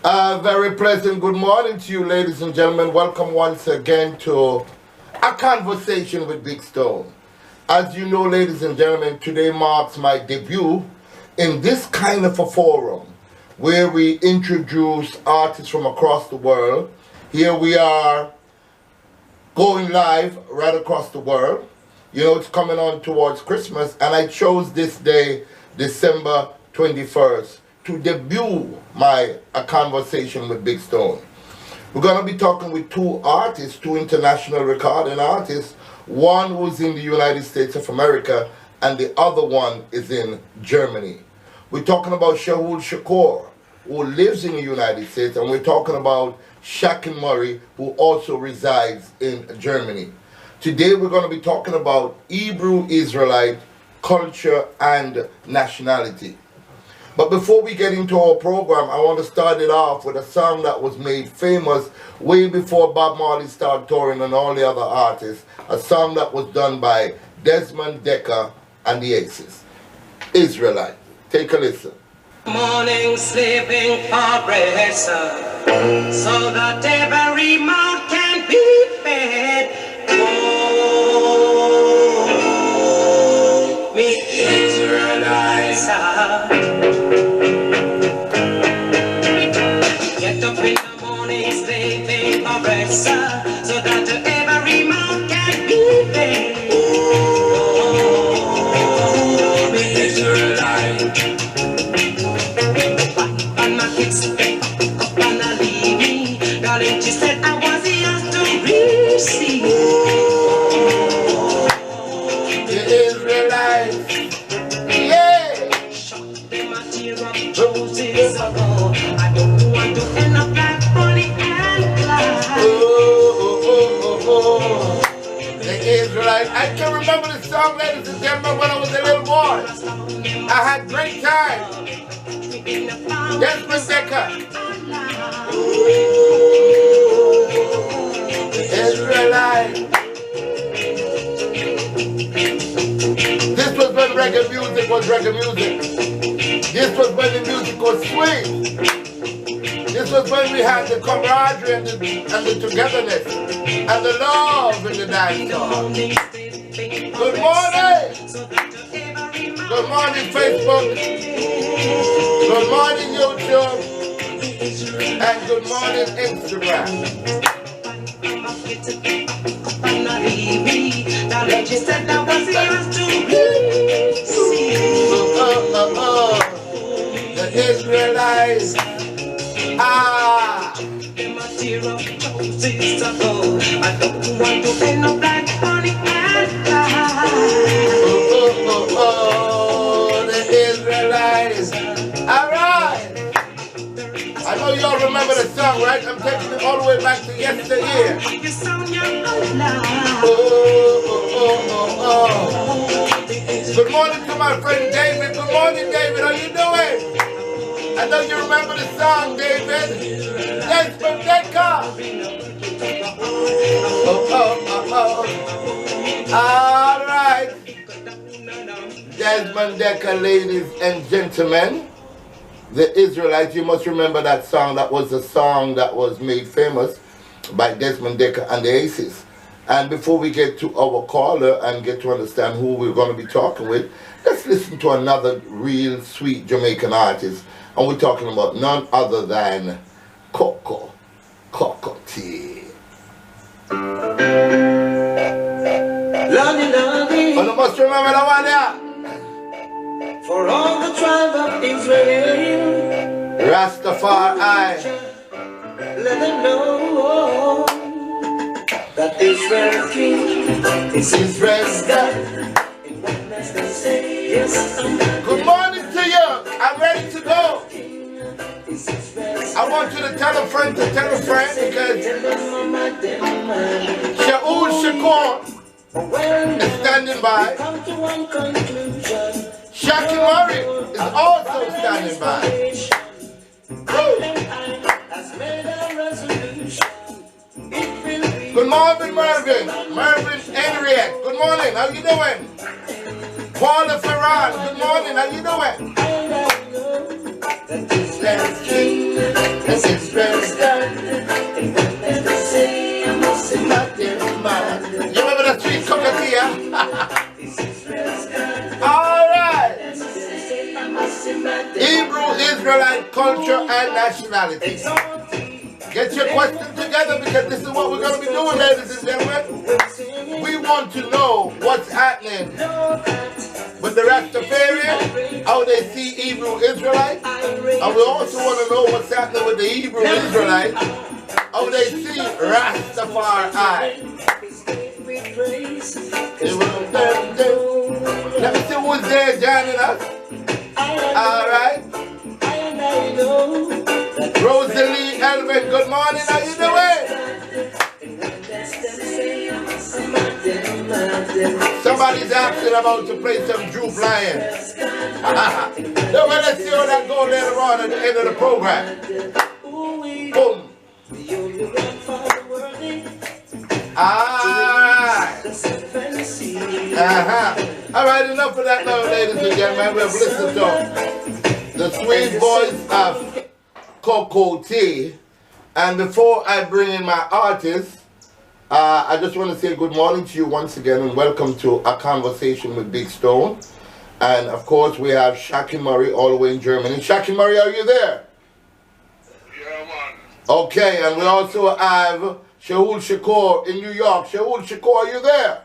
Very pleasant good morning to you, ladies and gentlemen. Welcome once again to A Conversation with Big Stone. As you know, ladies and gentlemen, today marks my debut in this kind of a forum where we introduce artists from across the world. Here we are going live right across the world. You know, it's coming on towards Christmas, and I chose this day, December 21st, to debut my A Conversation with Big Stone. We're going to be talking with two artists, two international recording artists, one who's in the United States of America and the other one is in Germany. We're talking about ShaulShakur, who lives in the United States, and we're talking about ShaulShakur, who also resides in Germany. Today we're going to be talking about Hebrew Israelite culture and nationality. But before we get into our program, I want to start it off with a song that was made famous way before Bob Marley started touring and all the other artists. A song that was done by Desmond Dekker and the Aces. Israelite. Take a listen. Morning sleeping for breakfast, so that every mouth can be fed. Oh, me Israelites. Get up in the morning sleeping for breakfast, so that every mouth can be fed. Oh, me Israelites. She said I was yours to receive. The Israelites, yeah. Shut them a tear up roses ago. I don't want to end up like Bonnie and Clyde. Oh. The Israelites. I can remember the song, ladies and gentlemen, when I was a little boy. I had great time. Desmond Dekker. Israelite. This was when reggae music was reggae music. This was when the music was swing. This was when we had the camaraderie and the togetherness and the love in the dance hall. Good morning. Good morning, Facebook. Good morning, YouTube. And good morning, Instagram. The Israelites. I don't want to end up like Bonnie and Clyde. The Israelites. All right. I know y'all remember the song, right? I'm taking it all the way back to yesteryear. Good morning to my friend David. Good morning, David. How you doing? I know you remember the song, David. Desmond Dekker. All right. Desmond Dekker, ladies and gentlemen. The Israelites, you must remember that song. That was a song that was made famous by Desmond Dekker and the Aces. And before we get to our caller and get to understand who we're going to be talking with, let's listen to another real sweet Jamaican artist. And we're talking about none other than Coco T. Lordy. But you must remember that one there. For all the tribe of Israel, Rastafari. let them know that Israel's king is Israel's God. and when as they say, yes, Good morning to you. I'm ready to go. I want you to tell a friend because ShaulShakur is standing by. ShaulShakur is also standing by. Good morning, Mervyn. Mervyn Henriette. Good morning. How you doing? Paula Ferran. Good morning. How you doing? Israel's king, and Israel's God. And when they say I must be not their man. You remember that sweet cockatiel? Alright. Hebrew Israelite culture and nationality. Get your questions together because this is what we're going to be doing, ladies and gentlemen. We want to know what's happening with the Rastafarian, how they see Hebrew Israelite, and we also want to know what's happening with the Hebrew Israelite, how they see Rastafari. Let me see who's there joining us. Alright. Rosalie Elvin, good morning, how you doing? Somebody's asking about to play some Drew Lion. No, well, let's see how that goes later on at the end of the program. Boom. Alright. Alright, enough of that now, ladies and gentlemen. We have listened to the sweet voice of Coco T. And before I bring in my artist, I just want to say good morning to you once again and welcome to A Conversation with Big Stone. And of course we have ShaulShakur Murray all the way in Germany. ShaulShakur Murray, are you there? Yeah, man. Okay, and we also have ShaulShakur in New York. ShaulShakur, are you there?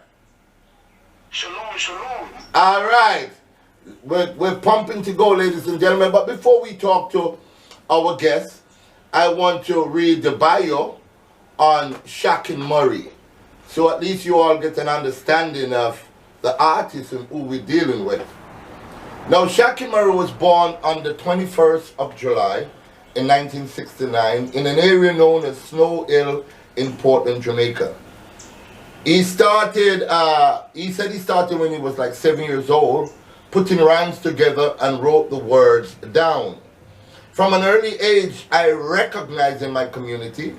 Shalom, shalom. All right. We're pumping to go, ladies and gentlemen. But before we talk to our guests, I want to read the bio on ShaulShakur Murray, so at least you all get an understanding of the artist and who we're dealing with. Now, ShaulShakur Murray was born on the 21st of July in 1969 in an area known as Snow Hill in Portland, Jamaica. He started, he said he started when he was like 7 years old, putting rhymes together and wrote the words down. From an early age, I recognized in my community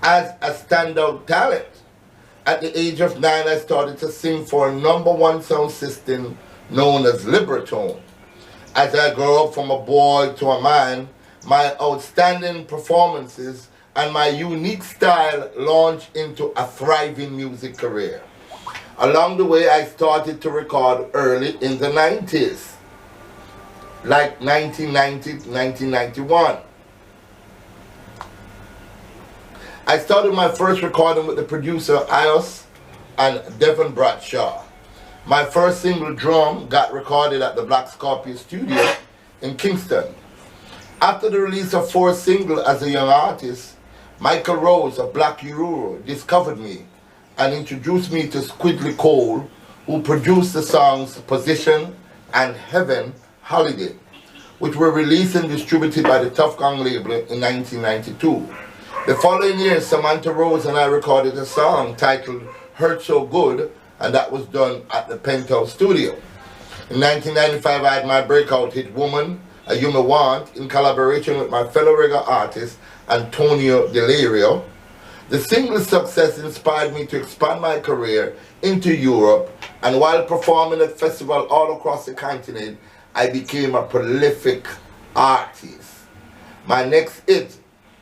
as a standout talent. At the age of 9, I started to sing for a #1 sound system known as Libertone. As I grew up from a boy to a man, my outstanding performances and my unique style launched into a thriving music career. Along the way, I started to record early in the 90s, like 1990, 1991. I started my first recording with the producer Ios and Devon Bradshaw. My first single, Drum, got recorded at the Black Scorpion studio in Kingston. After the release of 4 singles as a young artist, Michael Rose of Black Ururu discovered me and introduced me to Squidly Cole, who produced the songs Position and Heaven Holiday, which were released and distributed by the Tough Gang label in 1992. The following year, Samantha Rose and I recorded a song titled Hurt So Good, and that was done at the Penthouse Studio. In 1995, I had my breakout hit Woman, A You Me Want, in collaboration with my fellow reggae artist, Antonio Delario. The single's success inspired me to expand my career into Europe, and while performing at festivals all across the continent, I became a prolific artist. My next hit,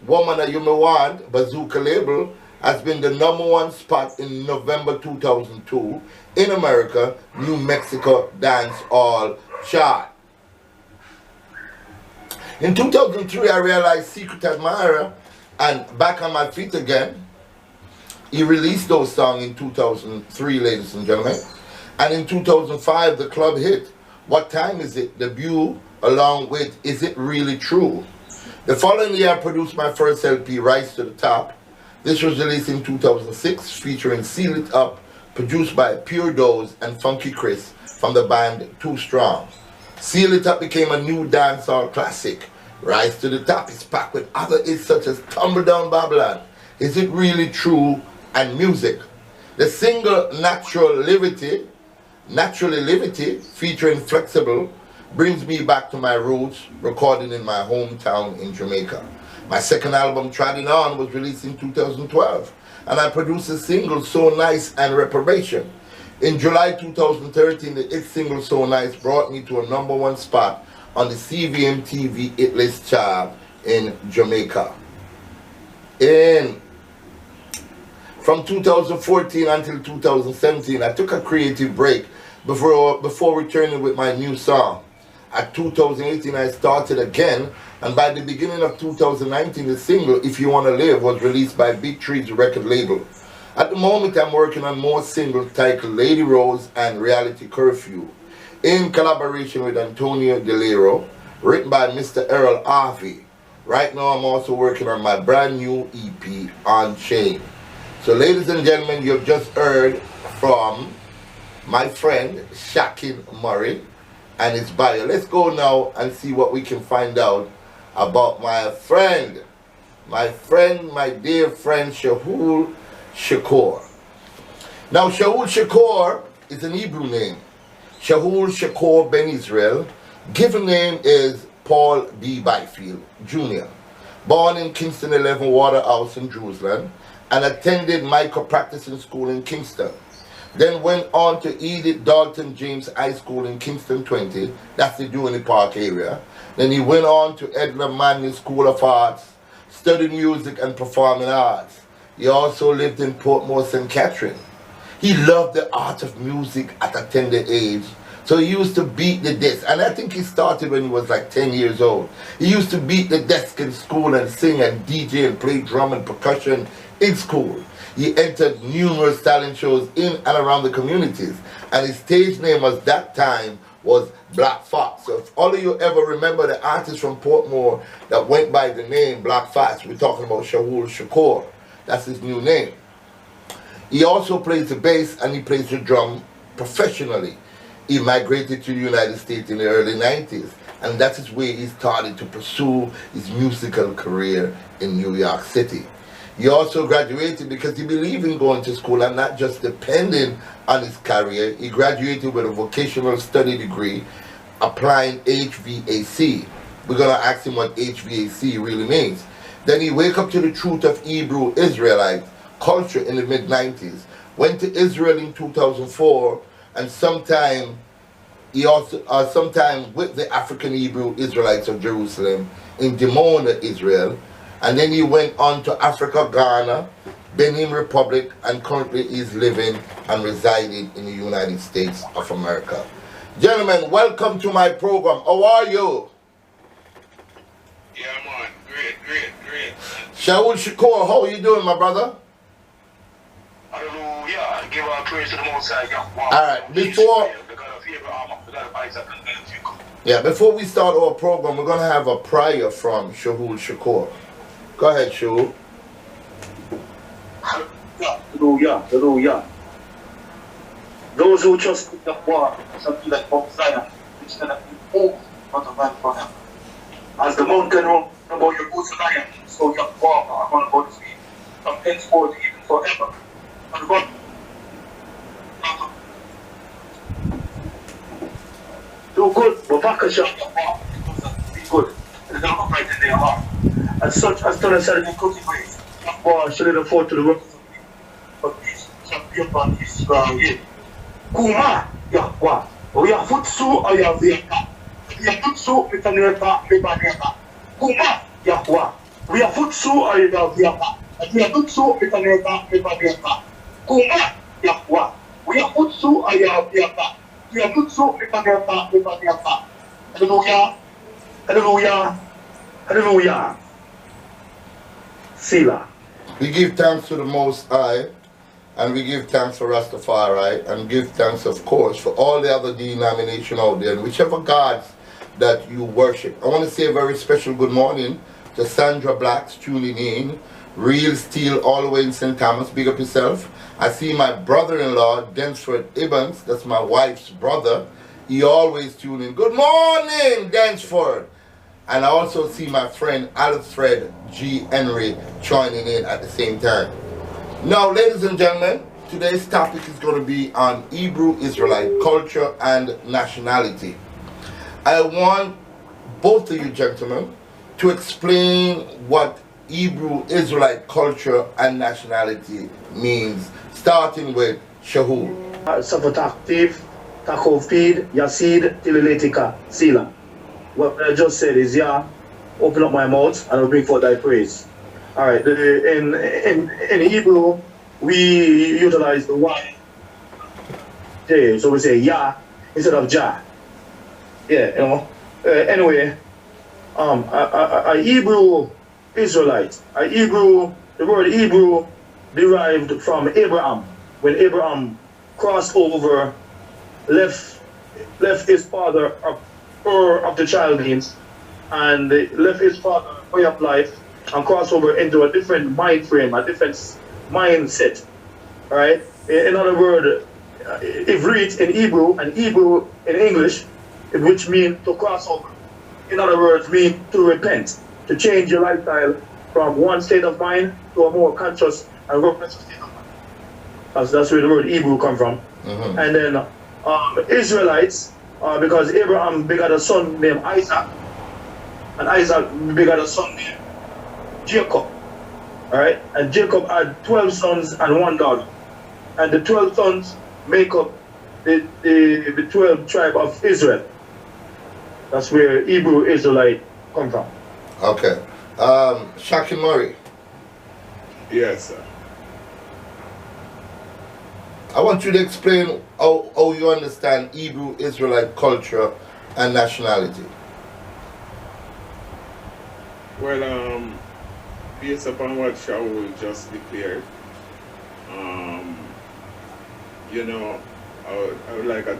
Woman A You Me Want, Bazooka label, has been the #1 spot in November 2002 in America, New Mexico Dance Hall chart. In 2003, I realized Secret Admirer and Back on My Feet Again. He released those songs in 2003, ladies and gentlemen. And in 2005, the club hit What Time Is It? Debut along with Is It Really True? The following year, I produced my first LP, Rise to the Top. This was released in 2006, featuring Seal It Up, produced by Pure Dose and Funky Chris from the band Too Strong. Seal It Up became a new dancehall classic. Rise to the Top is packed with other hits such as Tumble Down Babylon, Is It Really True, and Music. The single Naturally Liberty, featuring Flexible, brings me back to my roots, recorded in my hometown in Jamaica. My second album, Treading On, was released in 2012, and I produced a single, So Nice and Reparation. In July 2013, the hit single So Nice brought me to a #1 spot on the CVM TV Hit List chart in Jamaica. From 2014 until 2017, I took a creative break before returning with my new song. At 2018, I started again, and by the beginning of 2019, the single If You Wanna Live was released by Big Tree's record label. At the moment, I'm working on more singles titled Lady Rose and Reality Curfew, in collaboration with Antonio Delero, written by Mr. Earl Harvey. Right now, I'm also working on my brand new EP, On Chain. So, ladies and gentlemen, you've just heard from my friend, Shakin Murray, and his bio. Let's go now and see what we can find out about my dear friend, ShaulShakur. Now, ShaulShakur is an Hebrew name. ShaulShakur Ben Israel. Given name is Paul B. Byfield, Jr. Born in Kingston 11 Waterhouse in Jerusalem, and attended micro-practicing school in Kingston. Then went on to Edith Dalton James High School in Kingston 20, that's the Dewey Park area. Then he went on to Edna Manley School of Arts, studied music and performing arts. He also lived in Portmore St. Catherine. He loved the art of music at a tender age, so he used to beat the desk. And I think he started when he was like 10 years old. He used to beat the desk in school and sing and DJ and play drum and percussion in school. He entered numerous talent shows in and around the communities, and his stage name at that time was Black Fox. So if all of you ever remember the artist from Portmore that went by the name Black Fox, we're talking about ShaulShakur. That's his new name. He also plays the bass and he plays the drum professionally. He migrated to the United States in the early 90s, and that is where he started to pursue his musical career in New York City. He also graduated because he believed in going to school and not just depending on his career. He graduated with a vocational study degree, applying HVAC. We're going to ask him what HVAC really means. Then he wake up to the truth of Hebrew Israelite culture in the mid-90s. Went to Israel in 2004, and sometime with the African Hebrew Israelites of Jerusalem in Dimona, Israel. And then he went on to Africa, Ghana, Benin Republic, and currently is living and residing in the United States of America. Gentlemen, welcome to my program. How are you? Yeah, man. Great. ShaulShakur, how are you doing, my brother? Hallelujah. Give our praise to the Most High. Alright, before we start our program, we're going to have a prayer from ShaulShakur. Go ahead, Shaul. Hallelujah. Those who trust in the war shall be like Mount Zion, which cannot be moved but of man forever. As the mountain roll about your good Zion, so your war upon about his feet, from henceforth even forever. And God, do good, but back a shot your war, be good, and they'll upright in their heart. As such as done as in cooking ways, that war shall not afford to the workers of me, but peace shall be upon Israel. Kuma, Yahweh, we are futsu or Yahweh. We are futsu with an Epa, Kuma, Yahweh, we are futsu or Yahweh. We are futsu with an Epa, Kuma, Yahweh, we are futsu or Yahweh. We are futsu with an Epa. Hallelujah. Sila. We give thanks to the Most High, and we give thanks for Rastafari, and give thanks, of course, for all the other denominations out there, and whichever gods that you worship. I want to say a very special good morning to Sandra Blacks tuning in, Real Steel all the way in St. Thomas, big up yourself. I see my brother-in-law, Densford Ibbons, that's my wife's brother. He always tune in. Good morning, Densford. And I also see my friend Alfred G. Henry joining in at the same time. Now, ladies and gentlemen, today's topic is going to be on Hebrew Israelite culture and nationality. I want both of you gentlemen to explain what Hebrew Israelite culture and nationality means, starting with Shaul. Safataktiv, Takofid, Yasid, Tililetika, Sila. what I just said is, yeah, open up my mouth and I'll bring forth thy praise. All right. In Hebrew, we utilize the Y. Okay, so we say Yah instead of Jah. Yeah, you know. Anyway, a Hebrew Israelite, the word Hebrew derived from Abraham. When Abraham crossed over, left his father of the Chaldeans, and left his father way of life, and crossed over into a different mind frame, a different mindset. Right? In other words, Ivrit in Hebrew and Hebrew in English, which means to cross over. In other words, mean to repent, to change your lifestyle from one state of mind to a more conscious and reverential state of mind. That's where the word Hebrew come from. Mm-hmm. And then Israelites, because Abraham begot a son named Isaac, and Isaac begot a son named Jacob. All right, and Jacob had 12 sons and 1 daughter, and the 12 sons make up the 12 tribe of Israel. That's where Hebrew Israelite come from. Okay. ShaulShakur Murray. Yes, sir. I want you to explain how you understand Hebrew Israelite culture and nationality. Well, based upon what Shaul just declared, you know, I would like to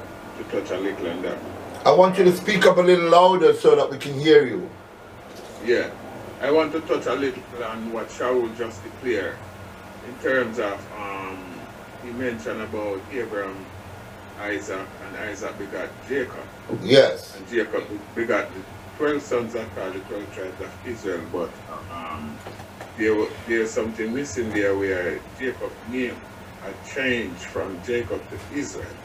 touch a little on that. I want you to speak up a little louder so that we can hear you. Yeah, I want to touch a little on what Shaul just declared in terms of, he mentioned about Abraham, Isaac, and Isaac begot Jacob. Yes. And Jacob begot the 12 sons that are the 12 tribes of Israel, but there's something missing there where Jacob's name had changed from Jacob to Israel.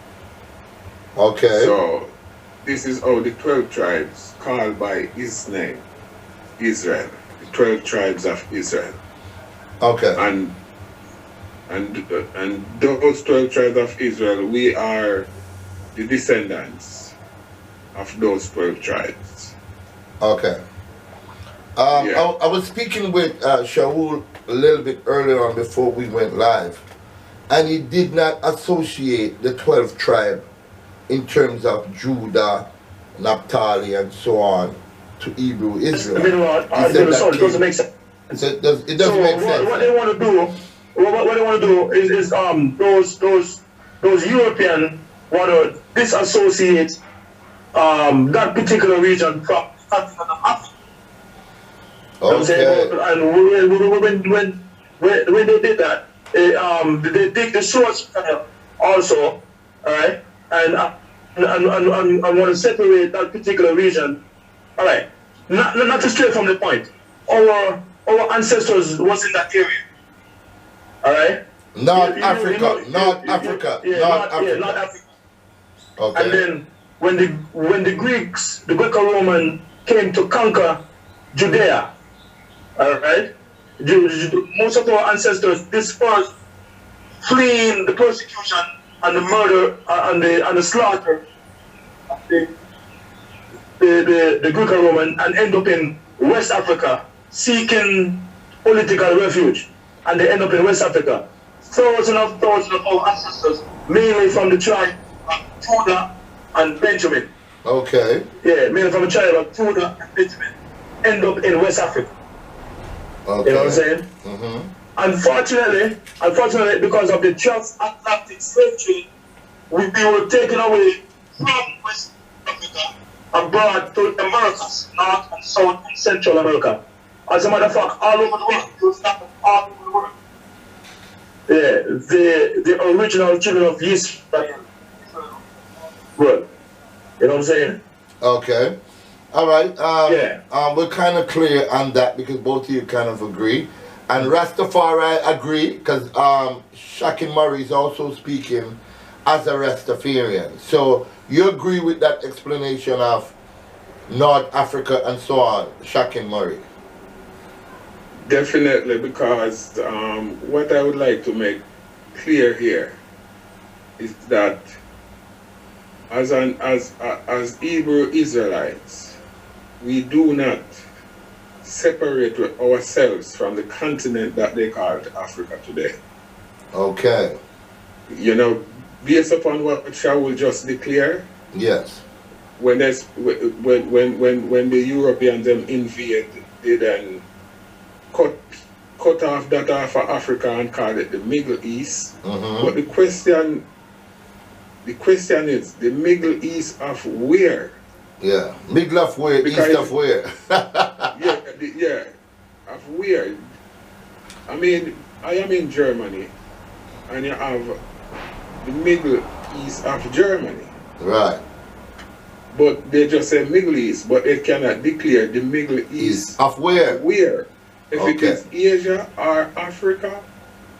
Okay. So this is how the 12 tribes called by his name, Israel, the 12 tribes of Israel. Okay. And those 12 tribes of Israel, we are the descendants of those 12 tribes. Okay. Yeah. I was speaking with Shaul a little bit earlier on before we went live, and he did not associate the 12 tribe in terms of Judah, Naphtali, and so on to Hebrew Israel. It doesn't make sense. It doesn't make sense. What they want to do, what they want to do is those European want to disassociate that particular region from the continent of Africa. Okay. And when they did that, they take the source also, all right, and want to separate that particular region. All right, not to stray from the point. Our ancestors was in that area. All right. North Africa. North Africa. Okay. And then when the Greeks, the Greco-Roman came to conquer Judea, all right, most of our ancestors dispersed, fleeing the persecution and the murder and the slaughter of the Greco-Roman, and end up in West Africa seeking political refuge, and they end up in West Africa. Thousands of our ancestors, mainly from the tribe of Judah and Benjamin. Okay. Yeah, mainly from the tribe of Judah and Benjamin, end up in West Africa. Okay. You know what I'm saying? Mm-hmm. Unfortunately, because of the transatlantic slave trade, we were taken away from West Africa and brought to the Americas, North and South and Central America. As a matter of fact, all over the world, it was not all over the world. Yeah, the original children of Israel. Well, you know what I'm saying? Okay. All right. Yeah. We're kind of clear on that because both of you kind of agree. And Rastafari agree because ShaulShakur Murray is also speaking as a Rastafarian. So you agree with that explanation of North Africa and so on, ShaulShakur Murray? Definitely, because what I would like to make clear here is that as Hebrew Israelites, we do not separate ourselves from the continent that they call Africa today. Okay. You know, based upon what Shaul just declared, Yes. when the Europeans them invade, they then cut off that half of Africa and call it the Middle East. But the question is, the Middle East of where? Yeah. Middle of where? Because East of where? yeah, of where? I mean, I am in Germany, and you have the Middle East of Germany. Right. But they just say Middle East, but they cannot declare the Middle East. Of where? Where? If Okay. it is Asia or Africa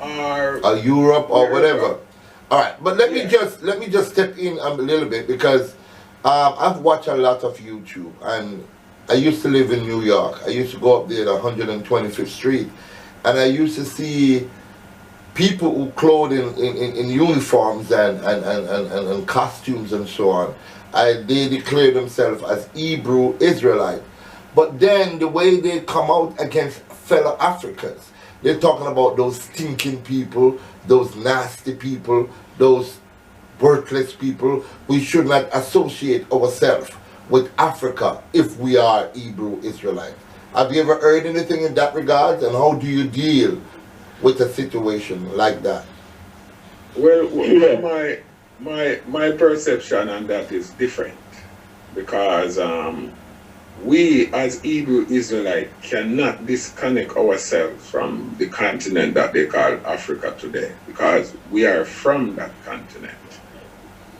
or Europe or whatever. All right, but let me Yeah. just step in a little bit because I've watched a lot of YouTube, and I used to live in New York. I used to go up there to 125th Street, and I used to see people who clothed in uniforms and costumes and so on. They declare themselves as Hebrew Israelite. But then the way they come out against fellow Africans, they're talking about those stinking people, those nasty people, those worthless people. We should not associate ourselves with Africa if we are Hebrew Israelites. Have you ever heard anything in that regard? And how do you deal with a situation like that? Well, my perception on that is different, because we as Hebrew Israelite cannot disconnect ourselves from the continent that they call Africa today, because we are from that continent.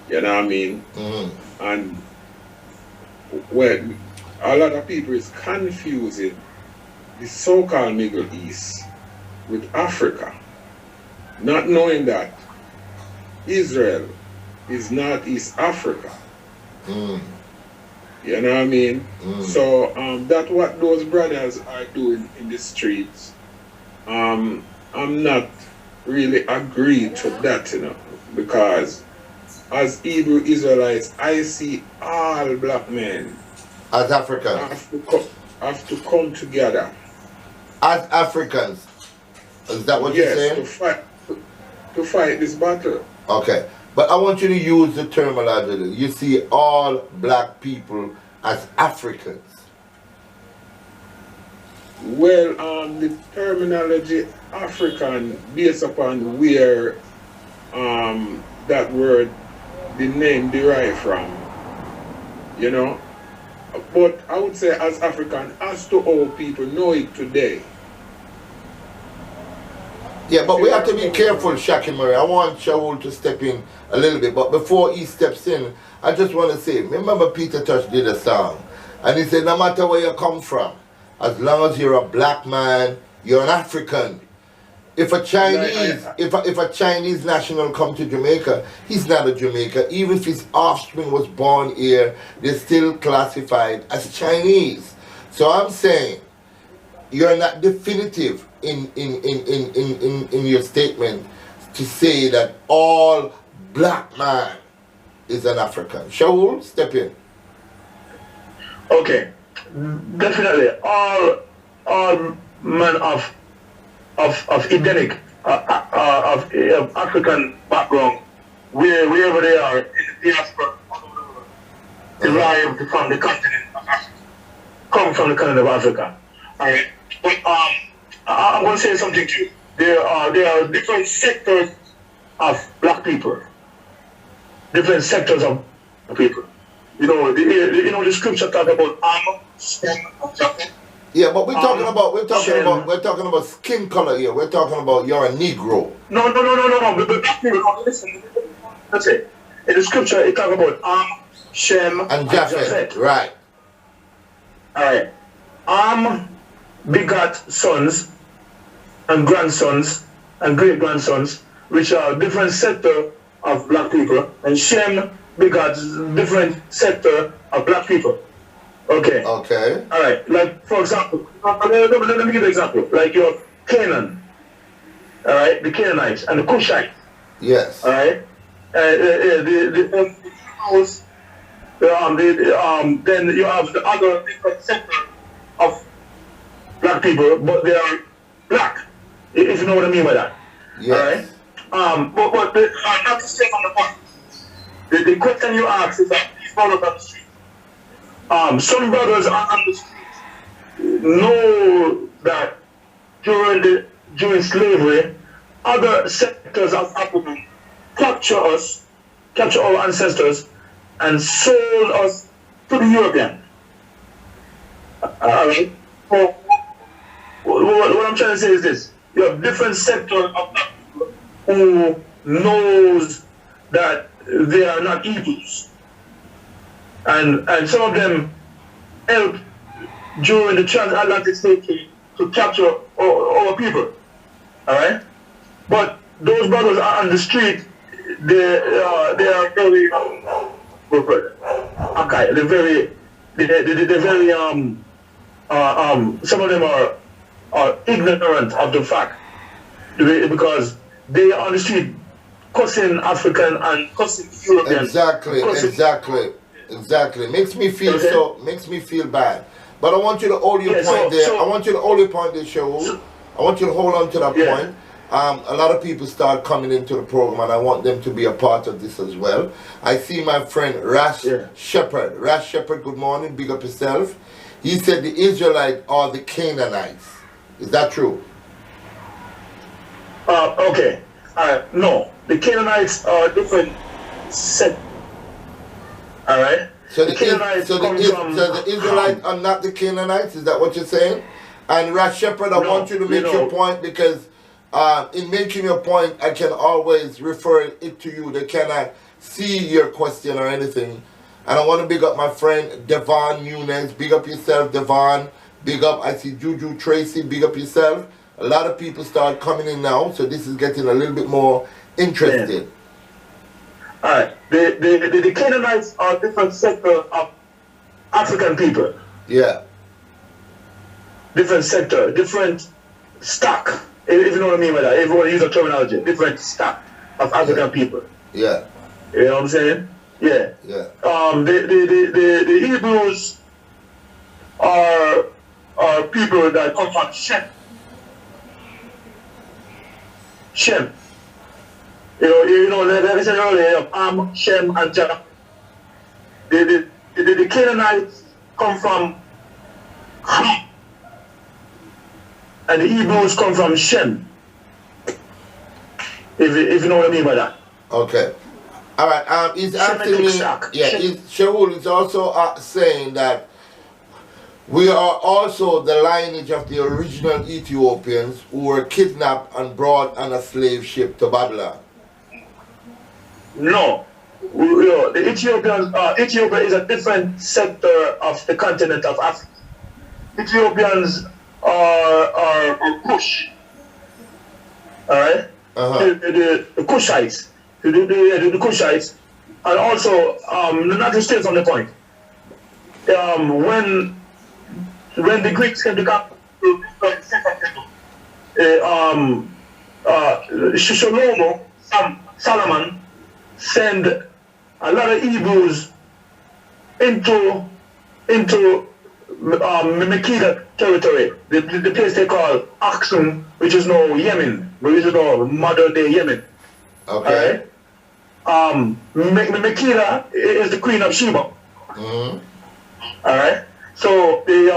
You know what I mean? And when a lot of people is confusing the so-called Middle East with Africa, not knowing that Israel is not East Africa. You know what I mean? So that's what those brothers are doing in the streets. I'm not really agreed to that, you know, because as Hebrew Israelites, I see all black men As Africans. have to come together. As Africans. Is that what you're saying? To fight this battle. Okay. But I want you to use the terminology. You see all black people as Africans. Well, the terminology African based upon where that word, the name derived from, you know. But I would say as African, as to all people know it today. Yeah, but we have to be careful, Shaki Murray. I want Shaul to step in a little bit, but before he steps in, I just want to say, remember Peter Tosh did a song, and he said, no matter where you come from, as long as you're a black man, you're an African. If a Chinese, if a Chinese national come to Jamaica, he's not a Jamaican. Even if his offspring was born here, they're still classified as Chinese. So I'm saying, you're not definitive in your statement to say that all black man is an African. Shaul, step in. Okay, definitely all men of Edenic, of African background, wherever they are in the diaspora, derived from the continent of Africa, come from the continent of Africa. All right, but I'm going to say something to you. There are different sectors of black people, different sectors of people. You know, the scripture talk about armor, stem, and jacket. Yeah, but we're talking about skin color here. We're talking about you're a Negro. No. But black people, listen. That's it. In the scripture, it talk about Shem, And Japhet. Right. All right. Begot sons and grandsons and great grandsons, which are different sector of black people, and Shem begot different sector of black people. Okay. Okay. All right. Like, for example, let me give you an example. Like your Canaan, all right, the Canaanites and the Cushites. Yes. All right. The Hebrews then you have the other different sector of black people, but they are black, if you know what I mean by that. Yes. All right? But not to stay on the point. The question you ask is that these brothers on the street. Some brothers on the street know that during slavery, other sectors of Africa capture our ancestors, and sold us to the European. Alright? So, what I'm trying to say is this. You have different sectors of people who knows that they are not Hebrews. And some of them help during the transatlantic slave trade to capture our people. Alright? But those brothers are on the street, they are very okay, they're very some of them are ignorant of the fact because they are on the street cussing African and cussing European. Exactly. Makes me feel bad. But I want you to hold your point there. I want you to hold your point there, Shaul. I want you to hold on to that point. A lot of people start coming into the program, and I want them to be a part of this as well. I see my friend ShaulShakur. ShaulShakur, good morning. Big up yourself. He said the Israelites are the Canaanites. Is that true? Okay. No. The Canaanites are different set. Alright? So the Israelites are not the Canaanites? Is that what you're saying? And ShaulShakur, I want you to make your point, because in making your point, I can always refer it to you. They cannot see your question or anything. And I want to big up my friend Devon Nunes. Big up yourself, Devon. Big up, I see Juju Tracy. Big up yourself. A lot of people start coming in now, so this is getting a little bit more interesting. All right. The Canaanites are a different sector of African people. Yeah. Different sector, different stock. If you know what I mean by that. Everyone use the terminology. Different stock of African people. Yeah. You know what I'm saying? Yeah. Yeah. The Hebrews are people that come from Shem. Shem. You know, like I said earlier, Am, Shem, and Japheth. The Canaanites come from Ham, and the Hebrews come from Shem. If you know what I mean by that. Okay. All right. He's asking me. Shaul is also saying that we are also the lineage of the original Ethiopians who were kidnapped and brought on a slave ship to Babylon. No. The Ethiopians, Ethiopia is a different sector of the continent of Africa. Ethiopians are Kush. Alright? The Kushites. The Kushites. And also, not to stay on the point. When the Greeks came to come to the second temple, Shlomo, Solomon, send a lot of Hebrews into Makeda territory, the place they call Aksum, which is now Yemen, which is now modern day Yemen. Okay. Makeda is the queen of Sheba. Alright? So the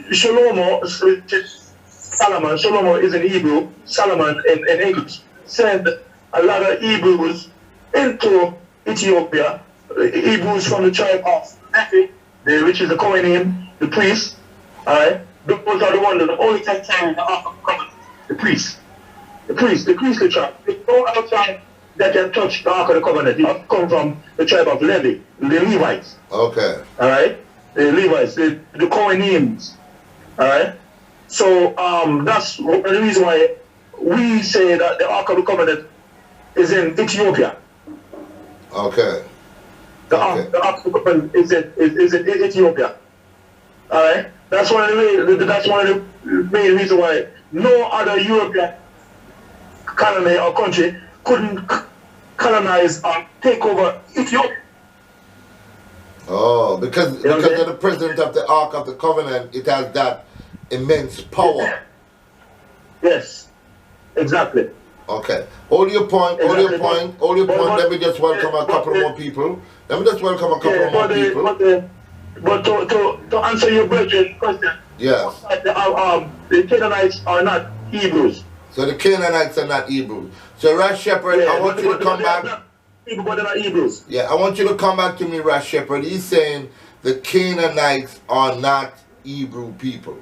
Shlomo, which is Solomon, Shlomo is in Hebrew, Solomon in English, send a lot of Hebrews into Ethiopia, Hebrews from the tribe of Nephi, which is the Kohanim, the priests. Alright? Those are the ones that only can carry the Ark of the Covenant. The priests. The priestly tribe. There's no other tribe that can touch the Ark of the Covenant. You have to come from the tribe of Levi, the Levites. Okay. Alright? The Levites, the Kohanim. Alright? So that's the reason why we say that the Ark of the Covenant is in Ethiopia. Okay. The Ark of the Covenant is in Ethiopia. Alright? That's one of the main reasons why no other European colony or country. country couldn't colonize or take over Ethiopia. Alright? Because Ethiopia is the original Ethiopia. Alright? That's one of the main reasons why no other European colony or country couldn't colonize or take over Ethiopia. Alright? Because Ethiopia is the original Ethiopia. Alright? That's one of the main reasons why no other European colony or country couldn't colonize or take over Ethiopia. Oh, because of the president of the Ark of the Covenant, it has that immense power. Yes, exactly. Okay. Hold your point, hold your point, hold your point. Let me just welcome a couple more people. Let me just welcome a couple more people. But to answer your question, yes. The Canaanites are not Hebrews. So the Canaanites are not Hebrews. So Rash Shepherd, I want you to come back. People, but they're not Hebrews. Yeah, I want you to come back to me, Rash Shepherd. He's saying the Canaanites are not Hebrew people.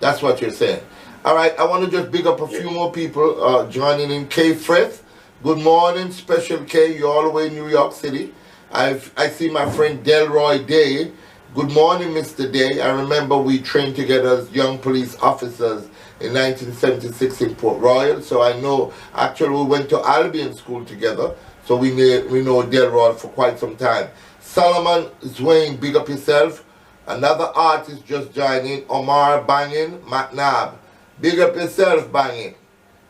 That's what you're saying. All right, I want to just big up a few more people joining in. K. Frith, good morning, Special K. You're all the way in New York City. I see my friend Delroy Day. Good morning, Mr. Day. I remember we trained together as young police officers in 1976 in Port Royal. So I know, actually we went to Albion School together. So we know Delroy for quite some time. Solomon Zwain, big up yourself. Another artist just joining, Omar Bangin McNabb. Big up yourself, Bangin.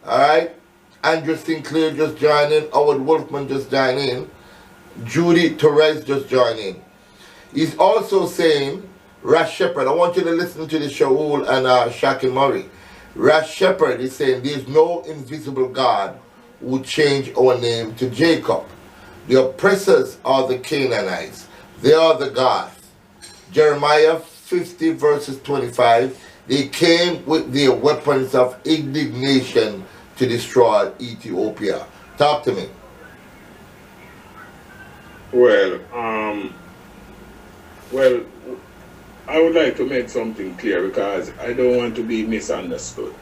Alright? Andrew Sinclair just joining. Howard Wolfman just joining. Judy Torres just joining. He's also saying, Rash Shepherd, I want you to listen to the Shaul and Shaquille Murray. Rash Shepherd is saying there's no invisible God who would change our name to Jacob. The oppressors are the Canaanites. They are the gods. Jeremiah 50 verses 25. They came with their weapons of indignation to destroy Ethiopia. Talk to me. Well, I would like to make something clear because I don't want to be misunderstood.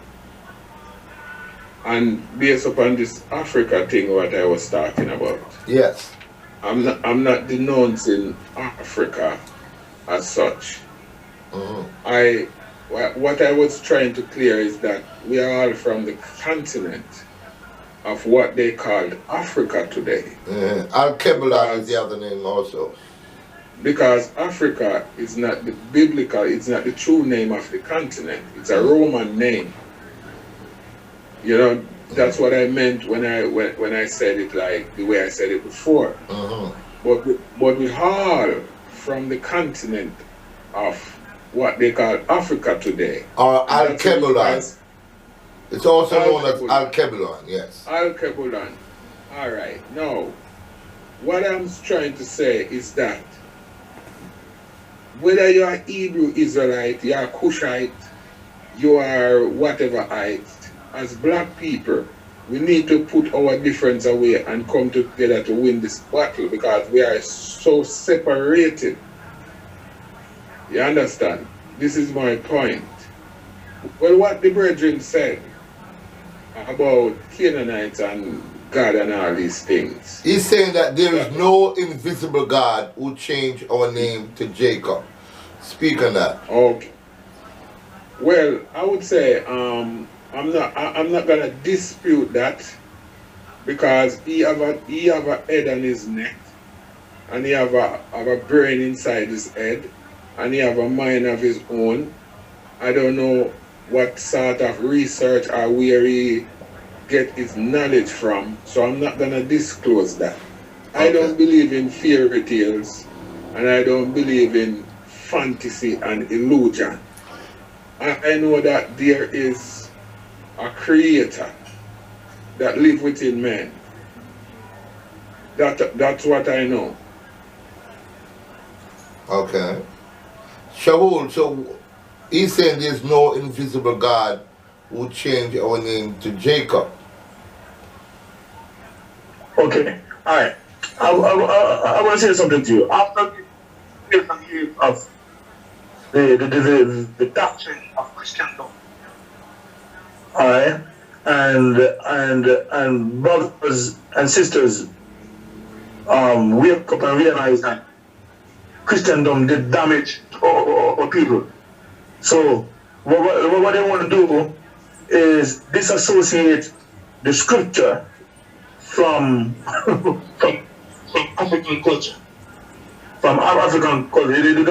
And based upon this Africa thing, what I was talking about. Yes. I'm not denouncing Africa as such. What I was trying to clear is that we are all from the continent of what they called Africa today. Al-Kebula is the other name also. Because Africa is not the biblical, it's not the true name of the continent. It's a Roman name. You know, that's what I meant when I said it like the way I said it before. But we all from the continent of what they call Africa today. Or Al-Kebulon. It's also known as Al-Kebulon, yes. Al-Kebulon. All right. Now, what I'm trying to say is that whether you are Hebrew Israelite, you are Cushite, you are whateverite, as black people, we need to put our difference away and come together to win this battle because we are so separated. You understand? This is my point. Well, what the brethren said about Canaanites and God and all these things. He's saying that there is no invisible God who changed our name to Jacob. Speak on that. Okay. Well, I would say I'm not gonna dispute that because he have a head on his neck and he have a brain inside his head and he have a mind of his own. I don't know what sort of research or where he get his knowledge from, so I'm not gonna disclose that. Okay. I don't believe in fairy tales and I don't believe in fantasy and illusion. I know that there is a creator that lives within man. That's what I know. Okay. Shaul, so he's saying there's no invisible God who changed our name to Jacob. Okay, all right. I want to say something to you. After the years of the doctrine of Christendom, all right, and brothers and sisters, wake up and realize that Christendom did damage our people. So what they want to do is disassociate the scripture from African culture, from our African culture. In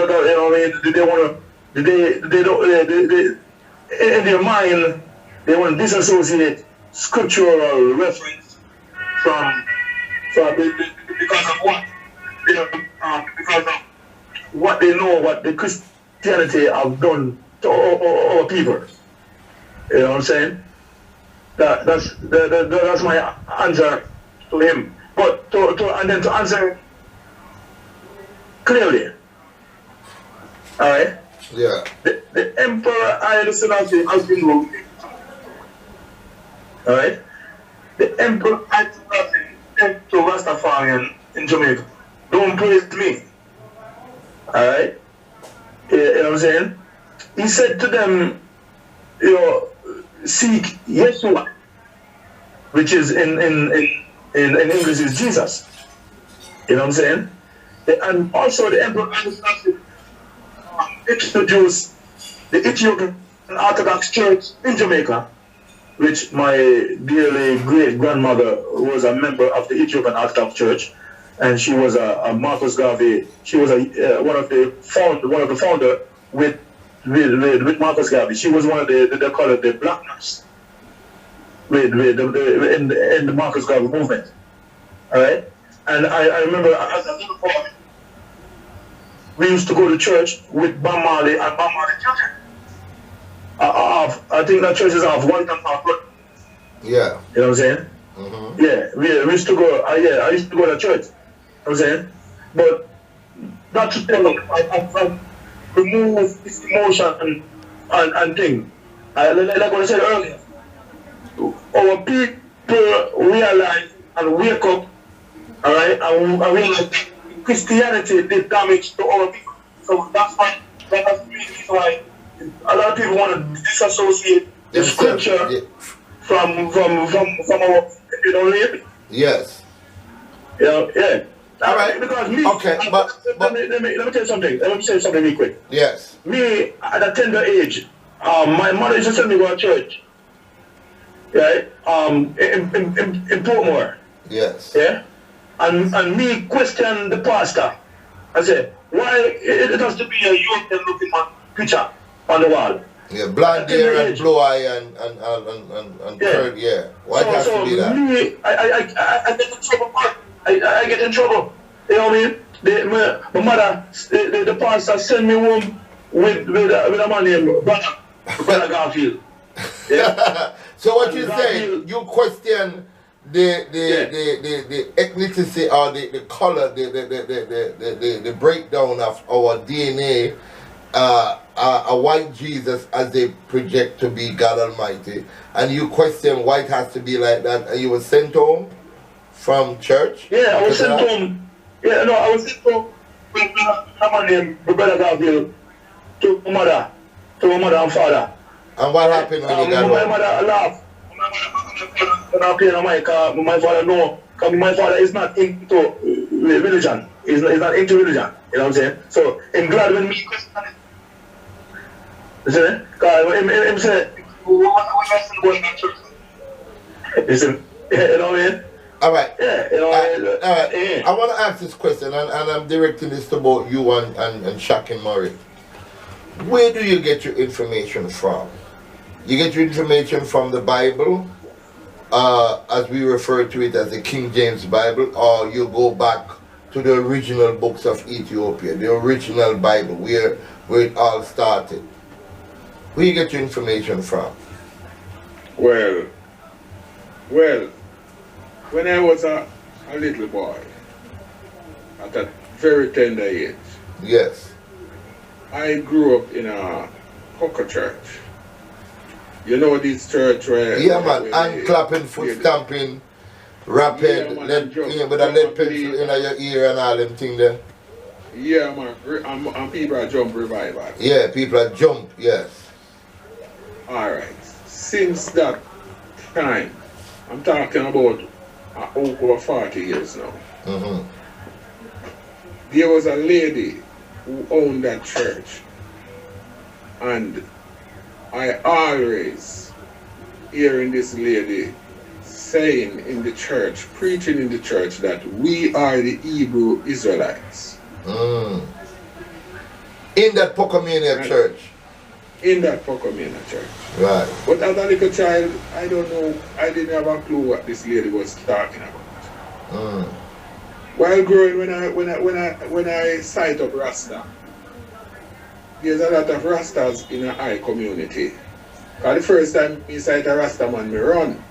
their mind, they want to disassociate scriptural reference from because of what? Because of what they know, what the Christianity have done to our people. You know what I'm saying? That's my answer to him. But and then to answer clearly, all right? Yeah. The Emperor Haile Selassie has been wrong. All right? The Emperor Haile Selassie said to Rastafarian in Jamaica, don't praise me. All right? You know what I'm saying? He said to them, you know, seek Yeshua, which is in English is Jesus. You know what I'm saying? And also the Emperor Haile Selassie introduced the Ethiopian Orthodox Church in Jamaica, which my dearly great grandmother was a member of the Ethiopian Orthodox Church, and she was a Marcus Garvey. She was one of the founder with Marcus Garvey. She was one of they call it the Black Nurse in the Marcus Garvey movement. All right, and I remember as a little boy, we used to go to church with Bob Marley and Bob Marley children. I think that church is off one time off. Yeah. You know what I'm saying? Mm-hmm. Yeah, we used to go. I used to go to church. You know what I'm saying? But not to tell them, I remove this emotion and thing. Like what I said earlier, our people realize and wake up, all right, and realize Christianity did damage to our people. So that's the reason why a lot of people want to disassociate the scripture from our, you know, yes. You know, yeah. All right. Because me, okay, but let me tell you something. Let me say something real quick. Yes. Me at a tender age, my mother used to send me to a church. Right? In Portmore. Yes. Yeah. And me question the pastor. I said, why it has to be a European looking picture on the wall? Yeah, blonde hair and blue eye and curd, yeah. Why it has to be that? Me, I get in trouble. I get in trouble. You know what I mean? My mother, the pastor sent me home with a man named Brother Garfield. Yeah. So what you say? You question the ethnicity or the color, the breakdown of our DNA, a white Jesus as they project to be God Almighty, and you question why it has to be like that, and you were sent home from church? Yeah, I was sent home. Yeah, no, I was sent home with a man named Brother Garfield to my mother and father. And what happened when you got home? My mother laughed. My father no, because my father is not into religion. He's not into religion. You know what I'm saying? So I'm glad when me question it. You see me? Because him say, what lesson going to church? You see me? You know what I mean? All right. Yeah, you know what I mean? All right. Yeah. I want to ask this question, and I'm directing this to both you and Shakin Murray. Where do you get your information from? You get your information from the Bible, as we refer to it as the King James Bible, or you go back to the original books of Ethiopia, the original Bible, where it all started. Where you get your information from? Well, when I was a little boy, at a very tender age, Yes. I grew up in a hooker church. You know this church where... Yeah, man, hand clapping, foot stamping, rapping, with a lead pencil in your ear and all them things there. Yeah, man, and people are jump revival. Yeah, people are jump, yes. Alright, since that time, I'm talking about over 40 years now. Mm-hmm. There was a lady who owned that church, and I always hearing this lady saying in the church, preaching in the church, that we are the Hebrew Israelites. Mm. In that Pocomania church. In that Pocomania church. Right. But as a little child, I don't know, I didn't have a clue what this lady was talking about. Mm. While growing, when I sight up Rasta, there's a lot of Rastas in a high community. Because the first time me sight a Rasta man, me run.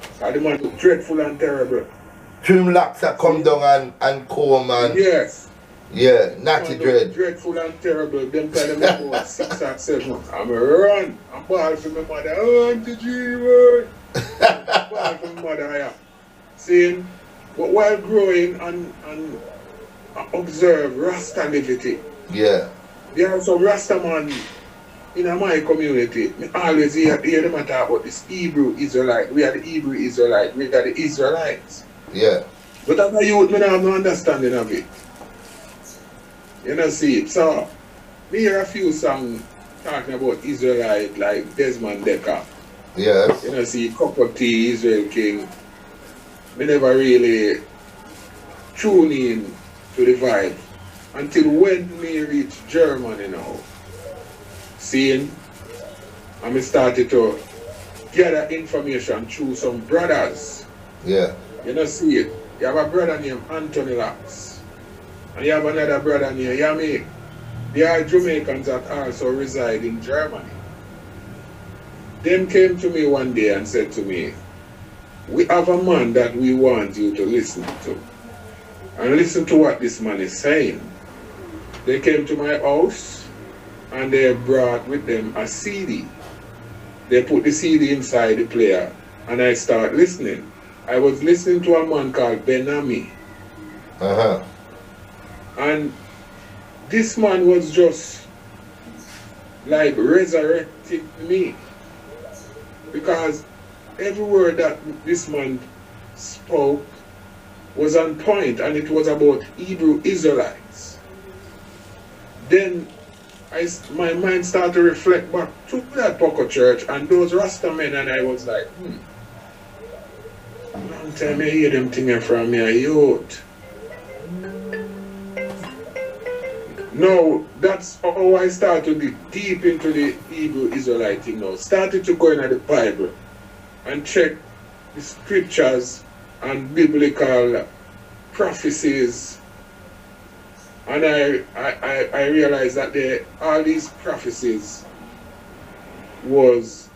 Because the man look dreadful and terrible. Trim locks that come down and comb and... Yes. Yeah, natty dread. Dreadful and terrible. Them kind of about 6 or 7. I'm a run. I'm ball for my mother. Oh, Auntie G, ball for my mother, yeah. Seeing, but while growing and observe Rasta livity. Yeah. There are some Rasta man in my community. I always hear them talk about this Hebrew Israelite. We are the Hebrew Israelite. We are the Israelites. Yeah. But as a youth, I have no understanding of it. You know, see it. So, we hear a few songs talking about Israelite, like Desmond Decker. Yes. You know, see, Cup of Tea, Israel King. We never really tune in to the vibe until when we reach Germany now. Seeing, and we started to gather information through some brothers. Yeah. You know, see it. You have a brother named Anthony Locks. And you have another brother named Yami. They are Jamaicans that also reside in Germany. Them came to me one day and said to me, we have a man that we want you to listen to. And listen to what this man is saying. They came to my house and they brought with them a CD. They put the CD inside the player and I start listening. I was listening to a man called Benami. Uh-huh. And this man was just like resurrecting me. Because every word that this man spoke was on point, and it was about Hebrew Israelites. Then my mind started to reflect back to that Poco church and those Rasta men, and I was like, long time I hear them things from me, youth. No, that's how I started to dig deep into the Hebrew Israelite thing now. Started to go into the Bible and check the scriptures and biblical prophecies. And I realized that all these prophecies was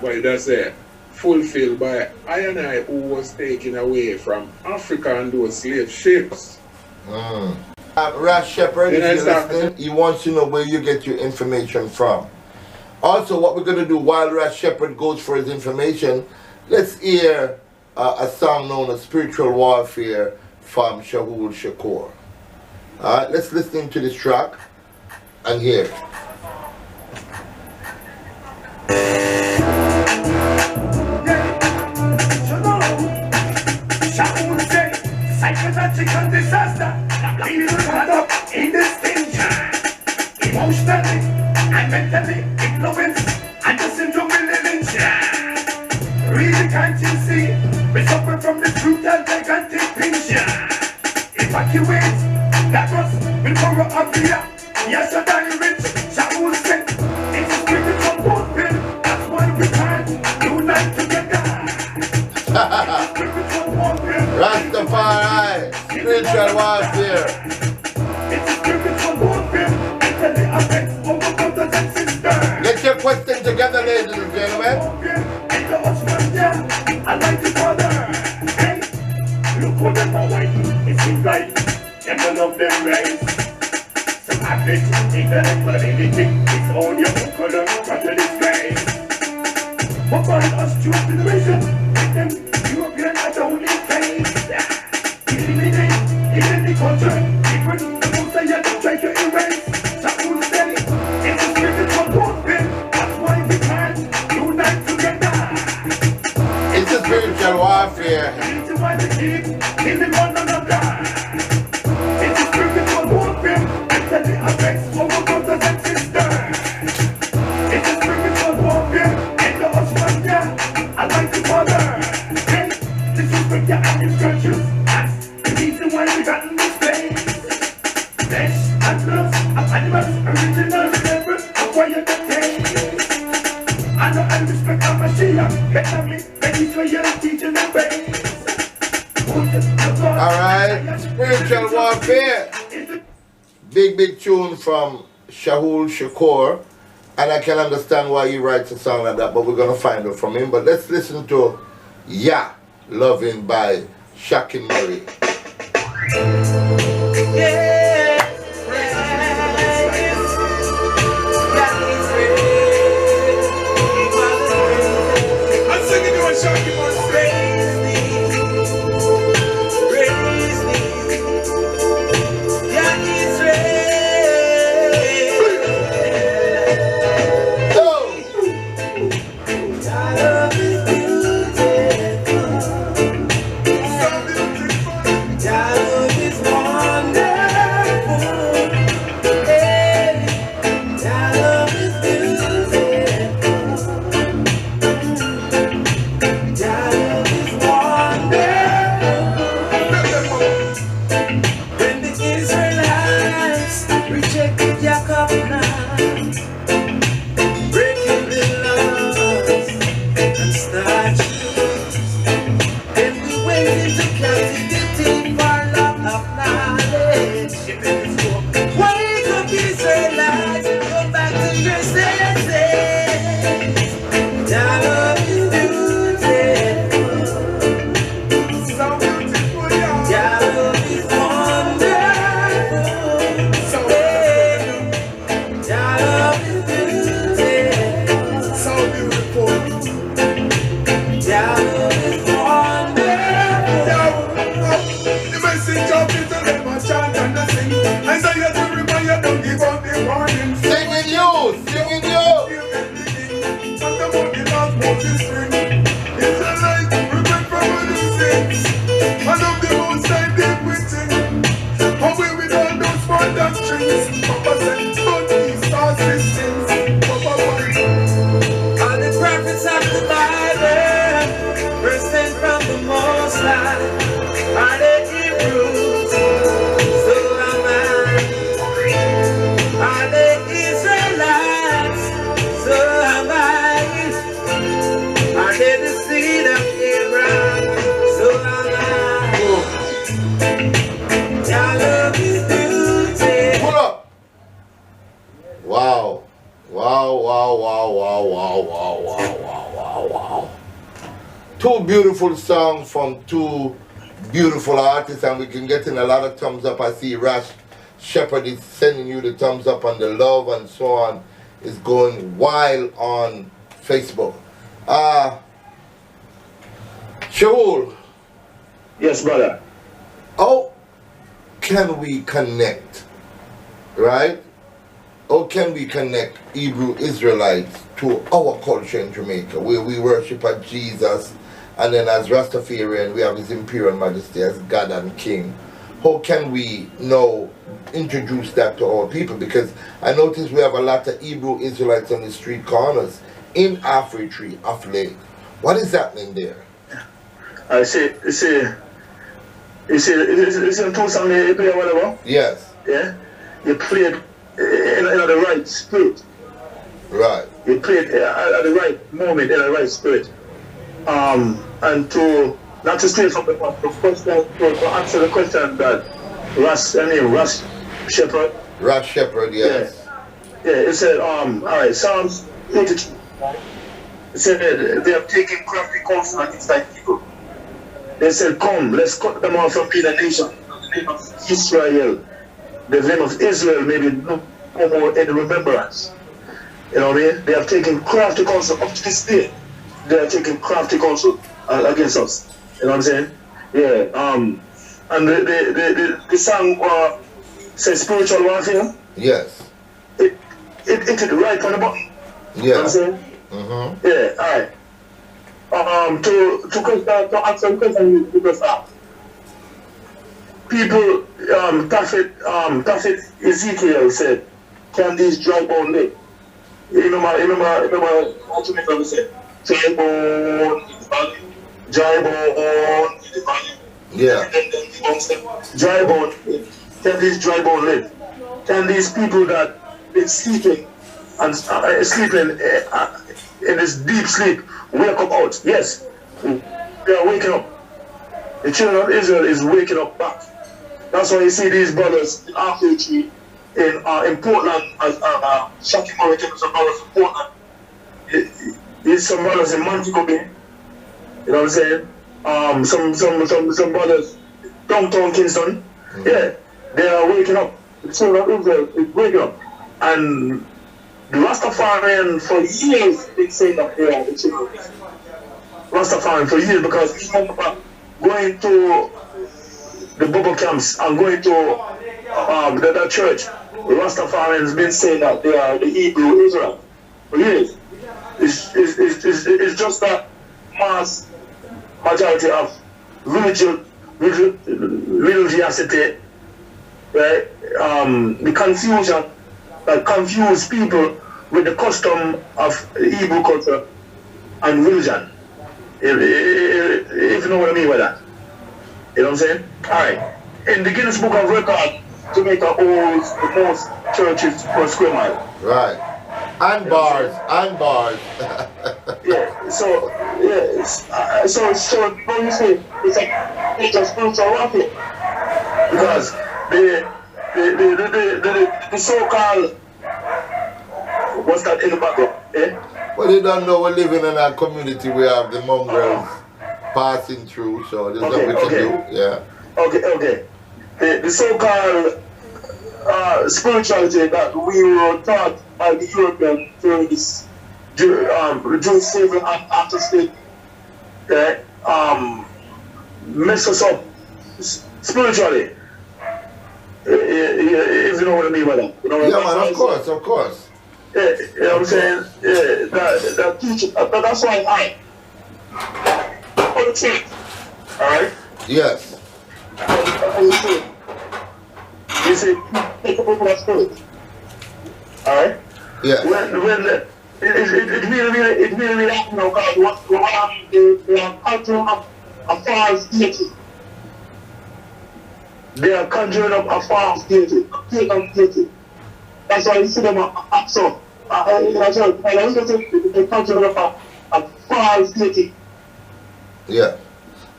what did I say? Fulfilled by I and I, who was taken away from Africa and those slave ships. Ras Shepherd, if you're listening, he wants to know where you get your information from. Also, what we're going to do while Ras Shepherd goes for his information, let's hear a song known as Spiritual Warfare from ShaulShakur. Alright, let's listen to this track and hear it. Psychological disaster, people caught up in this danger, emotionally and mentally influenced, and the syndrome will lynch. Really, can't you see? We suffer from this brutal gigantic pinch. Evacuate, that was before up here. Yes, I die rich, Shaul said, it's a spiritual warfare, that's why we can't unite together. Rastafari, spiritual warfare. It's a spiritual warfare. Mentally affects over brothers and sisters. Get your question together, ladies and gentlemen. And the husband, yeah, I like the father. Hey, look what them are waiting. It seems like them none of them race. Some athletes think that equality it's on your own color, but the disgrace. But by us, two generation, with them European are the only face. Eliminate, even the culture, even the most I have to try to erase. Shaul said it's a spiritual warfare, that's why we can't unite together. It's a spiritual warfare. It's why we keep killing one another. It's a spiritual warfare, mentally affects over brothers and sisters. It's a spiritual warfare, and the husband, yeah, I like the father. Hey, this is for your instructions. The reason why we got in this place. Flesh and blood of animals, original flavors, acquired the taste. I know I respect our Mashiach, better me, ready for your teaching and base. Alright, spiritual warfare. big tune from ShaulShakur, and I can understand why he writes a song like that, but we're gonna find out from him. But let's listen to Yeah, Loving by Shakin Murray. I'm singing to a Shakin Murray. Two beautiful songs from two beautiful artists, and we can get in a lot of thumbs up. I see Rash Shepherd is sending you the thumbs up, and the love and so on is going wild on Facebook. Shaul. Yes, brother. How can we connect, right? How can we connect Hebrew Israelites to our culture in Jamaica, where we worship at Jesus, and then as Rastafarian we have His Imperial Majesty as God and King? How can we now introduce that to our people? Because I notice we have a lot of Hebrew Israelites on the street corners in Afritree of late. What is happening there? I see, you see two songs you play or whatever? Yes. Yeah? You play it in the right spirit. Right. You play it at the right moment, in the right spirit. And to, not to steal from the question, to answer the question that Russ Shepherd. Rash Shepherd, yes. Yeah, it said, alright, Psalms 82. It said they have taken crafty counsel against thy people. They said, come, let's cut them off from being a nation. The name of Israel, the name of Israel may be no more in remembrance. You know what I mean? They have taken crafty counsel up to this day. They are taking crafty counsel against us. You know what I'm saying? Yeah. And the song says spiritual warfare. Yes. It hit right on the button. Yeah. You know what I'm saying? Mm-hmm. Yeah, alright. To answer the question you just asked. People, Prophet Ezekiel said, can these dry bone live? You remember what you said? Dry bone in the valley. Dry bone in the valley. Yeah. Dry bone. Can these dry bone live? Can these people that been sleeping and sleeping in this deep sleep wake up out? Yes, they are waking up. The children of Israel is waking up back. That's why you see these brothers in Afritree in Portland, as Shaki Mauritania, some brothers in Portland. There's some brothers in Montego Bay. You know what I'm saying? Some brothers downtown Kingston. Yeah, they are waking up. The children of Israel is waking up. And the Rastafarian for years been saying that they are the children of Israel. Rastafarian for years, because we remember going to the bubble camps and going to the church. The Rastafarians been saying that they are the Hebrew Israel for years. It's just that mass majority of religiosity, right? The confusion that confuse people with the custom of Hebrew culture and religion. If you know what I mean by that. You know what I'm saying? Alright. In the Guinness Book of Records, Jamaica owns the most churches per square mile. Right. And bars. Yeah, so what you say, it's a spiritual warfare. Because the so-called, what's that in the background? Eh? Well, they don't know we're living in a community we have the mongrels passing through, so there's nothing we can do. Yeah. Okay. The so-called spirituality that we were taught by the European during this during slavery and after slavery, okay, mess us up spiritually. If you know what I mean by that. You know what man, of course. Yeah, you know what I'm saying? Yeah, that teaching. That's why I on the truth. Alright? Yes. You see, take up that spirit. Alright? Yes. When it really happened, because what happened, they are conjuring up a false deity. They are conjuring up a false deity, a pagan deity. That's why you see them absurd. They're conjuring up a false deity. Yeah.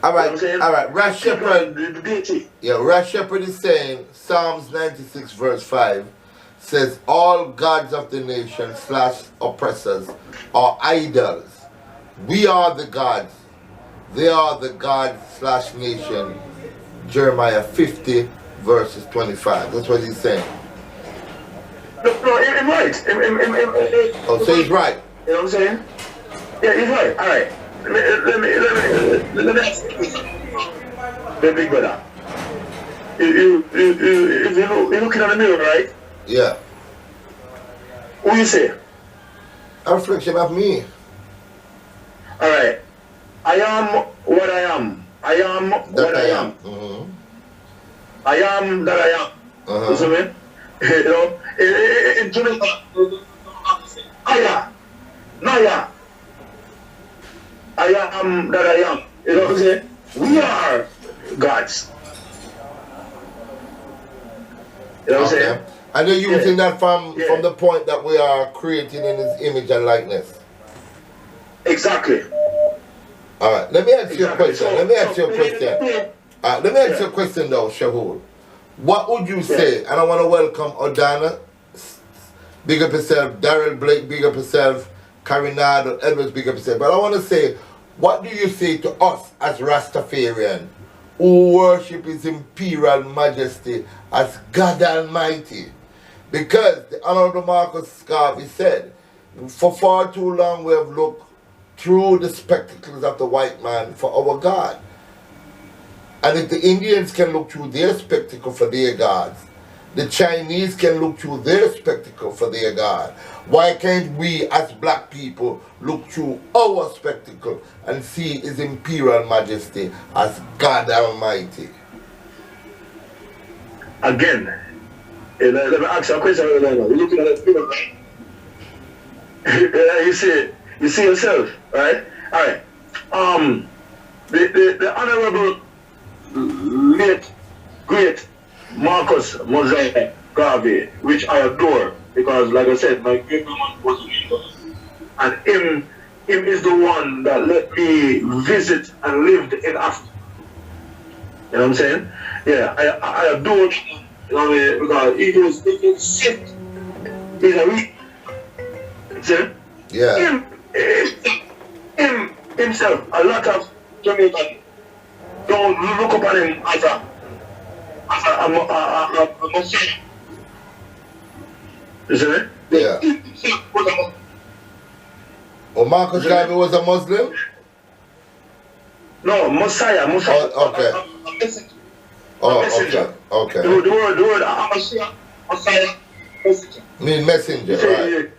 Alright, Rash Shepherd. Yeah, Rash Shepherd is saying, Psalms 96 verse 5 says, all gods of the nation / oppressors are idols. We are the gods. They are the gods / nation. Jeremiah 50 verses 25. That's what he's saying. No, he's right. Oh, so he's right. You know what I'm saying? Yeah, he's right. Alright. Let me ask you, the big brother. You're looking at the mirror, right? Yeah. What you say? A reflection of me. Alright. I am what I am. I am what I am. Mm-hmm. I am that I am. You see me? You know, in Jamaica, Aya, Naya. I am that I am. You know what I'm saying? We are gods. You know what I'm saying? And you're using that from the point that we are created in His image and likeness. Exactly. All right. Let me ask you a question. Let me ask you a question though, Shaul. What would you say? And I want to welcome Odana, big up yourself, Darrell Blake, big up yourself, Carinado, Edwards, big up yourself. But I want to say, what do you say to us as Rastafarian who worship His Imperial Majesty as God Almighty? Because the Honorable Marcus Garvey said, for far too long we have looked through the spectacles of the white man for our God. And if the Indians can look through their spectacle for their gods, the Chinese can look through their spectacle for their God. Why can't we as black people look through our spectacle and see His Imperial Majesty as God Almighty? Again, let me ask you a question. You're looking at the people, right? You see yourself, right? Alright. The Honorable late great Marcus Mosiah Garvey, which I adore, because like I said, my great grandma was a leader. And him is the one that let me visit and lived in Africa. You know what I'm saying? Yeah, I adore him You know what I mean? Because he was sick. He's a weak. See? Yeah. Him himself, a lot of Jamaicans don't look upon him as a Messiah. You see me? Yeah. He himself was a Muslim. Oh, Marcus Garvey was a Muslim? No, Messiah. Oh, okay. A messenger. Oh, messenger. okay. The word Messiah, messenger. Mean messenger, right?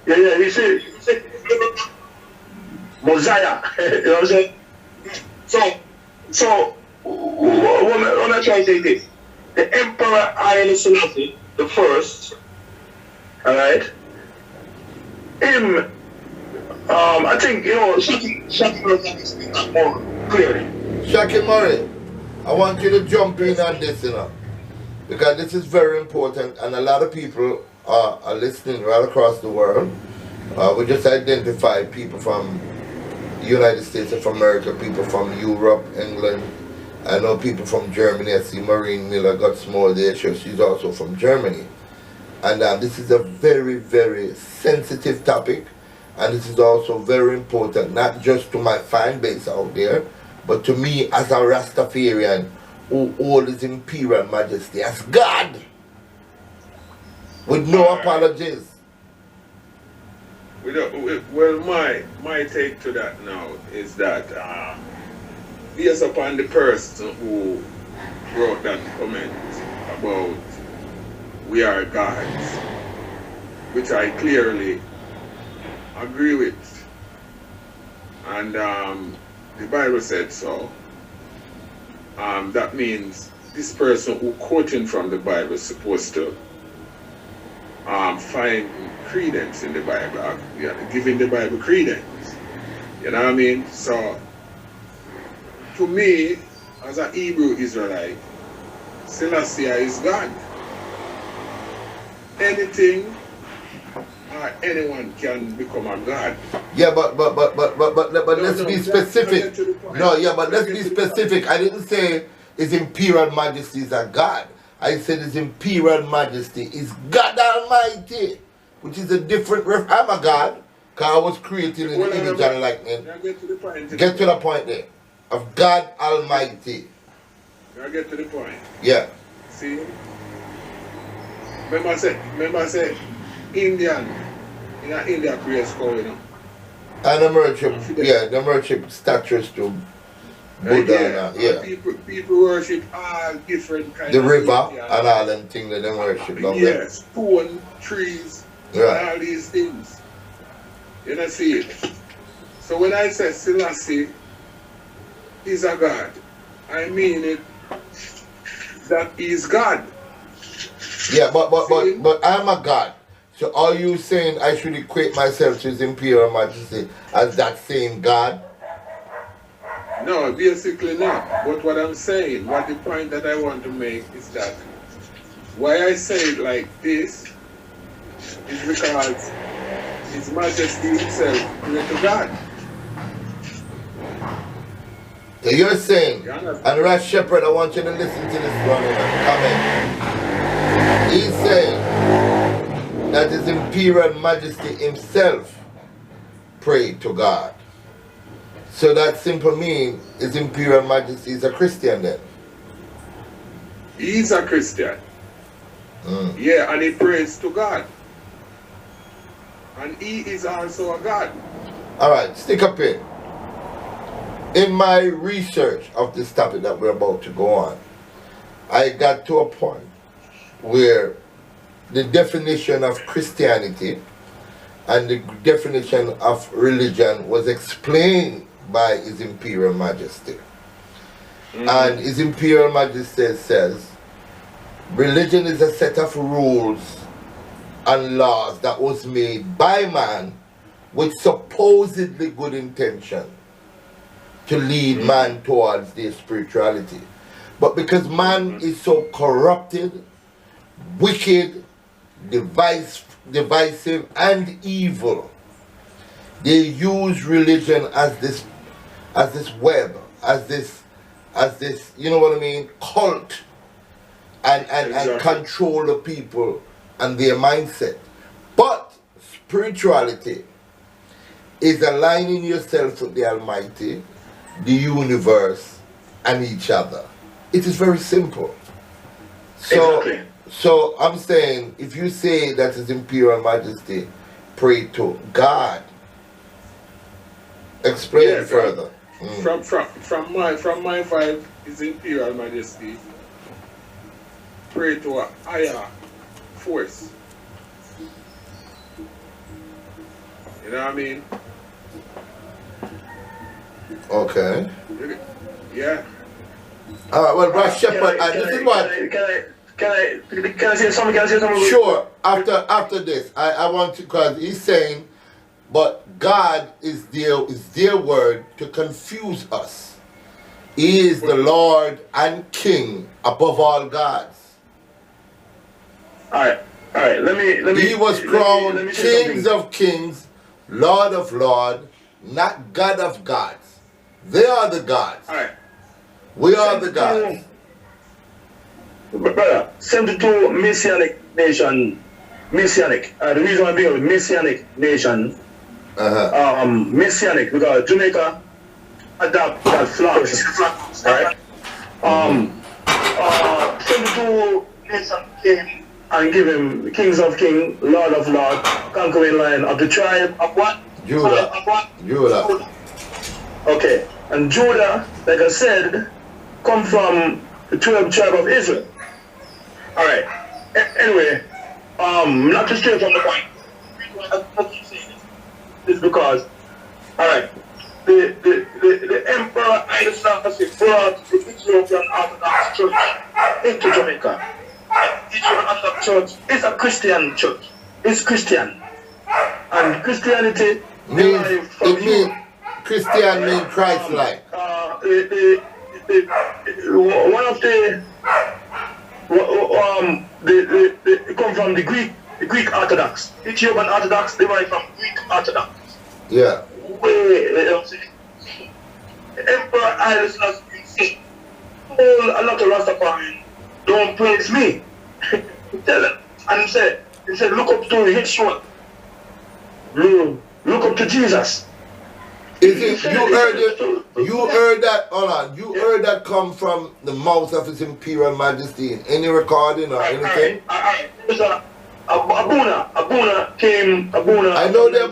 Yeah, he said Messiah. You know what I'm saying? So what I'm trying to say is this. The Emperor Haile Selassie the first, alright? Him, I think, you know, ShaulShakur will explain that more clearly. ShaulShakur Murray, I want you to jump in on this, you know, because this is very important and a lot of people are listening right across the world. We just identified people from the United States of America, people from Europe, England. I know people from Germany. I see Maureen Miller got small there, so she's also from Germany. And this is a very, very sensitive topic. And this is also very important, not just to my fan base out there, but to me as a Rastafarian who holds His Imperial Majesty as God, with no apologies. Well, my take to that now is that based upon the person who wrote that comment about we are gods, which I clearly agree with, and the Bible said so. That means this person who quoting from the Bible is supposed to find credence in the Bible, giving the Bible credence. You know what I mean? So, to me, as an Hebrew Israelite, Selassie is God. Anything or anyone can become a God. Yeah, but let's be specific. No, yeah, but let's be specific. I didn't say His Imperial Majesty is a God. I said His Imperial Majesty is God Almighty, which is a different I'm a God, because I was created in the image and likeness. Get to the point there. Of God Almighty. I get to the point. Yeah. See? Remember I said Indian. In India creates cow, you know. And the worship statues to Buddha. Yeah. People worship all different kinds the of river things, and all them things that they worship. Yes, stone, trees, right. and all these things. You know, see it. So when I say Selassie is a God, I mean it that He is God. Yeah, but I'm a God. So are you saying I should equate myself to His Imperial Majesty as that same God? No, basically not. But what I'm saying, what the point that I want to make is that why I say it like this is because His Majesty Himself created God. So you're saying, and Ras Shepherd, I want you to listen to this one and comment. He's saying that His Imperial Majesty Himself prayed to God. So that simply means His Imperial Majesty is a Christian then? He's a Christian. Yeah, and he prays to God. And He is also a God. Alright, stick up here. In my research of this topic that we're about to go on, I got to a point where the definition of Christianity and the definition of religion was explained by His Imperial Majesty. And His Imperial Majesty says, religion is a set of rules and laws that was made by man with supposedly good intention to lead man towards their spirituality. But because man is so corrupted, wicked, divisive and evil, they use religion as this web, as this, you know what I mean, cult. and control the people and their mindset. But spirituality is aligning yourself with the Almighty, the universe, and each other. It is very simple. So, Exactly. so I'm saying, if you say that His Imperial Majesty pray to God, explain Yeah, further. From my vibe, His Imperial Majesty pray to a higher force. You know what I mean? Okay. Yeah. All right. Well, Brother Shepherd, and this is what. Can I say something? Can I say something? Sure. After this, I want to, because he's saying, but God is their word to confuse us. He is the Lord and King above all gods. All right. Let me. He was crowned Kings of Kings, Lord of Lords, not God of gods. They are the gods. All right. We are the gods. Brother, 72 Messianic nation, Messianic. The reason why I'm being Messianic nation, Messianic, because Jamaica adopt that flag, right? 72 nation came and give him Kings of King, Lord of Lord, conquering lion of the tribe of what? Judah. Of what? Judah. Okay, and Judah, like I said, come from the 12 tribe of Israel. All right. Anyway, not to stray from the point. I keep saying this is because, all right, the Emperor Haile Selassie brought the Ethiopian Orthodox Church into Jamaica. The Ethiopian Orthodox Church is a Christian church. It's Christian, and Christianity Means Christian means Christ-like. One of the come from the Greek Orthodox. Ethiopian Orthodox derive from Greek Orthodox. Yeah. Emperor Haile Selassie told a lot of Rastafarians, don't praise me. Tell him. And he said, look up to Yeshua. Look up to Jesus. Is it, you heard that, hold on, you heard that come from the mouth of His Imperial Majesty in any recording or anything? Abuna came, I know the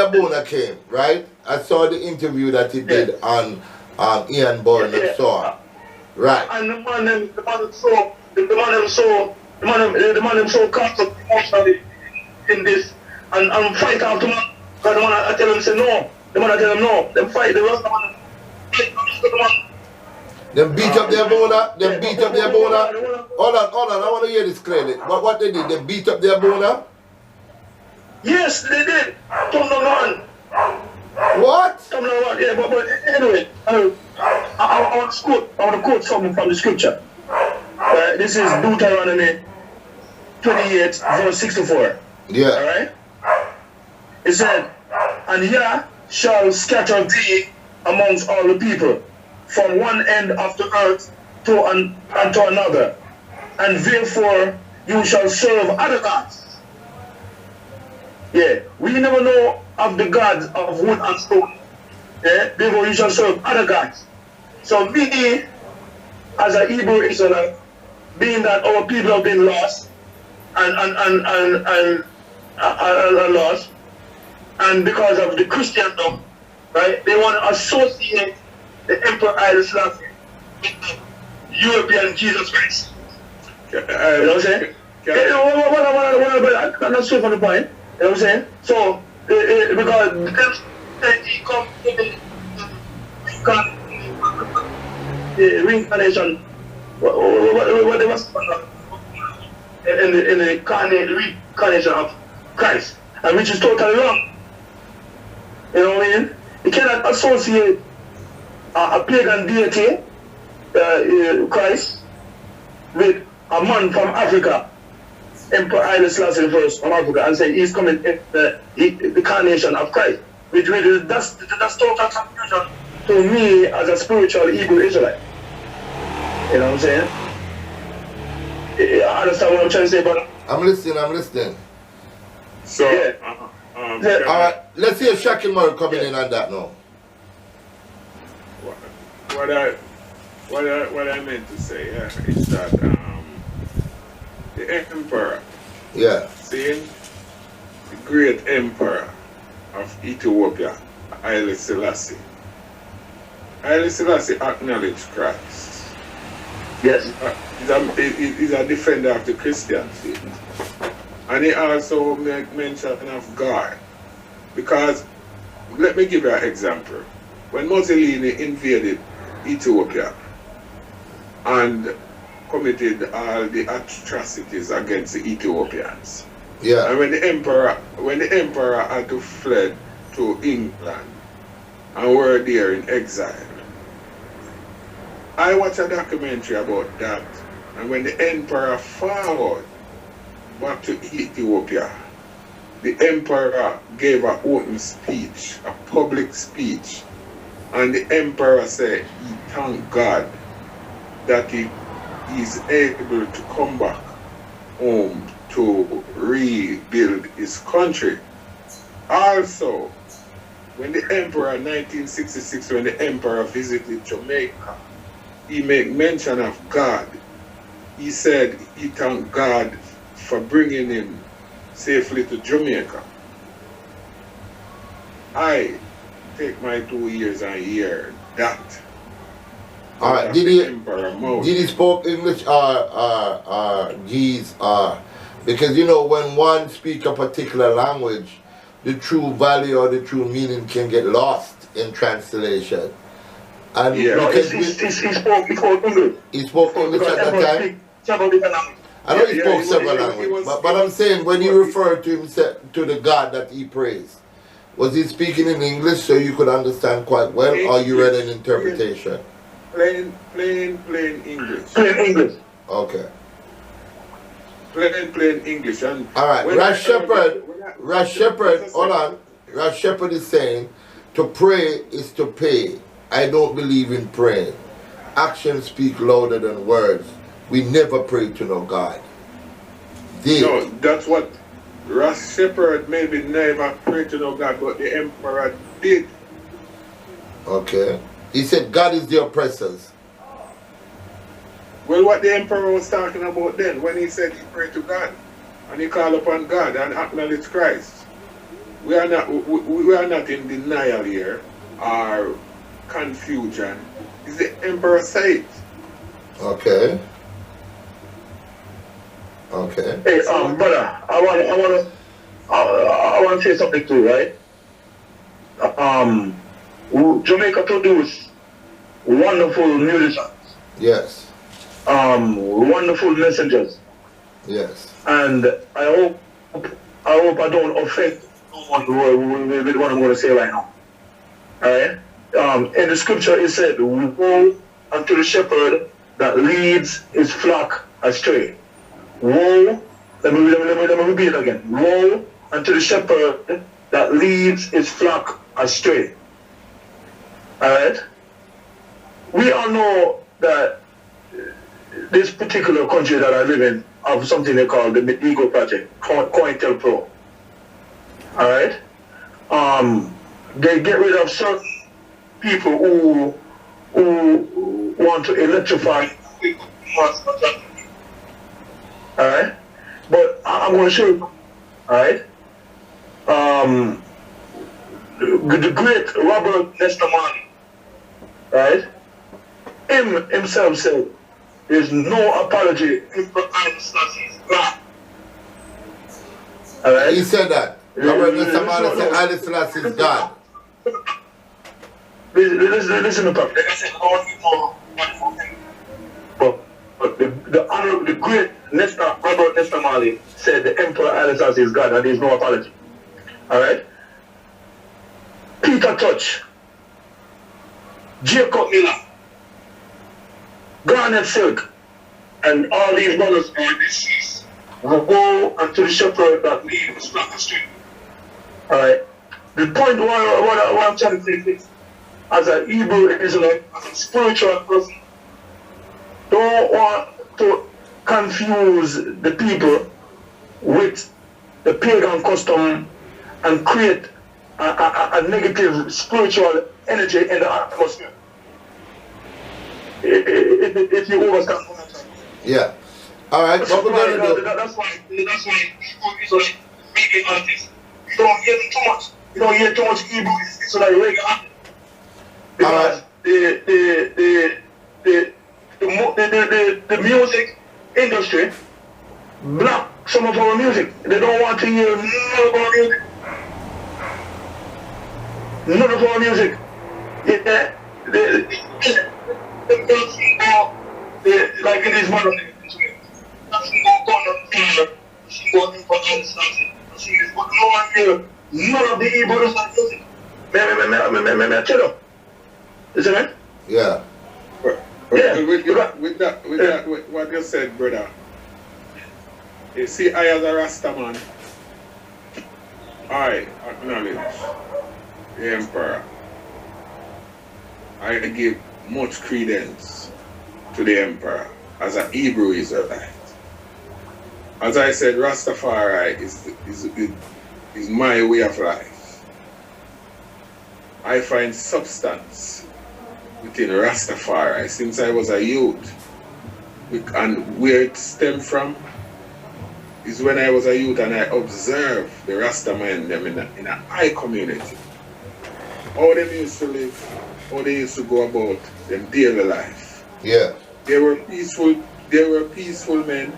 Abuna came, right? I saw the interview that he did on Ian Bourne saw. Right. And the man so caught up emotionally in this and fight after man. Because the man I tell him say no. The man I tell him no. Them fight the rest of the man. Them beat up their Abuna. Hold on, I want to hear this clearly. What they did? They beat up their Abuna? Yes, they did. Tom no man. What? Tom no man. Yeah, but anyway, I want to quote something from the scripture. This is Deuteronomy 28, verse 64. Yeah. Alright? It said, and Yah shall scatter thee amongst all the people, from one end of the earth unto another, and therefore you shall serve other gods. Yeah, we never know of the gods of wood and stone. Yeah, therefore you shall serve other gods. So me, as an Hebrew Israelite, being that our people have been lost and lost, and because of the Christendom, right, they want to associate the Emperor Haile Selassie with the European Jesus Christ. You know what I'm saying? I'm not sure for the point. You know what I'm saying? So, because he comes to the reincarnation, what they must in the reincarnation of Christ, and which is totally wrong. You know what I mean? You cannot associate a pagan deity, Christ, with a man from Africa, Emperor Haile Selassie I from Africa, and say he's coming in the carnation of Christ. That's total confusion to me as a spiritual Hebrew Israelite. You know what I'm saying? I understand what I'm trying to say, brother. I'm listening. So, Yeah. All right, let's hear ShaulShakur coming in on that now. What I meant to say, is that the emperor, Yeah. seeing the great emperor of Ethiopia, Haile Selassie. Haile Selassie acknowledged Christ. Yes. He's a defender of the Christian faith. And he also make mention of God. Because, let me give you an example. When Mussolini invaded Ethiopia and committed all the atrocities against the Ethiopians, Yeah. and when the emperor had to fled to England and were there in exile, I watched a documentary about that. And when the emperor followed back to Ethiopia, the emperor gave an open speech, a public speech, and the emperor said he thanked God that he is able to come back home to rebuild his country. Also, when the emperor, 1966, when the emperor visited Jamaica, he made mention of God. He said he thanked God for bringing him safely to Jamaica. I take my 2 years and hear that. All right. Did he spoke English because you know when one speak a particular language, the true value or the true meaning can get lost in translation. And yeah, No, because he spoke English. he spoke English at that time. Several different languages. I know he Yeah, spoke he several was- languages, but I'm saying when he referred to himself to the God that he praised, was he speaking in English so you could understand quite well, or you read an interpretation? Plain English. Plain English. Okay. Plain English. And All right. when I Shepherd, hold on. Rash Shepherd is saying, to pray is to pay. I don't believe in praying. Actions speak louder than words. We never pray to no God. No, that's what Rash Shepherd maybe never prayed to no God, but the emperor did. Okay. He said God is the oppressors. Well, what the emperor was talking about then, when he said he prayed to God, and he called upon God and acknowledged Christ. We are not in denial here, or confusion. It's the emperor said. Okay. Okay. Hey, brother, I want to say something too, right? Jamaica produce wonderful musicians, Yes. wonderful messengers, Yes. and I hope I don't offend no one with what I'm going to say right now. All right. In the scripture it said, "Woe unto the shepherd that leads his flock astray." Woe, let me repeat it again. Woe unto the shepherd that leads his flock astray. Alright? We all know that this particular country that I live in have something they call the Ego Project, COINTELPRO. Alright? They get rid of certain people who want to electrify. Alright? But I'm going to show you. Alright? The great Robert Nestamani, right? Himself said, there's no apology if the Selassie is God. Alright? He said that. Robert Nestamani said Haile Selassie is God. Listen to Papa. Like I said, I want to know wonderful thing. But the great Robert Nestamani said the Emperor Haile Selassie is God and there's no apology. Alright? Peter Touch, Jacob Miller, Garnet Silk, and all these brothers are deceased. Will go unto the shepherd that leads his flock astray. Alright? The point what I'm trying to say is, as an Hebrew Israelite, as a spiritual person, don't want to confuse the people with the pagan custom and create a negative spiritual energy in the atmosphere. If you understand what I'm saying. Yeah. All right. What we're going to do? That's why people Israelite reggae artists, you don't hear them too much. You don't hear too much Hebrew Israelite reggae. Because the music industry block some of our music. They don't want to hear none of our music. None of our music. Yeah, like in this modern none of the Hebrew music. May I tell you? Isn't it? Yeah. With what you said, brother. You see, I as a Rasta man, I acknowledge the emperor. I give much credence to the emperor as a Hebrew Israelite. As I said, Rastafari is my way of life. I find substance within Rastafari since I was a youth. And where it stemmed from is when I was a youth and I observed the Rastaman them in a high community. How they used to live, how they used to go about them daily life. Yeah. They were peaceful men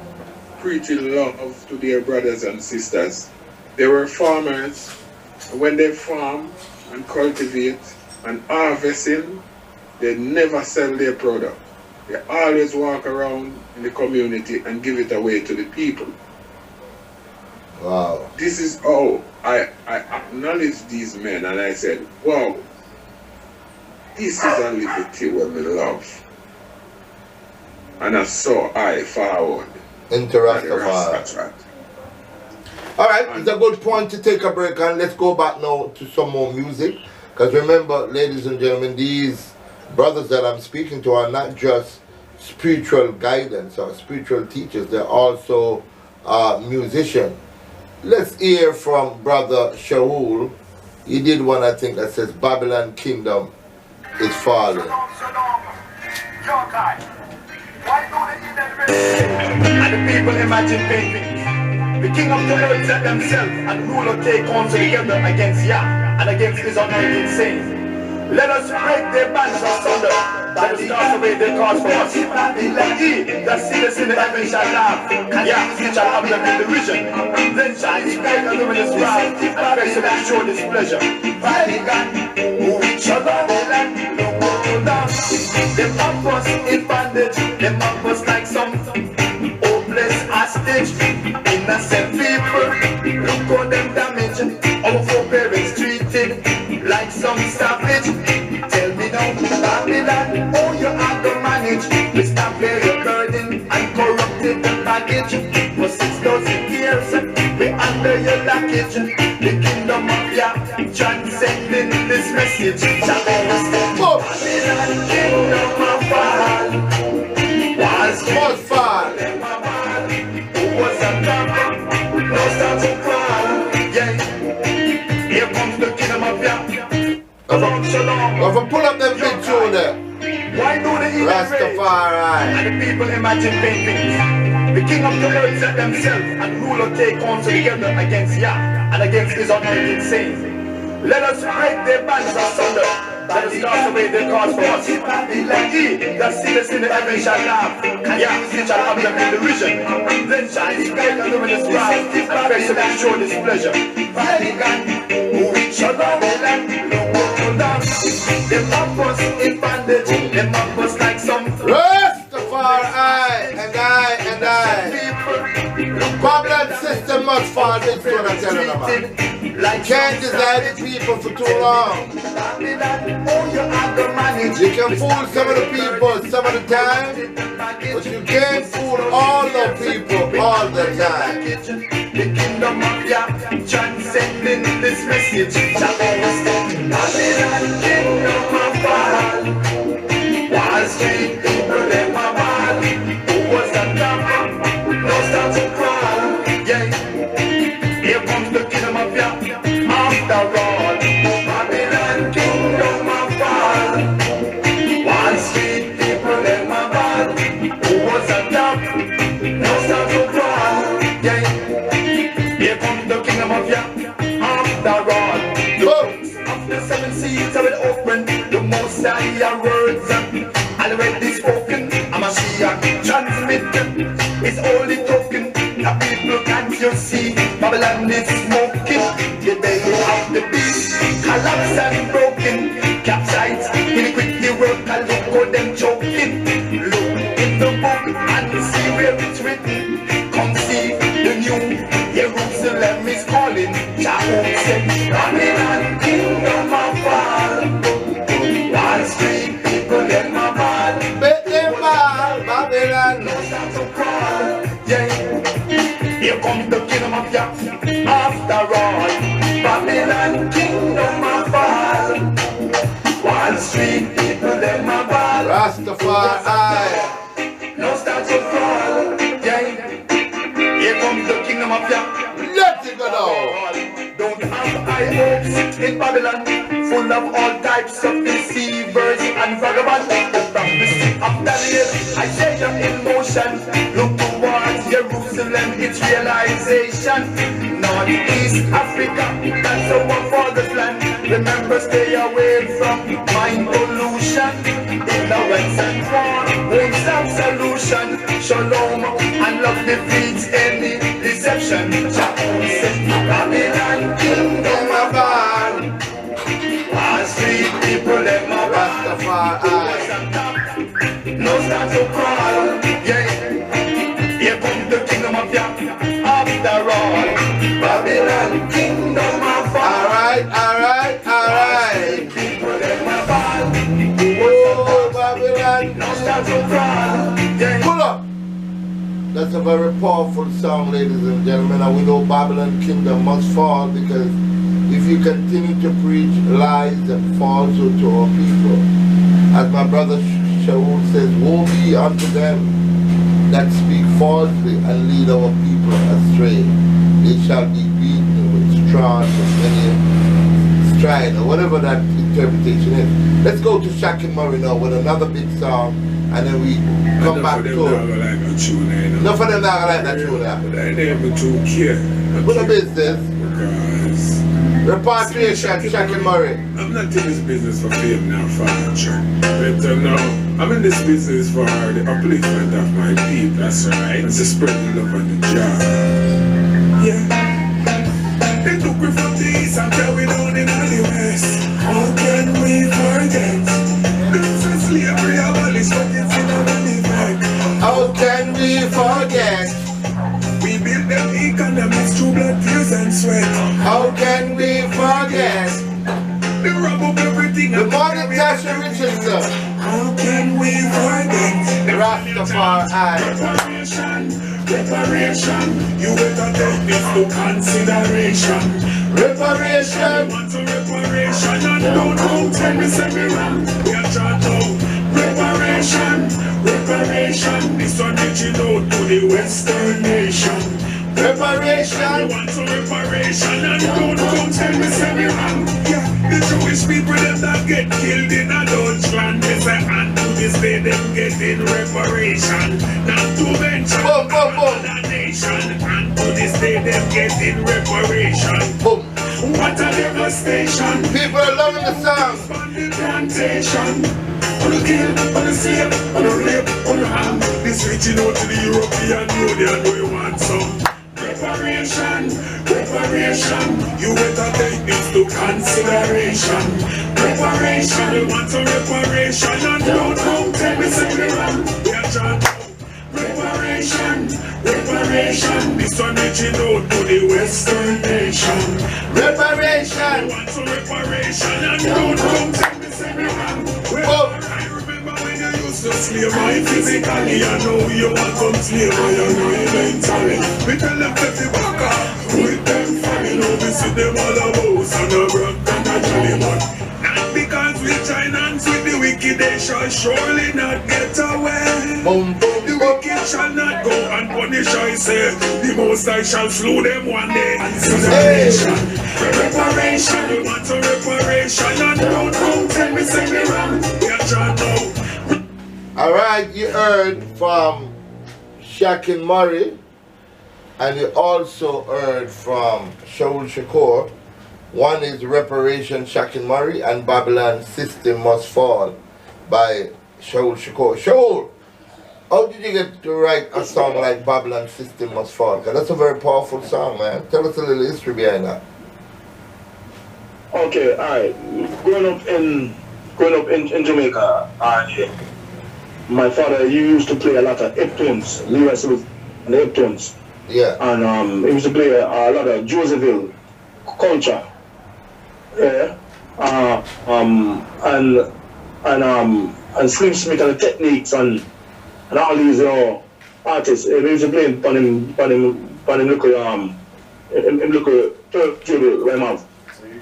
preaching love to their brothers and sisters. They were farmers. When they farm and cultivate and harvesting, they never sell their product. They always walk around in the community and give it away to the people. Wow. This is how I acknowledge these men, and I said, wow, this is a liberty when we love. And I saw I forward into Rastafari. All right, it's a good point to take a break, and let's go back now to some more music. Because remember, ladies and gentlemen, these brothers that I'm speaking to are not just spiritual guidance or spiritual teachers, they're also musicians. Let's hear from Brother Shaul. He did one, I think, that says Babylon Kingdom is falling. And the people imagine paintings. The king of the earth set themselves and ruler take counsel together against Yah and against his anointed saints. Let us break their bands asunder, that is cast away their cause from us. Let he that seeth in the heaven shall laugh, Yah he shall have them in derision. Then shall he spare the luminous wrath, and face them show displeasure. Them up us in bondage, them up us like some hopeless hostage. Innocent people, look how them damage. Our foreparents treated like some savage. Tell me now, Babylon, how you have to manage? We stop bear your burden and corrupted the baggage. For 6,000 years, we under your lockage. The kingdom of Yah, transcending this message. Babylon, kingdom of fall. Was fall. Who was a top? No start to fall. Yeah. Here comes the kingdom of Yah. If I pull up them big tune there. Why do the evil Rastafari. and the people imagine paintings? The king of the earth set themselves and ruler take counsel together against Yah and against his anointed saints. Let us break their bands asunder, that is cast away their cause from us. Let he that seeth in the heaven shall laugh, Yah he shall have them in derision. Then shall he spare the luminous wrath, and face them show displeasure. Them up us in bondage, them up us like some Rastafari and I. Babylon system must fall, this is what I'm telling them about. Can't decide the people for too long. You can fool some of the people some of the time, but you can't fool all the people all the time. The kingdom of Yah, transcending this message. Babylon, kingdom of fall. Wall Street people, them a ball. Who was the top? Messiah words already spoken. A Mashiach transmit his holy token. The people can't you see Babylon is smoking. The belly of the beast collapsed and broken. Capsized iniquity work and look how them choking. Look in the book and see where it's written. Come see the new Jerusalem is calling. Jehovah said, Babylon kingdom of fall. Wall Street people them a ball. Make them ball, Babylon. No start to crawl. Yeah. Here comes the kingdom of Yah. After all, Babylon kingdom of fall. Wall Street people them a ball. Rastafari. No start to crawl. Yeah. Here comes the kingdom of Yah. Let it go now. Don't have high hopes in Babylon, full of all types of deceivers and vagabonds. The prophecy of Daniel, Isaiah in motion. Look towards Jerusalem, its realization. Northeast Africa, that's our father's land. Remember, stay away from mind pollution. Ignorance and war won't have solution. Shalom and love defeats any deception. Babylon kingdom of God. Wall Street people them a Rastafari. no start to crawl. Yeah. Here comes the kingdom of Yah. After all, Babylon kingdom of God. Alright, alright, alright. People them a ball. Oh, Babylon. No start to crawl. Yeah. Pull up. That's a very powerful song, ladies and gentlemen. And we know Babylon kingdom must fall, because if you continue to preach lies and falsehood to our people, as my brother Shaul says, woe be unto them that speak falsely and lead our people astray. They shall be beaten with straws of many stride, or whatever that interpretation is. Let's go to Shakin Murray now with another big song, and then we come back to enough of them not gonna like that tune. But I never too care. What a business? Because Repatriation, Shakin Murray. I'm not in this business for fame nor fortune. But no, I'm in this business for the upliftment of my people. That's right. And to spread the love and the joy. Yeah. They took me from the east and carried on in the west. How can we forget? This is slavery, abolished, but it's in our effect. How can we forget? We built them economics through blood, tears and sweat. How can we forget? They rob up everything. The morning Tasha Richardson. How can we forget? Rastafari. Reparation. You better take this to consideration. Reparation. Want to reparation and don't tell me say me wrong. We are trying to reparation. This one reaching out to the Western nation. Reparation. Want to reparation and don't tell me say me wrong. Yeah, the Jewish people them that get killed in a Dutch land, they say and to this day them getting reparation. Not to mention another nation, and to this day them getting reparation. Boom. What a devastation. People are loving the song. On the plantation, on the kill, on the save, on the rape, on the harm. This reaching out to the European Union, we want some reparation. You better take this to consideration. Reparation, we want some reparation, and don't tell me say me wrong. We are trying to reparation. This one reaching out to the Western nation. Reparation. Want some reparation, and don't tell me say me wrong. Well, I remember when you used to slave me physically, I know you want some slave, I know you mentally. We tell them to be back off with them family. Now we see them all about and a broke and a jolly man. Not because we join hands with the wicked, they shall surely not get away. Boom, boom, The wicked shall not go and punish, I say. The most I shall slew them one day. Consideration. Reparation. We want a reparation, and don't tell me say me wrong. We are trying to. Alright, you heard from Shakin Murray, and you also heard from ShaulShakur. One is Reparation Shakin Murray and Babylon System Must Fall by ShaulShakur. Shaul, how did you get to write a song like Babylon System Must Fall? Because that's a very powerful song, man. Tell us a little history behind that. Okay, alright. Growing up in Jamaica, my father, he used to play a lot of hip-tunes, US and hip-tunes. Yeah. And he used to play a lot of Josephville culture. Yeah. And Slim Smith and the Techniques and all these artists. He used to play on him local table right now.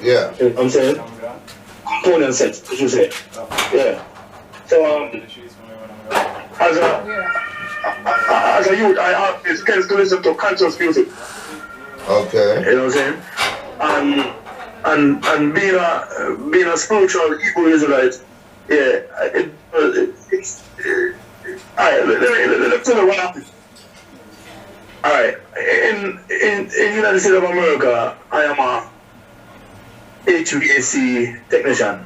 Yeah. You know what I'm saying? Component set, as you say. Yeah. So as a youth, I always tend to listen to conscious music. Okay. You know what I'm saying? And being a spiritual Hebrew Israelite, yeah, let's tell you what happened. Alright, in the United States of America, I am a HVAC technician,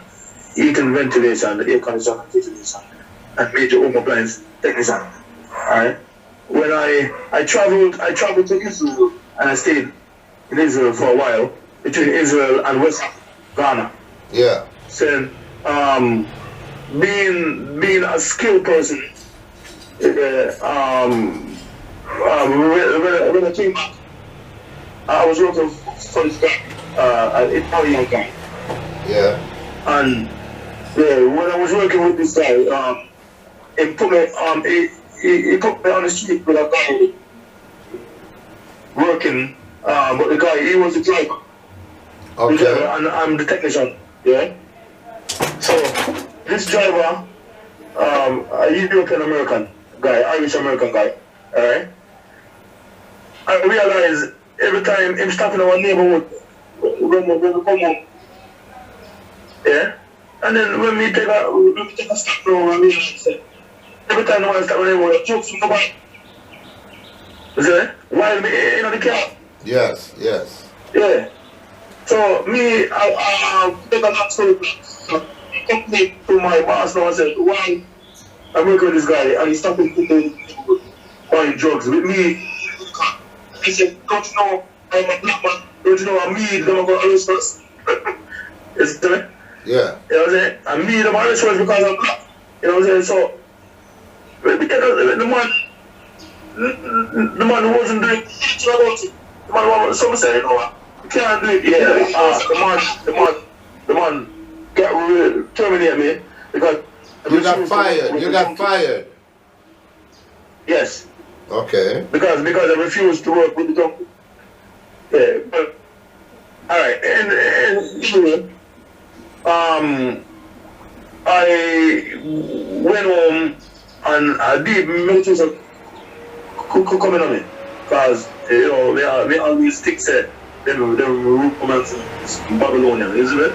heating, ventilation, air conditioning, ventilation, and major home appliance technician. Alright. When I traveled to Israel and I stayed in Israel for a while, between Israel and West Ghana. Yeah. So being a skilled person, when I came back, I was working for this guy, an Italian guy. Yeah. And when I was working with this guy, he put me on the street with a guy working, but the guy, he was the driver. Okay. The driver, and I'm the technician. Yeah. So this driver, a European American guy, Irish American guy. Alright. I realized every time him stop in our neighborhood when we come home. Yeah. And then when we take a stop now, I realize every time I stop in our neighborhood, jokes from the bike. You see? While me in the car. Yes, yes. Yeah. So me, I take a lot of complaint to my boss now and said, why I'm working with this guy and he's stopping people buying drugs with me. I said, don't you know I'm a black man? Don't you know I'm me? Them are going to arrest us. You see me? Yeah. You know what I'm saying? And me, them arrest us because I'm black. You know what I'm saying? So, the man who wasn't doing anything about it. The man was said, you know what? You can't do it. Yeah, the man got terminated me because You got fired. You got fired. Yes. Okay. Because I refused to work with the company. Yeah, but alright, and I went home and I did meditation coming on me. Because you know they always think that they were comments in Babylonian, isn't it?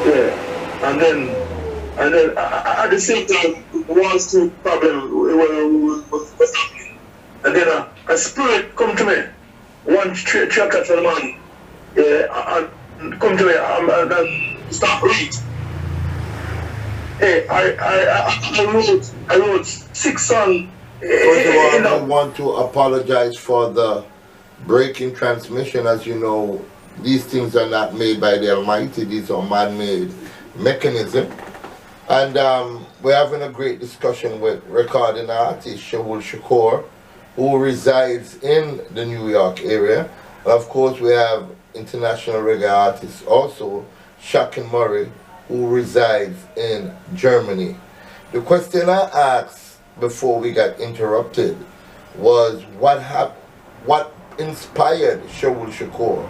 Yeah. And then at the same time, Wall Street problem was happening. And then a spirit come to me, one tracker for the man, and come to me and start reading. Hey, I wrote 6 songs. First of all, I want to apologize for the breaking transmission. As you know, these things are not made by the Almighty. These are man-made mechanisms. And we're having a great discussion with recording artist ShaulShakur, who resides in the New York area. And of course, we have international reggae artist also, Shakin Murray, who resides in Germany. The question I asked before we got interrupted was what inspired ShaulShakur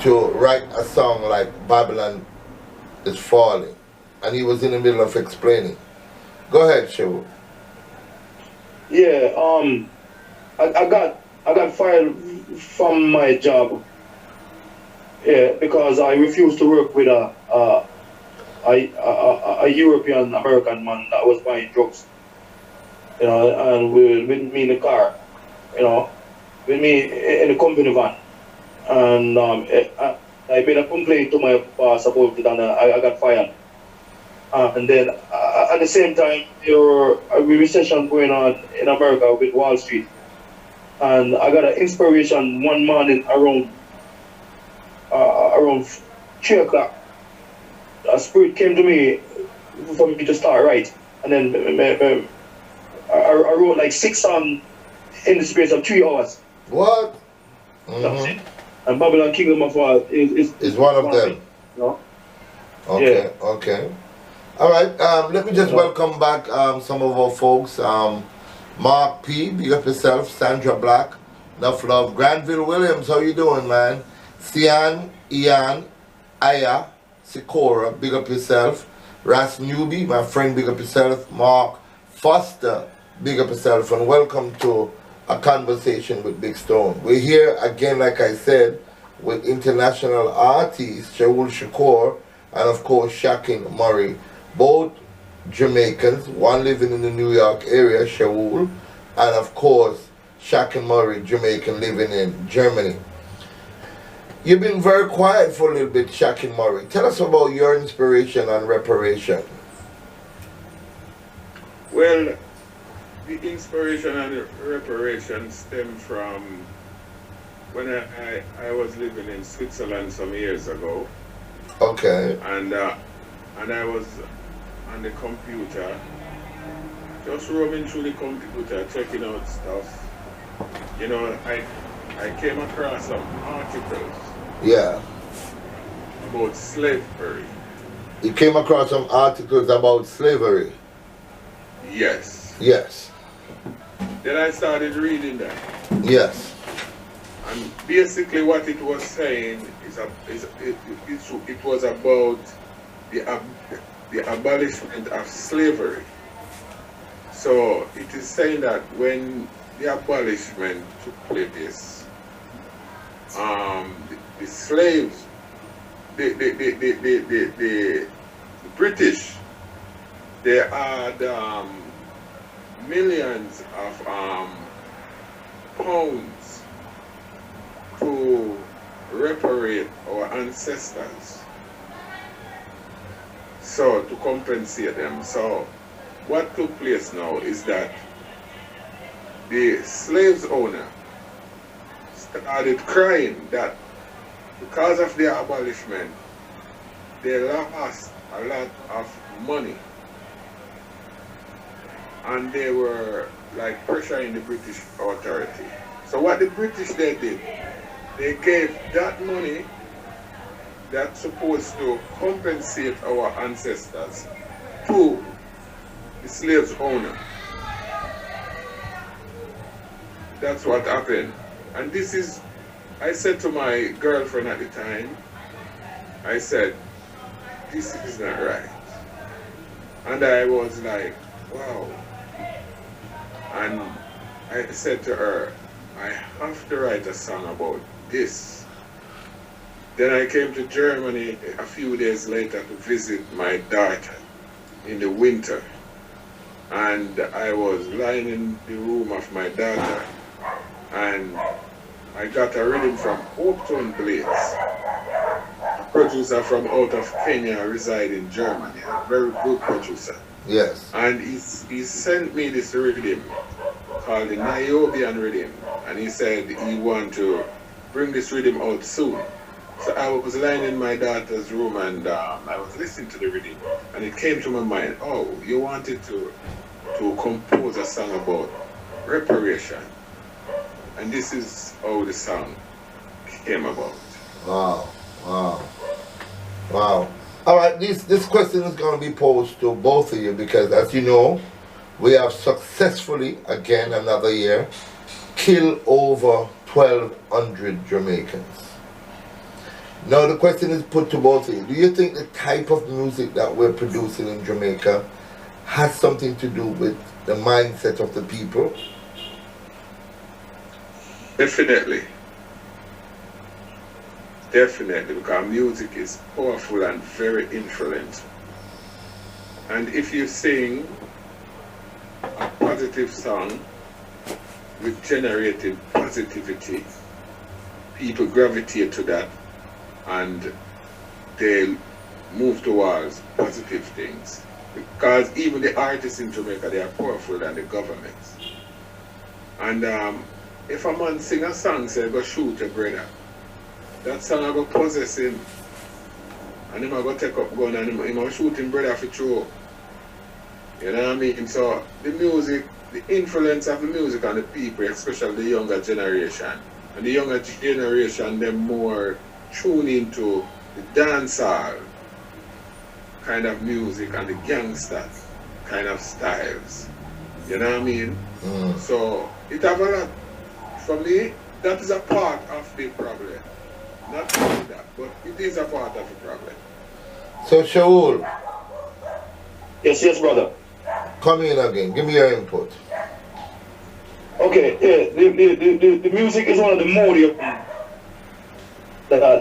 to write a song like Babylon is Falling? And he was in the middle of explaining. Go ahead, Shaul. Yeah, I got fired from my job. Yeah, because I refused to work with a European American man that was buying drugs. You know, and with me in the car, you know, with me in the company van, and I made a complaint to my boss about it, and I got fired. And then at the same time, there were a recession going on in America with Wall Street. And I got an inspiration one morning around 3 o'clock. A spirit came to me for me to start right. And then I wrote like 6 songs in the space of 3 hours. What? That's it. And Babylon Kingdom of God is one of them. No? Okay, Yeah. okay. All right, let me just welcome back some of our folks. Mark P, big up yourself. Sandra Black, enough love. Granville Williams, how you doing, man? Sian, Ian, Aya, Sikora, big up yourself. Ras Newbie, my friend, big up yourself. Mark Foster, big up yourself. And welcome to A Conversation with Big Stone. We're here again, like I said, with international artists, ShaulShakur, and of course, Shakin Murray. Both Jamaicans, one living in the New York area, Shaul, and of course, Shakin Murray, Jamaican, living in Germany. You've been very quiet for a little bit, Shakin Murray. Tell us about your inspiration and reparation. Well, the inspiration and reparation stem from when I was living in Switzerland some years ago. Okay. And I was on the computer, just roaming through the computer, checking out stuff. You know, I came across some articles. Yeah. About slavery. You came across some articles about slavery? Yes. Yes. Then I started reading that. Yes. And basically what it was saying is it was about the abolishment of slavery. So it is saying that when the abolishment took place, the slaves, the British, they had millions of pounds to reparate our ancestors. So to compensate them. So what took place now is that the slaves owner started crying that because of their abolishment, they lost a lot of money. And they were like pressuring the British authority. So what the British they did, they gave that money that's supposed to compensate our ancestors to the slaves owner. That's what happened. And this is, I said to my girlfriend at the time, I said, this is not right. And I was like, wow. And I said to her, I have to write a song about this. Then I came to Germany a few days later to visit my daughter in the winter. And I was lying in the room of my daughter and I got a rhythm from Upton Blades, a producer from out of Kenya, reside in Germany, a very good producer. Yes. And he sent me this rhythm called the Niobian rhythm, and he said he want to bring this rhythm out soon. So I was lying in my daughter's room and I was listening to the rhythm, and it came to my mind, oh, you wanted to compose a song about reparation. And this is how the song came about. Wow, wow, wow. All right, this question is going to be posed to both of you because, as you know, we have successfully, again another year, killed over 1,200 Jamaicans. Now the question is put to both of you. Do you think the type of music that we're producing in Jamaica has something to do with the mindset of the people? Definitely. Definitely, because music is powerful and very influential. And if you sing a positive song with generating positivity, people gravitate to that and they move towards positive things. Because even the artists in Jamaica, they are powerful than the governments. And if a man sing a song, say, go shoot your brother, that song will possess him. And him will go take up gun and him will shoot him brother for true. You know what I mean? So the music, the influence of the music on the people, especially the younger generation. And the younger generation, they're more tuned into the dancehall kind of music and the gangster kind of styles. You know what I mean? So it have a lot. For me, that is a part of the problem. Not only that, but it is a part of the problem. So Shaul, Yes, brother. come in again. Give me your input. Okay, yeah, the music is one of the mode that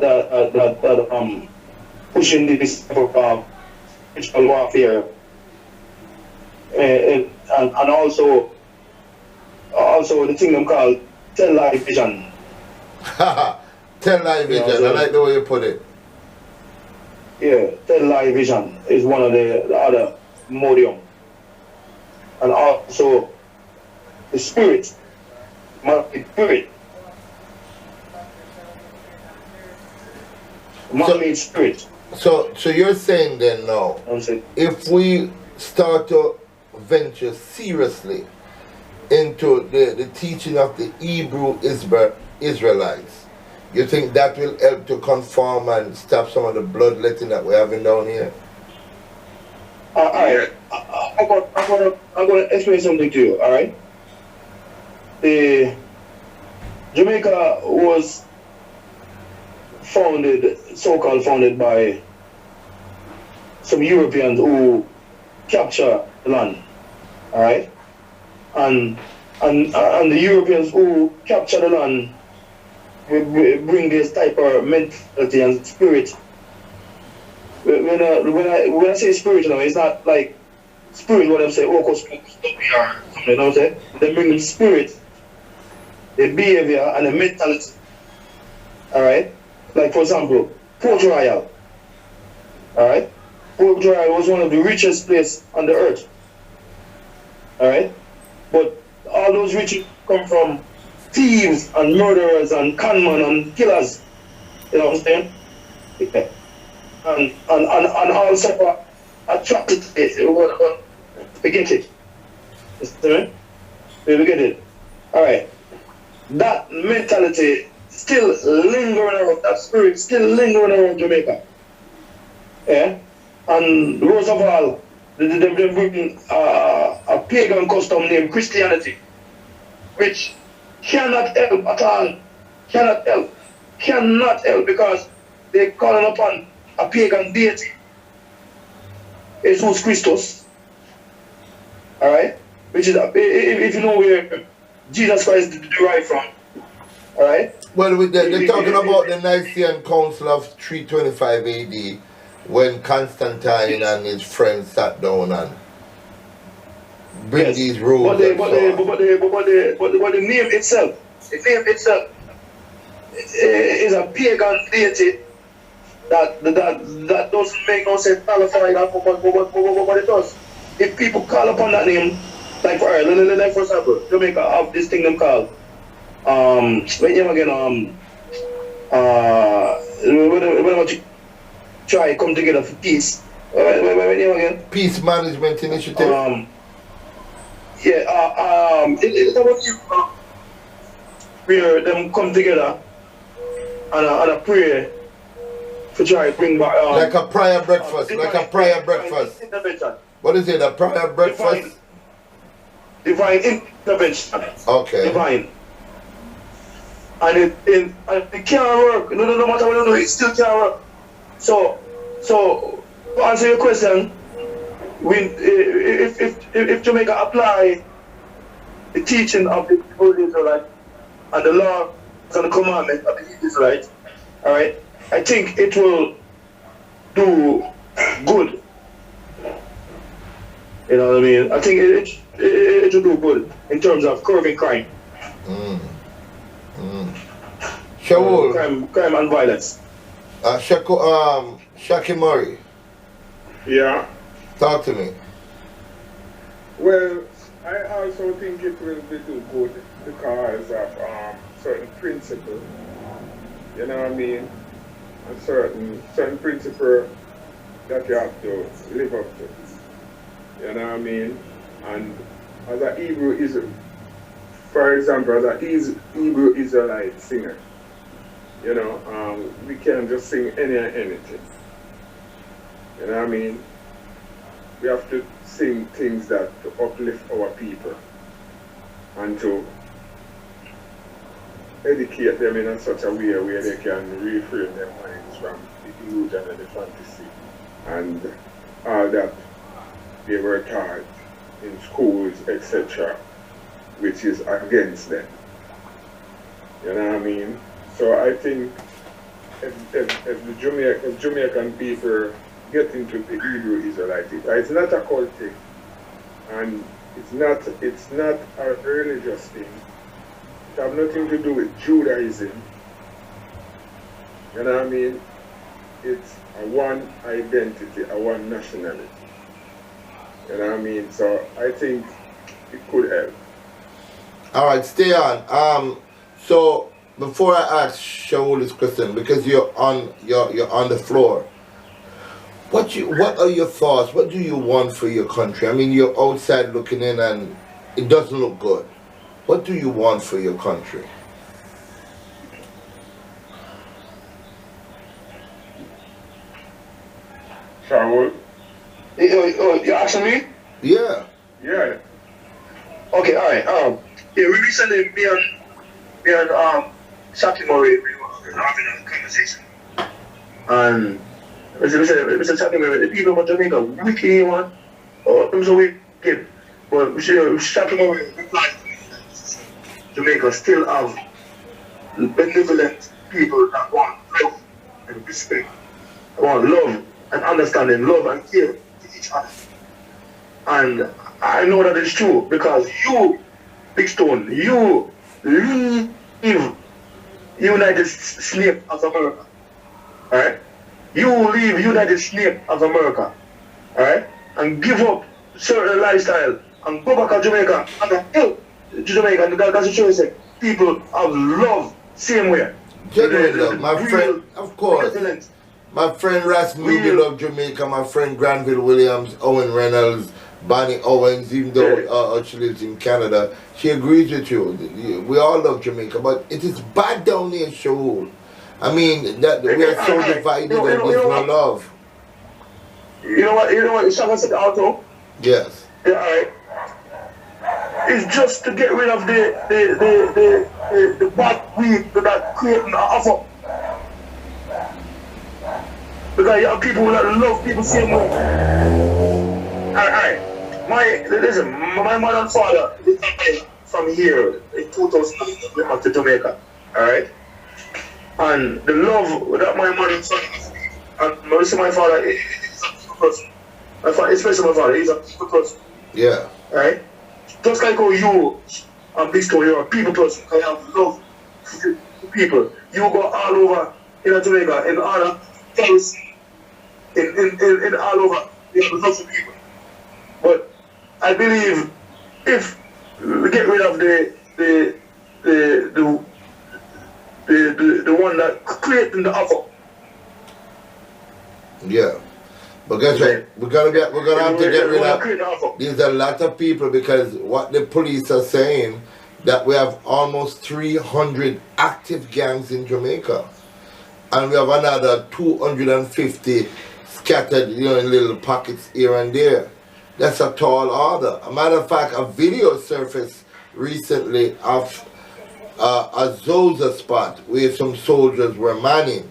pushing this type of digital warfare, and also the thing them called television. Television, Yeah, so- I like the way you put it. Yeah, television is one of the other modium, and also the spirit, man-made spirit. So you're saying then now, I'm saying, if we start to venture seriously into the teaching of the Hebrew Israelites, you think that will help to conform and stop some of the bloodletting that we're having down here? all right, I'm gonna explain something to you. All right, the Jamaica was so-called founded by some Europeans who capture the land. All right, and the Europeans who capture the land will bring this type of mentality and spirit. When I say spirit, you know, it's not like spirit what I'm saying, oh, cause you know what I'm saying? They bring the spirit, the behavior and the mentality. Alright? Like for example, Port Royal. Alright? Port Royal was one of the richest places on the earth. Alright? But all those riches come from thieves and murderers and conmen and killers. You know what I'm saying? Yeah. And also atrocity. We get it. You see me? We get it. Alright. That mentality still lingering around, that spirit still lingering around Jamaica. Yeah? And most of all, they bring a pagan custom named Christianity, which cannot help at all. Cannot help because they're calling upon a pagan deity, Jesus Christus. Alright? Which is, if you know where Jesus Christ derived from. Alright? Well, they're talking about the Nicene Council of 325 AD when Constantine and his friends sat down and bring these rules. But the name itself, is a pagan deity that doesn't make no sense qualified what it does. If people call upon that name, like for example, Jamaica have this thing them called when you again when you try come together for peace. When you again? Peace Management Initiative. It's about you where them come together and pray for try to bring back like a prayer breakfast. Intervention. What is it? A prayer breakfast? Divine intervention. Okay. Divine. And it can't work. No matter what you do, it still can't work. So to answer your question, if Jamaica apply the teaching of the Hebrew Israelite and the laws and the commandments of the Hebrew Israelite, all right, I think it will do good. You know what I mean? I think it will do good in terms of curbing crime. Shaul, Crime and violence. Shaki Murray, Yeah. talk to me. Well, I also think it will be too good because of certain principles. You know what I mean? A certain principle that you have to live up to. You know what I mean? And as a Hebrew is, for example, as a Hebrew Israelite singer, you know, we can't just sing any and anything. You know what I mean? We have to sing things that to uplift our people and to educate them in such a way where they can reframe their minds from the illusion and the fantasy and all that they were taught in schools, etc., which is against them. You know what I mean? So I think if the Jamaican people get into the Hebrew Israelite, it's not a cult thing, and it's not a religious thing. It has nothing to do with Judaism. You know what I mean? It's a one identity, a one nationality. You know what I mean? So I think it could help. All right, stay on. So before I ask Shaul this question, because you're on the floor, what are your thoughts? What do you want for your country? I mean, you're outside looking in and it doesn't look good. What do you want for your country? Shaul? You asking me? Yeah. Yeah. Okay, alright. Yeah, we recently, me and Shaki Murray, we were having a conversation. And Mr. Shaki Murray, the people of Jamaica, wicked one. Them so wicked. But Shaki Murray replied to me that Jamaica still have benevolent people that want love and respect. Want love and understanding, love and care to each other. And I know that is true because you, Big Stone, you leave United States of America. Alright? You leave United States of America. Alright? And give up certain lifestyle and go back to Jamaica and help Jamaica. And that's the choice. People have love same way. Genuine love, my friend, of course. My friend Ras Newby love Jamaica, my friend Granville Williams, Owen Reynolds, Bonnie Owens, even though she lives in Canada, she agrees with you. We all love Jamaica, but it is bad down there, Shaul. I mean, that we are so divided and there's no love. You know what Shaka said also? Yes. Yeah, alright. It's just to get rid of the bad weed that creating an offer. Because you have people that love people same way. Alright. My mother and father from here in 2008 we went to Jamaica. Alright? And the love that my mother and father has, and my father is a people person. Especially my father, he's a people person. Yeah. Alright? Just like how you and Big Stone, you're a people person, because you have love for people. You go all over in Jamaica, in other places, in all over, you have love for people. But I believe if we get rid of the one that creating the offer. Yeah. But guess what? We're gonna have to get rid of. There's a lot of people because what the police are saying that we have almost 300 active gangs in Jamaica, and we have another 250 scattered, in little pockets here and there. That's a tall order. A matter of fact, a video surfaced recently of a Zoza spot where some soldiers were manning,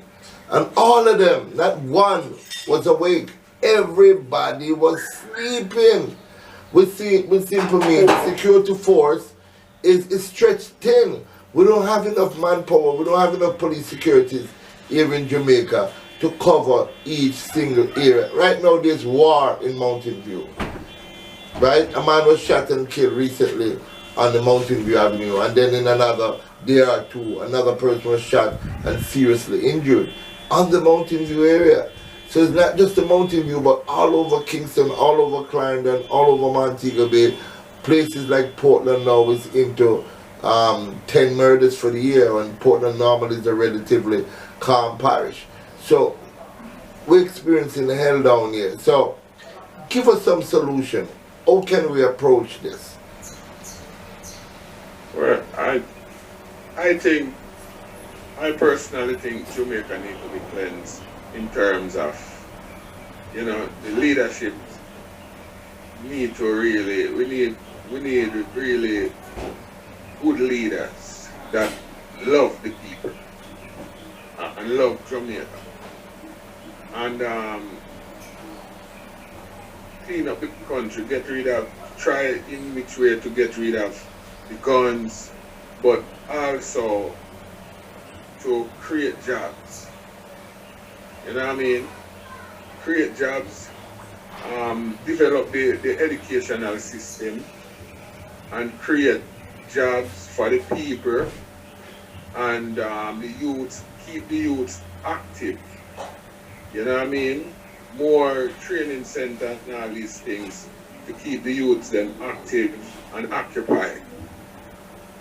and all of them, not one was awake. Everybody was sleeping. We see for me, the security force is stretched thin. We don't have enough manpower. We don't have enough police securities here in Jamaica to cover each single area. Right now, there's war in Mountain View. Right? A man was shot and killed recently on the Mountain View Avenue, and then in another day or two, another person was shot and seriously injured. on the Mountain View area. So it's not just the Mountain View, but all over Kingston, all over Clarendon, all over Montego Bay. Places like Portland now is into 10 murders for the year, and Portland normally is a relatively calm parish. So we're experiencing hell down here. So give us some solution. How can we approach this? Well, I personally think Jamaica needs to be cleansed in terms of, you know, the leadership need to really, we need really good leaders that love the people and love Jamaica, and clean up the country, try in which way to get rid of the guns, but also to create jobs. You know what I mean? Create jobs, develop the educational system, and create jobs for the people, and the youth, keep the youth active. You know what I mean? More training centers and all these things to keep the youths them active and occupied.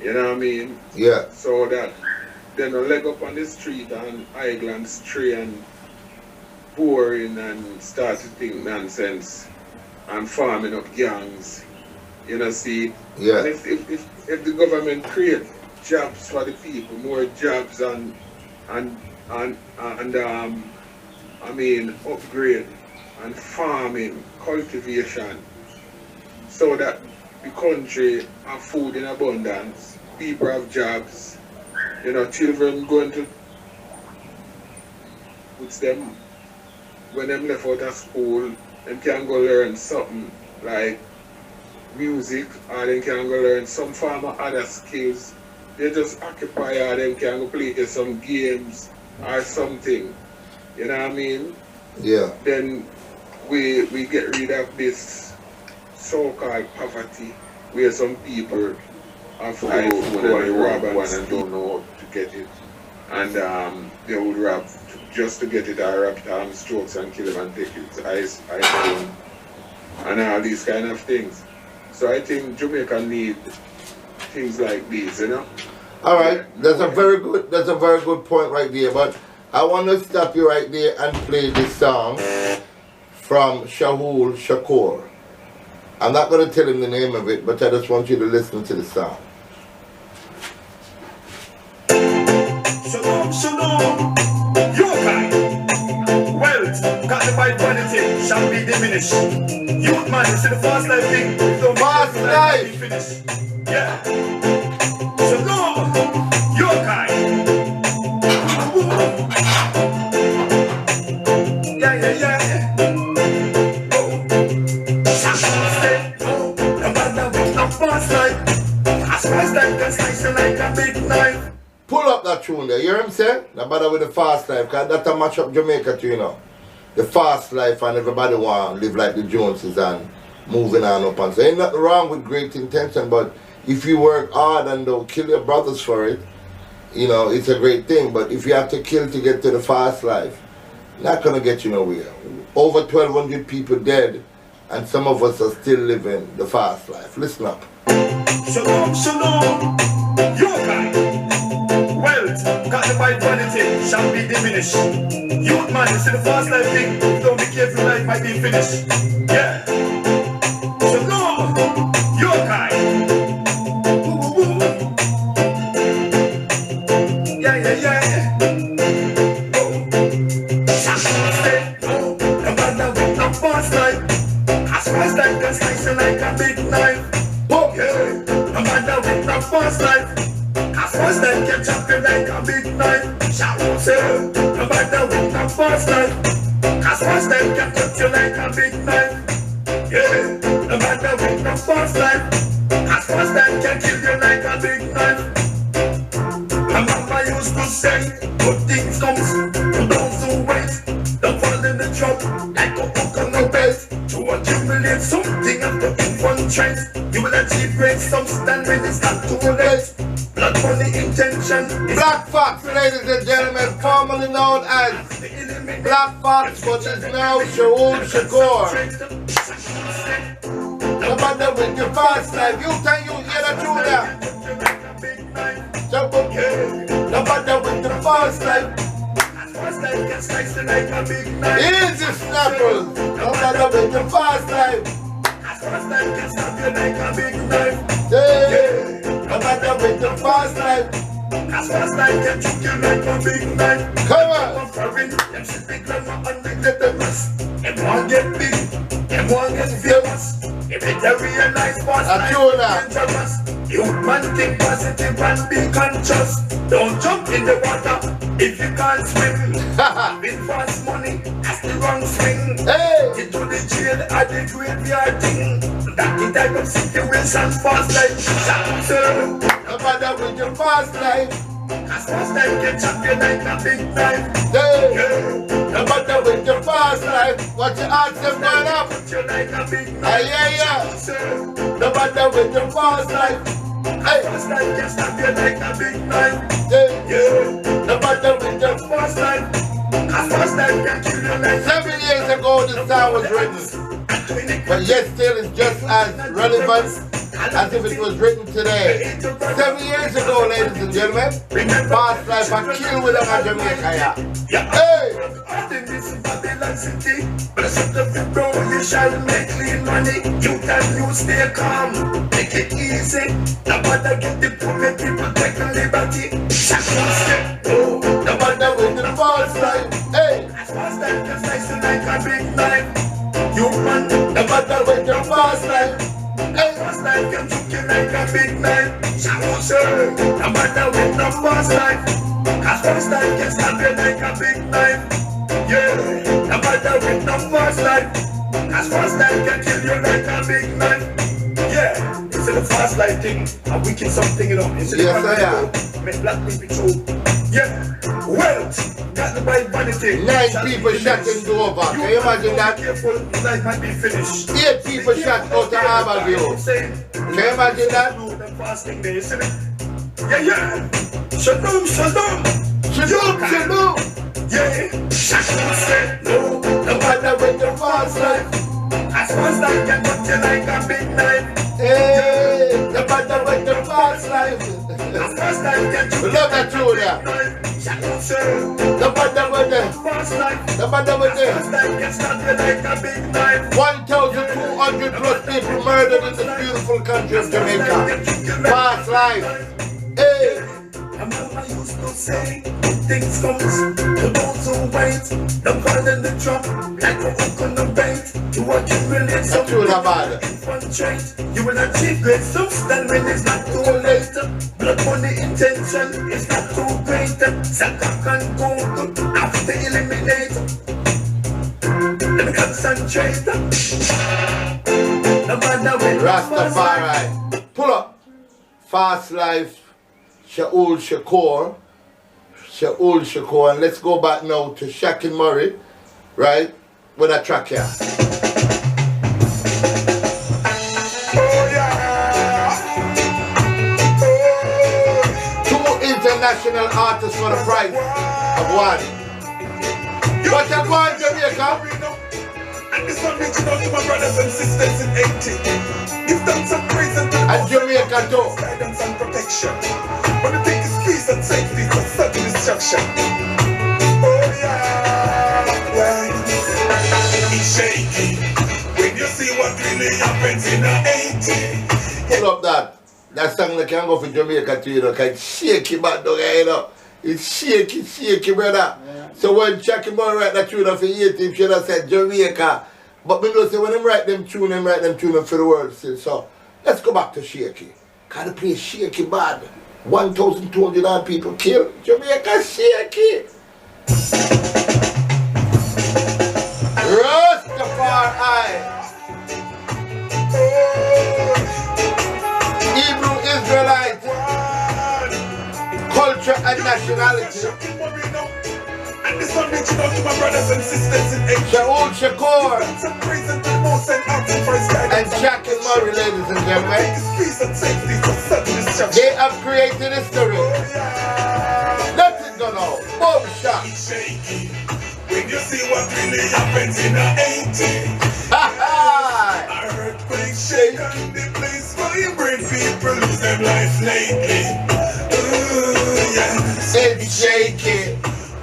You know what I mean? Yeah. So that they don't leg up on the street and idle and stray and boring and start to think nonsense and farming up gangs. You know, see? Yeah. And if the government create jobs for the people, more jobs and I mean upgrade and farming, cultivation, so that the country have food in abundance, people have jobs, you know, children going to, with them, when them left out of school, them can go learn something like music, or they can go learn some form of other skills. They just occupy, or they can go play some games or something. You know what I mean? Yeah. Then we get rid of this so-called poverty, where some people have iPhone and they rob and don't know how to get it, and they would rob just to get it, or rob strokes and kill him and take his iPhone and all these kind of things. So I think Jamaica need things like these, you know. All right, that's a very good point right there. But I want to stop you right there and play this song from ShaulShakur. I'm not going to tell him the name of it, but I just want you to listen to the song. Shalom, shalom, your kind. Wealth, got by vanity, shall be diminished. Youth man, see the fast life thing, don't Fast life. Finish. Yeah. Shalom, your kind. Yeah, yeah, yeah. Oh. Stay, oh, no matter what, no fast life. As fast life can slice you like a big knife. Pull up that tune there, you hear him say? No bother with the fast life, because that's a match up Jamaica too, you know. The fast life, and everybody want to live like the Joneses and moving on up and so. Ain't nothing wrong with great intention, but if you work hard and don't kill your brothers for it, you know, it's a great thing. But if you have to kill to get to the fast life, not going to get you nowhere. Over 1,200 people dead, and some of us are still living the fast life. Listen up. Shalom, shalom, your kind. Wealth, got by vanity, shall be diminished. Youth man, see the fast life thing, don't be careful, life might be finished. Yeah. Shalom, your kind. Ooh, ooh, ooh. Yeah, yeah, yeah. Oh. Stay, oh, no matter with no fast life. As fast life can slice you like a big knife. Oh, yeah. No matter with no fast life. As fast life can chop you like a big knife. Shout say, no matter with no fast life. As fast life can cut you like a big knife. Yeah, no matter with no fast life. As fast life can kill you like a big knife. My mama used to say, good things comes to those who wait. Don't fall in the trap like a hook on the belt. To accumulate something after infiltrate. You will achieve great substance when it's not too late. Blood money intention. Black Fox, ladies and gentlemen, formerly known as Black Fox, but is now ShaulShakur. No matter with the fast life, you can you hear the tune there. No matter with the fast life. Easy snappers. No matter with the fast life. Yeah. No matter with the fast life. Come on. If it a real nice boss, you man think positive and be conscious. Don't jump in the water if you can't swim. With fast money, that's the wrong swing. Hey. Get to the jail at the graveyard thing. That the type of situation fast like sir. No matter with the fast life. As fast life can chop you like a big knife. Hey. No matter with the fast life. What you ask them going up? Like a big knife. Yeah. No matter with the fast life. Hey. Fast life can stab you like a big knife. Yeah. No matter with the Fast life. As fast life can kill you like 7 years ago this song was written. But yet still it's just as relevant as if it was written today. 7 years ago, ladies and gentlemen, fast life I kill with them in Jamaica. Hey! Blessed of the bro, you shall make clean money. You stay calm, make it easy. No matter get the poor, make people take the liberty. No matter with the fast life. Hey! Fast life can slice you like a big knife. You man, no matter with the fast life. Hey! Fast life can took you like a big knife. No matter with the fast life. Cause fast life can stab you like a big knife. Yeah, no matter with the fast life. Cause fast life can kill you like a big knife. Yeah, it's a fast life thing. I'm wicked something, you know. It's yes, I am. Make black people true. Yeah, wealth. Got the right vanity. 9 people shot in Dover. Can you imagine that? Careful, life might be finished. 8 people shot out of Harborview. Can you imagine that? Yeah. Shalom. Shalom. Yeah. Shalom said no. No matter with the fast life. As fast life can cut you like a big knife. Hey, no matter with the fast life. As fast life can cut you Love that tune there. Shalom sir. No matter with the Fast life. no matter with the Fast life can stab you like a big knife. 1,200 plus people murdered in this beautiful country of Jamaica. Fast life. Hey. Mama used to say, things comes to those who wait. The ball and the drop, like a hook on the bait. To accumulate some infiltrate. You will achieve great substance when it's not too late. Blood money intention is not too great. Sack and go have to eliminate. Let me concentrate. No matter when Rastafari. Pull up. Fast life. ShaulShakur, and let's go back now to Shakin Murray, right, with a track here. Oh yeah. 2 international artists for the price of 1. What you want, Jamaica? And this one reaching out to my brothers and sisters in 80. Give them some praise and Jamaica too. Guidance and protection. But the thing is peace and safety for sudden destruction. Oh yeah. It's shaky when you see what really happens in the 80s. Pull up that. That song that can go for Jamaica too, you know, cause it's shaky back there, you know. It's shaky, brother. Yeah. So when Shakin Murray write that tune for 80, he should have said Jamaica. But we know say when them write them tune for the world still. So let's go back to shaky. Cause the place shaky bad. 1,200 odd people killed. Jamaica shaky. Rastafari. Hebrew Israelite. Culture and nationality. And this one reaching out to my brothers and sisters in Asia. ShaulShakur and Shakin Murray, ladies and gentlemen. Peace and safety for sudden They have created history. Let it go now. Boom shot. When you see what really happens in a 80, a earthquake shake and the place vibrate. People lose their life lately. Yes, It's shaky.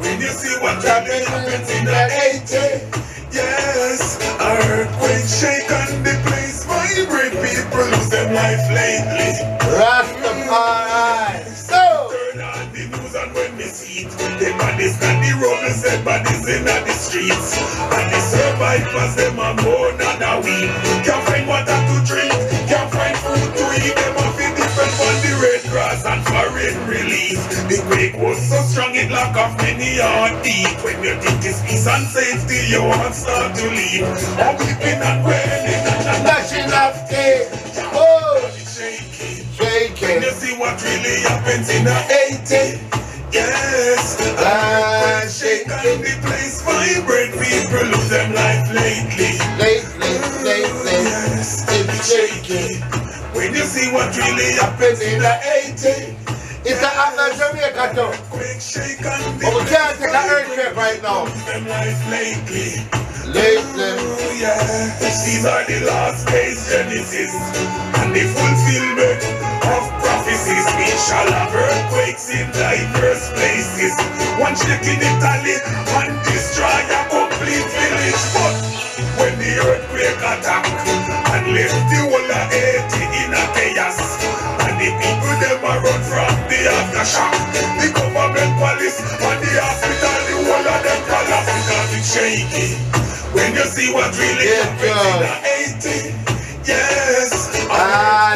when you see what really happens in a 80, yes, a earthquake shake and the place vibrate. People lose their life lately. Rastafari. So. Turn on the news and when we see it, the bodies and the rebels, the bodies in the streets, and the survivors, them are more than a week. Can't find water to drink, can't find food to eat. Them are feel different from the Red Cross and foreign relief. The quake was so strong it locked off many heart deep. When you think it's peace and safety, you won't start to leave. I'm weeping and wailing and Nationality. Oh. When you see what really happens in a 80, yes, and shake and the place vibrate. People lose them life lately. Yes, It's shaky. when you see what really happens in a 80, It's an Atlas Jamaica too. quick shake and But we can't take an earthquake right now. lose them life lately. Lately. Yes, these are the last days, Genesis, and the fulfillment of prophecies. We shall have earthquakes in diverse places. One shake in Italy and destroy a complete village. But when the earthquake attack and left the whole of Haiti in a chaos, and the people them a run from the aftershock, the government police and the hospital, the whole of them collapse because it's shaky. When you see what really happens in a 80, yes,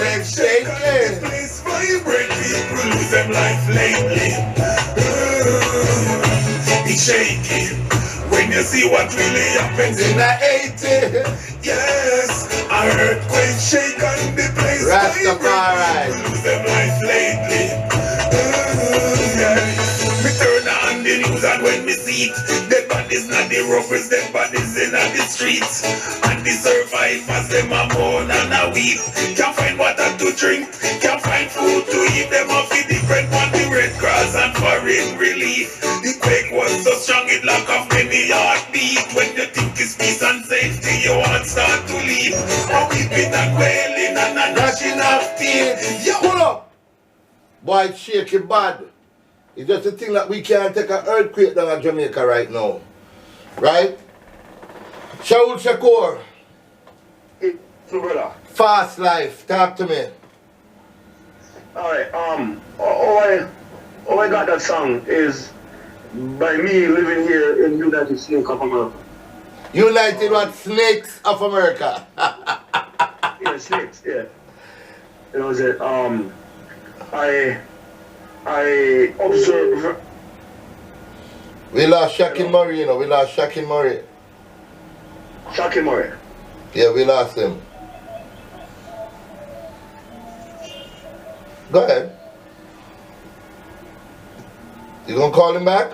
It's shaky. the place vibrate. People lose them life lately. It's shaky. When you see what really happens in a 80, yes, a earthquake shake and the place Rastafari. vibrate. People lose them life lately. Me turn on the news and when me see it, dead bodies not the robbers, dead bodies in the streets, and the survivors them are more than a week. Can't find water to drink, can't find food to eat. Them off the different one, the Red Cross and foreign relief. The quake was so strong it locked off many heartbeat. When you think it's peace and safety, you won't start to leave. I'm weeping and wailing and a gnashing of teeth. Yo. Pull up. Boy, it's shaky bad. It's just a thing that we can't take an earthquake down in Jamaica right now. Right? ShaulShakur. So brother. Fast life. Talk to me. Alright, I got that song is by me living here in United States of America. United what? Snakes of America. Yeah, snakes, yeah. It was it. I observe. We lost Shakin Murray, you know. We lost Shakin Murray. Shakin Murray. Yeah, we lost him. Go ahead. You gonna call him back?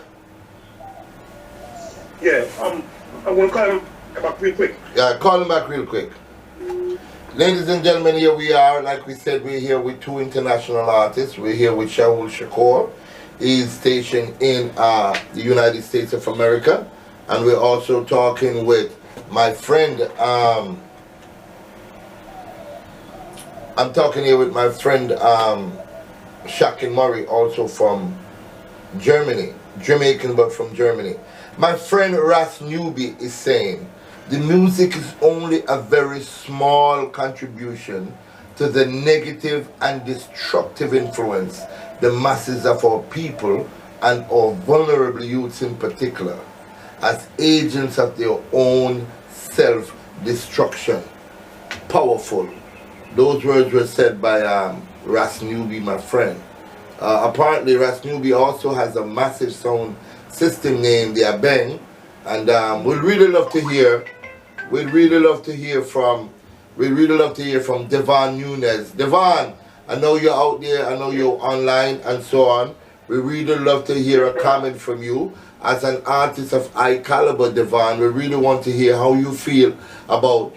Yeah, I'm gonna call him back real quick. Yeah, call him back real quick. Ladies and gentlemen, here we are. Like we said, we're here with two international artists. We're here with ShaulShakur. He's stationed in the United States of America. And we're also talking with my friend, I'm talking here with my friend Shakin Murray, also from Germany. Jamaican, but from Germany. My friend Ras Newby is saying, the music is only a very small contribution to the negative and destructive influence the masses of our people and our vulnerable youths in particular, as agents of their own self-destruction. Powerful. Those words were said by Ras Newby, my friend. Apparently, Ras Newby also has a massive sound system named the Abeng, and we'd really love to hear. We'd really love to hear from Devon Nunez. Devon, I know you're out there, I know you're online and so on. We really love to hear a comment from you. As an artist of high caliber, Devon, we really want to hear how you feel about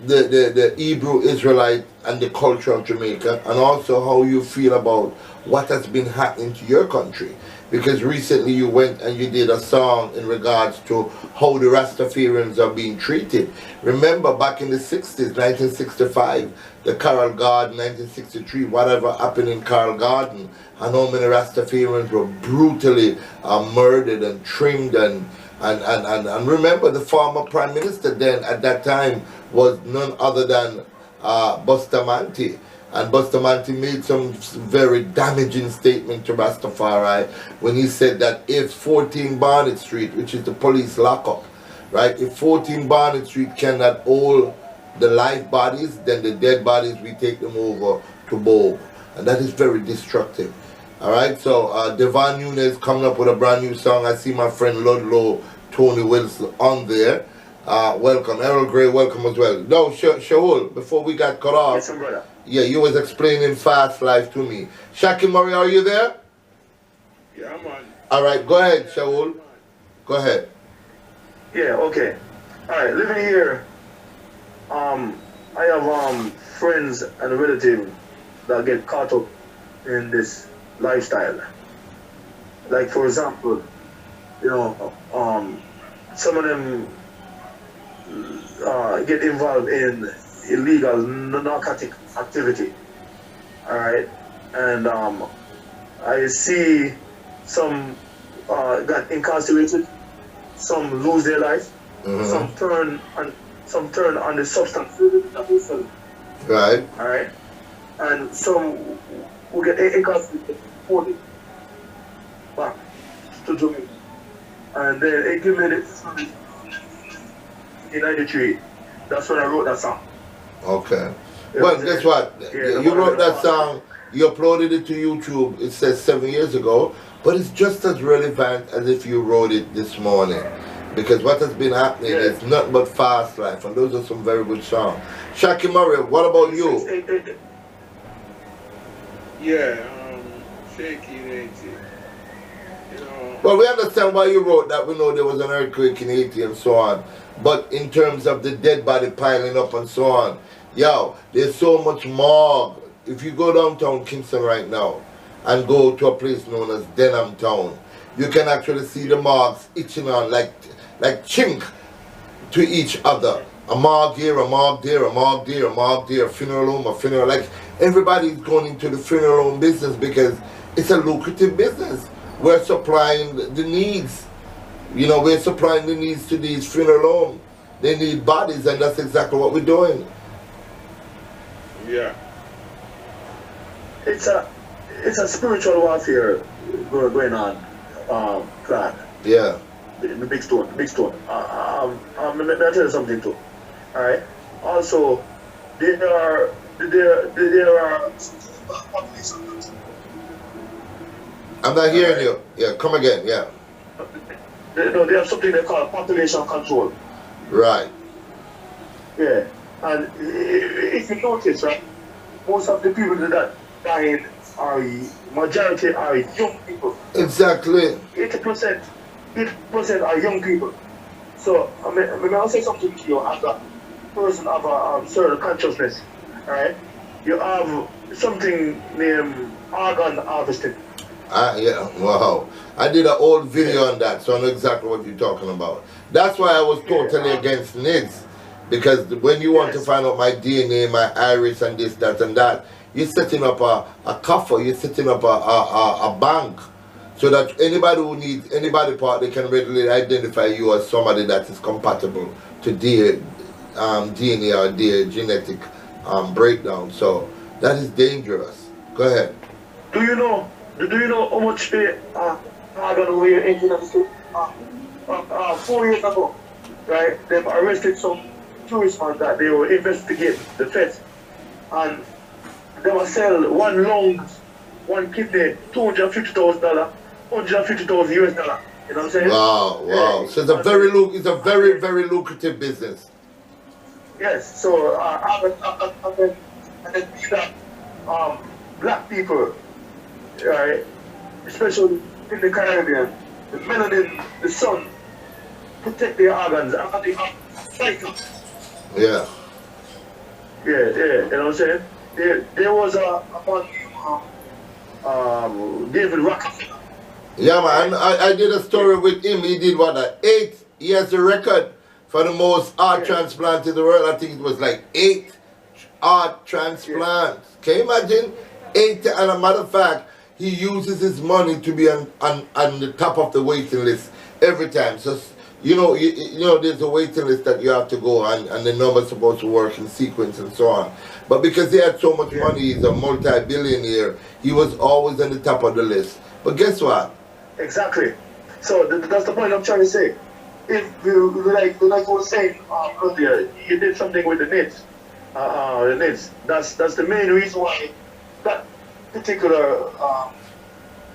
the Hebrew Israelite and the culture of Jamaica, and also how you feel about what has been happening to your country. Because recently you went and you did a song in regards to how the Rastafarians are being treated. Remember back in the 60s, 1965, the Carroll Garden, 1963, whatever happened in Carroll Garden, and how many Rastafarians were brutally murdered and trimmed, and remember the former Prime Minister then at that time was none other than Bustamante. And Bustamante made some very damaging statement to Rastafari when he said that if 14 Barnett Street, which is the police lockup, right, if 14 Barnett Street cannot hold the live bodies, then the dead bodies, we take them over to Bogue. And that is very destructive. All right, so Devon Nunes coming up with a brand new song. I see my friend Ludlow, Tony Wilson on there. Welcome. Errol Gray, welcome as well. No, Shaul, before we got cut off. Yes, brother. Yeah, you was explaining Fast Life to me. Shaki Murray, are you there? Yeah, man. All right, go ahead, Shaul. Go ahead. Yeah, okay. All right, living here, I have friends and relatives that get caught up in this lifestyle. Like, for example, you know, some of them get involved in illegal narcotic activity. All right, and I see some got incarcerated, some lose their life, some turn on the substance that they sell. Right. All right, and some will get incarcerated, deported back to Jamaica, and then it gave me the in '93. That's when I wrote that song. Okay. Well, guess what? You wrote that song, you uploaded it to YouTube, it says 7 years ago, but it's just as relevant as if you wrote it this morning. Because what has been happening is nothing but Fast Life, and those are some very good songs. Shaki Murray, what about you? Yeah, Shaky Haiti. You know. Well, we understand why you wrote that. We know there was an earthquake in Haiti and so on. But in terms of the dead body piling up and so on, yo, there's so much morgue. If you go downtown Kingston right now and go to a place known as Denham Town, you can actually see the morgues itching on like chink to each other. A morgue here, a morgue there, a morgue there, a morgue there, a funeral home, a funeral. Like, everybody's going into the funeral home business because it's a lucrative business. We're supplying the needs. You know, we're supplying the needs to these funeral homes. They need bodies, and that's exactly what we're doing. Yeah. It's a spiritual warfare going on, Clark. Yeah. The big stone. Let me tell you something too. All right. Also, there are I'm not hearing you. Yeah, come again. Yeah. They have something they call population control. Right. Yeah. And if you notice, right, most of the people that dying majority are young people. Exactly. 80% are young people. So I'll say something to you as a person of a certain consciousness. Alright? You have something named organ harvesting. Yeah, wow. I did an old video on that, so I know exactly what you're talking about. That's why I was totally against NIDS. Because when you want to find out my DNA, my iris, and this, that, and that, you're setting up a coffer, you're setting up a bank, so that anybody who needs any body part, they can readily identify you as somebody that is compatible to their DNA or their genetic breakdown. So that is dangerous. Go ahead. Do you know how much they are going to wear in the United States? 4 years ago, right? They've arrested some tourists that they were investigating the feds, and they will sell one lung, one kidney, $250,000, $150,000 US. You know what I'm saying? Wow, wow. So it's a very, very lucrative business. Yes. So black people, right, especially in the Caribbean, the melanin, the sun, protect their organs. Yeah. you know what I'm saying? There was a David Rockefeller. Yeah, man. I did a story with him. He did what? 8. He has the record for the most heart transplants in the world. I think it was like 8 heart transplants. Can you imagine? 8. And a matter of fact, he uses his money to be on the top of the waiting list every time. So you know, there's a waiting list that you have to go on, and the number's supposed to work in sequence and so on. But because he had so much money, he's a multi-billionaire. He was always on the top of the list. But guess what? Exactly. So that's the point I'm trying to say. If you like I was saying earlier, you did something with the Nets. The Nets. That's the main reason why that particular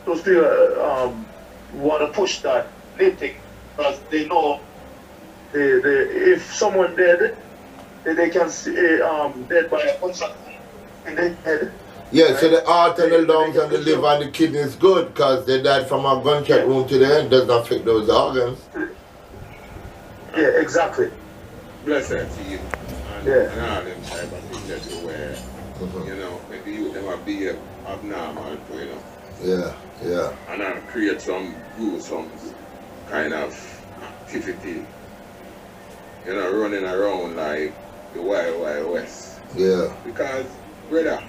those people want to push that net thing, because they know if someone dead, they can see dead by a gunshot in their head. Yeah, right? So the heart and the lungs and the liver and the kidney is good because they died from a gunshot wound to the head. Does not affect those organs. Yeah, exactly. Bless her to you. And all them type of things that you wear. You know, maybe you them are be abnormal, you know. Yeah. And I create some kind of activity. You know, running around like the Wild Wild West. Yeah. Because, brother,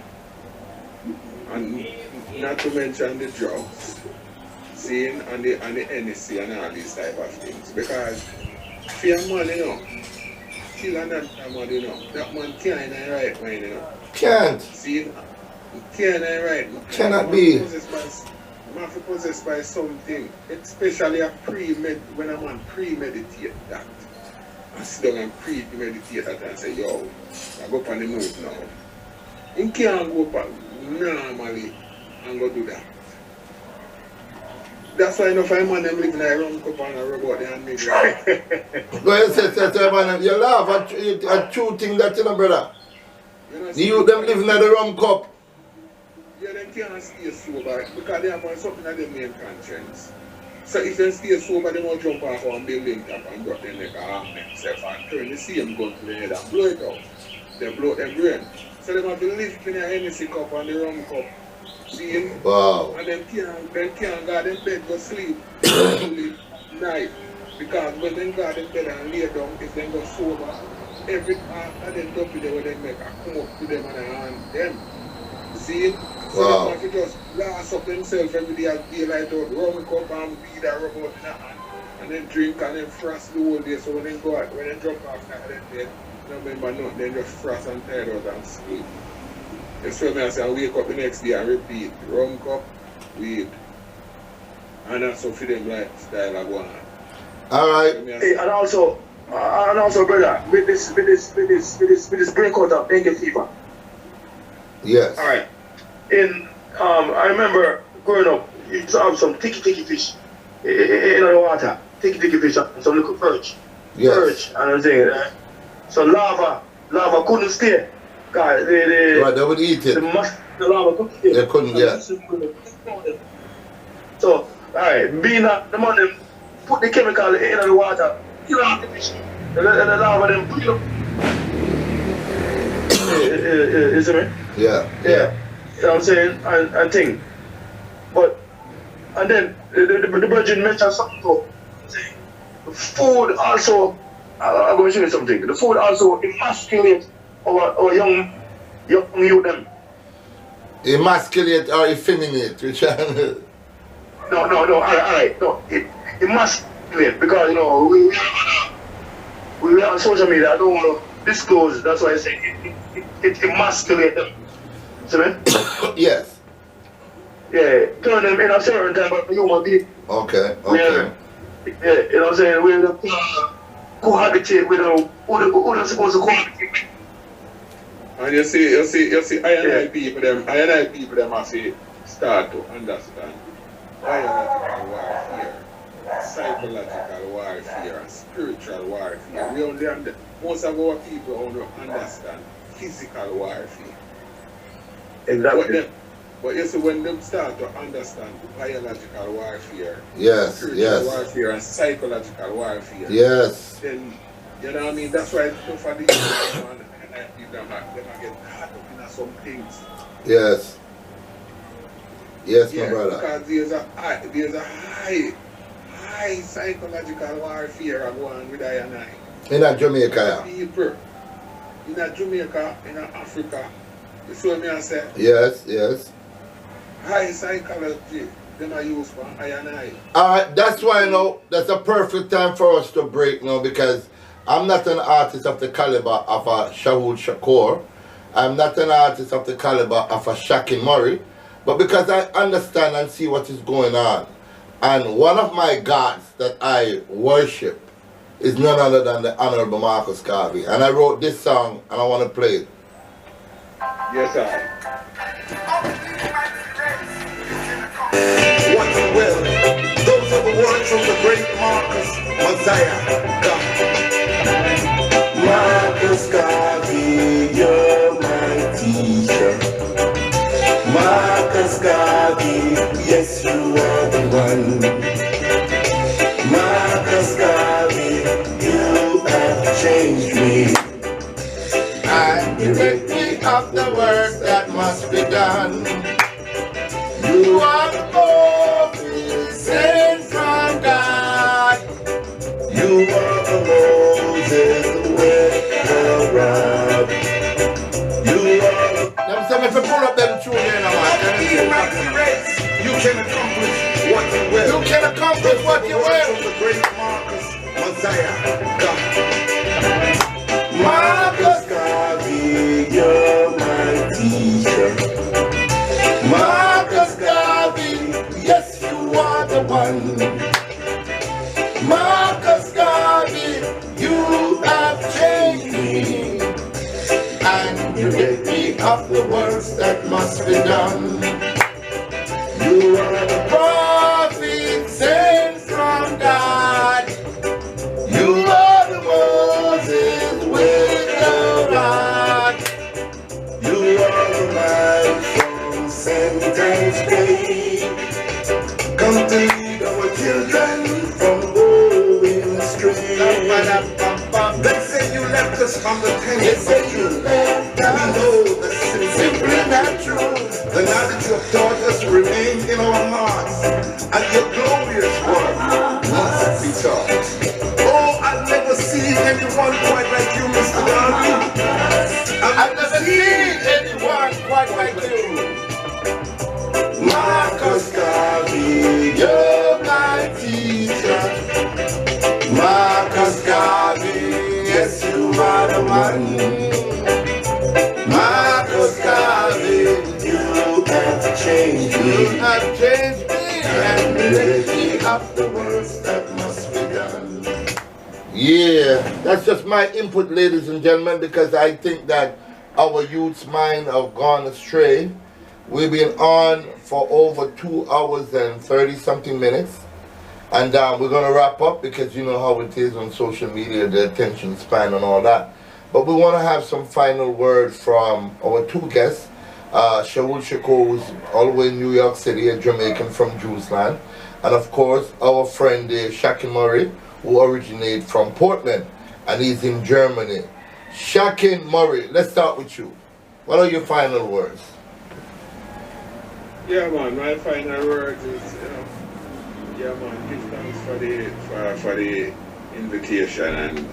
and not to mention the drugs, seeing and the NSC and all these type of things. Because for your man, you know, kill another man, you know, that man can't in the right mind, you know. Can't. See, can't in the right mind. Cannot be. Man is possessed by something, especially when a man premeditate that. I sit down and premeditate that and say, yo, I go up on the move now. You can't go up normally and go do that. That's why enough man them living in a rum cup and a robot and make it. Go ahead, man, you laugh at true thing that, you know, brother. You know, them living in the rum cup. Yeah, they can't stay sober because they have something that they main conscience. So if they stay sober, they won't jump off on building top and drop their neck and harm themselves and turn the same gun to their head and blow it out. They blow their brain. So they have to live in a Hennessy cup and the rum cup. See? Wow. And them can't go them bed go sleep night. Because when they go them bed and lay down, if they go sober, every part of them dopey they will then make a come up to them and hand them. See? So wow. They have to just blast up themselves every day as daylight out, rum cup and weed and rub out in the hand. And then drink and then frost the whole day. So when they go out, when they jump off that them bed, don't remember nothing, then just frost and tired out and sleep. That's why I say I wake up the next day and repeat. Rum cup, weed. And that's how for them lifestyle I go on. Alright. Hey, and also brother, with this breakout of dengue fever. Yes. Alright. I remember growing up, you used to have some ticky fish in the water. Ticky fish and some little perch. Yes. Perch, and I'm saying so lava couldn't stay. God, right, they would eat it. The lava couldn't stay. They couldn't, yeah. So, alright, being that the man them put the chemical in the water, kill off the fish. The lava them put it up. You see me? Yeah. You know what I'm saying? And thing. But, and then the Virgin mentioned something about food also, I'm going to show you something. The food also emasculates our young youth them. Emasculate or effeminate, which No, alright. No, it emasculate because, you know, we are on social media. I don't want to disclose. That's why I say it emasculates them. See me? Yes. Yeah, turn them in a certain type of human being. Okay. Yeah, you know what I'm saying? We're cohabitate with who they're supposed to cohabitate with. And you see, I&I people them have to start to understand biological warfare, psychological warfare, and spiritual warfare. We only most of our people only understand physical warfare. Exactly. But you see, when them start to understand biological warfare, spiritual warfare, and psychological warfare, yes, then you know what I mean. That's why it's tough for the them get caught up in some things. Yes. Yes, my Yeah, brother. because there's a high psychological warfare going with I and I. In a Jamaica, People in a Jamaica, in a Africa, you see what I say? yes, yes. High psychology, them are used for I and I. Alright, that's why now that's a perfect time for us to break now, because I'm not an artist of the caliber of a ShaulShakur. I'm not an artist of the caliber of a Shakin Murray, but because I understand and see what is going on. And one of my gods that I worship is none other than the Honorable Marcus Garvey. And I wrote this song and I want to play it. Yes, sir. What you will. Those are the words from the great Marcus Messiah. Marcus Garvey, you're my teacher. Marcus Garvey, yes, you are the one. Marcus Garvey, you have changed me. And you make me of the work that must be done. You are the Moses sent from God. You are the Moses with the rod. You are the Them say me fi pull up them tune there now, man. You can accomplish what you will. You can accomplish what you will. From the great Marcus Messiah. Marcus Garvey, you're my teacher. Marcus Garvey, yes, you are the one. Marcus Garvey, you have changed me. And you get me of the works that must be done. You are the prophet sent from God. You are the Moses with the rod. You are the man from Sentence Bay. Come to lead our children from going astray. They say you left us from the They say you left We us, know that it's simply not true. the knowledge you have taught us remains in our hearts, and your glorious word must be taught. Oh, I've never seen anyone quite like you, Mr. Garvey. I've never seen anyone quite like you. Marcus Garvey, You're my teacher. Marcus Garvey, yes, you are the one. Marcus Garvey, you have changed you me. have changed me and made me of the works that must be done. Yeah, that's just my input, ladies and gentlemen, because I think that our youth's mind have gone astray. We've been on for over 2 hours and 30 something minutes, and we're going to wrap up because you know how it is on social media, the attention span and all that. But we want to have some final words from our two guests. ShaulShakur, who's all the way in New York City, a Jamaican from Jerusalem, and of course our friend Shakin Murray, who originated from Portland and he's in Germany. Shakin Murray, let's start with you. What are your final words? Yeah, man, my final words is, yeah, man, give thanks for the invitation, and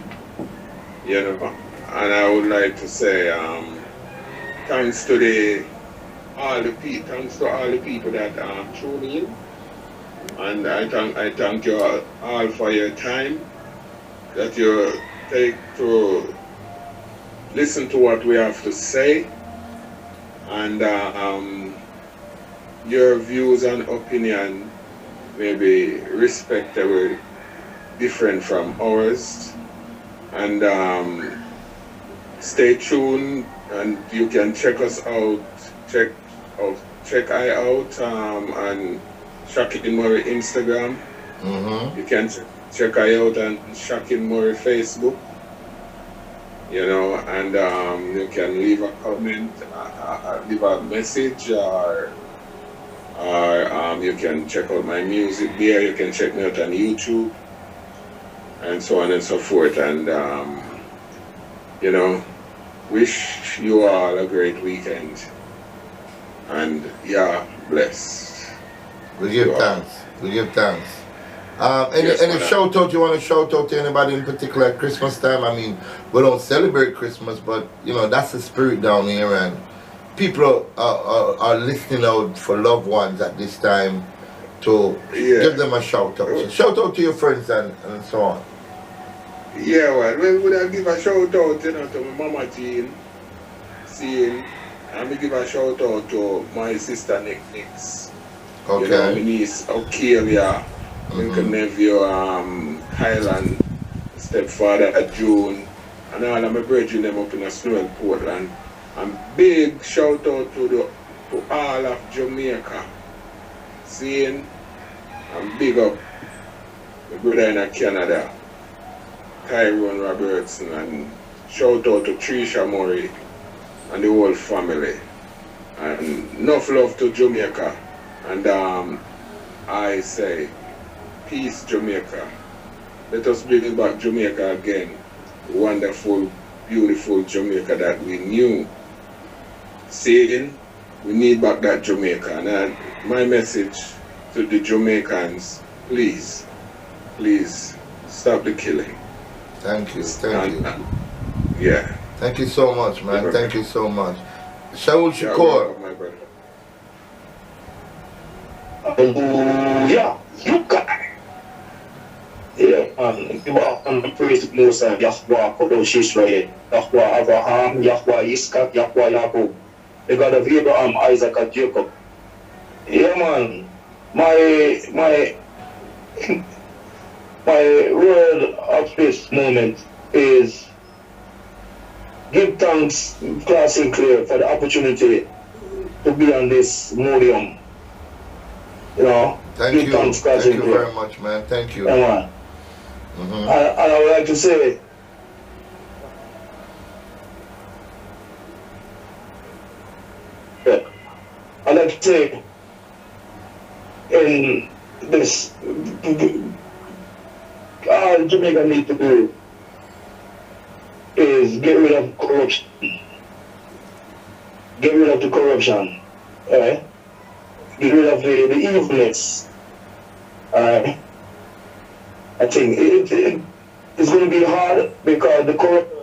and I would like to say thanks to all the people that tuned in, and I thank you all for your time that you take to listen to what we have to say, and your views and opinion may be respectable, different from ours, and stay tuned, and you can check us out, check I out on Shakin Murray Instagram. You can check I out on Shakin Murray Facebook, and you can leave a comment, leave a message, or you can check out my music there. You can check me out on YouTube, and so on and so forth. And wish you all a great weekend. And yeah, bless. We give thanks. We give thanks. Any shout out you want to shout out to anybody in particular at Christmas time? I mean, we don't celebrate Christmas, but you know that's the spirit down here, and people are listening out for loved ones at this time to give them a shout out. So shout out to your friends and so on. Yeah, well, would I give a shout out, you know, to my mama Jean, seeing, and me give a shout out to my sister Nix. Okay. You know, my niece Okelia, my nephew Highland, stepfather June, and all of my brethren them up in a Snowell, Portland. And big shout out to all of Jamaica. Seeing, and big up my brother in Canada, Tyrone Robertson, and shout out to Trisha Murray and the whole family. And enough love to Jamaica. And I say, peace Jamaica. Let us bring back Jamaica again. Wonderful, beautiful Jamaica that we knew. Saying, we need back that Jamaica. And my message to the Jamaicans, please, please stop the killing. Thank you, thank you. Yeah. Thank you so much, man. Thank you so much. ShaulShakur. My brother. Yeah, you got it. Yeah, give up and praise the Most High, Yahweh, Kodosh Israel, Yahweh Abraham, Yahweh Yitzchak, Yahweh Jacob, the God of Abraham, Isaac, and Jacob. Yeah, man, my word of this moment is give thanks, Class Sinclair, for the opportunity to be on this podium. You know, Thank you. Thank you very much, man. Thank you. Yeah, man. And I would like to say, I'd like to say, in this, all Jamaica need to do is get rid of corruption. Get rid of the corruption. Alright? Get rid of the evilness. Alright? I think it's going to be hard because the corruptors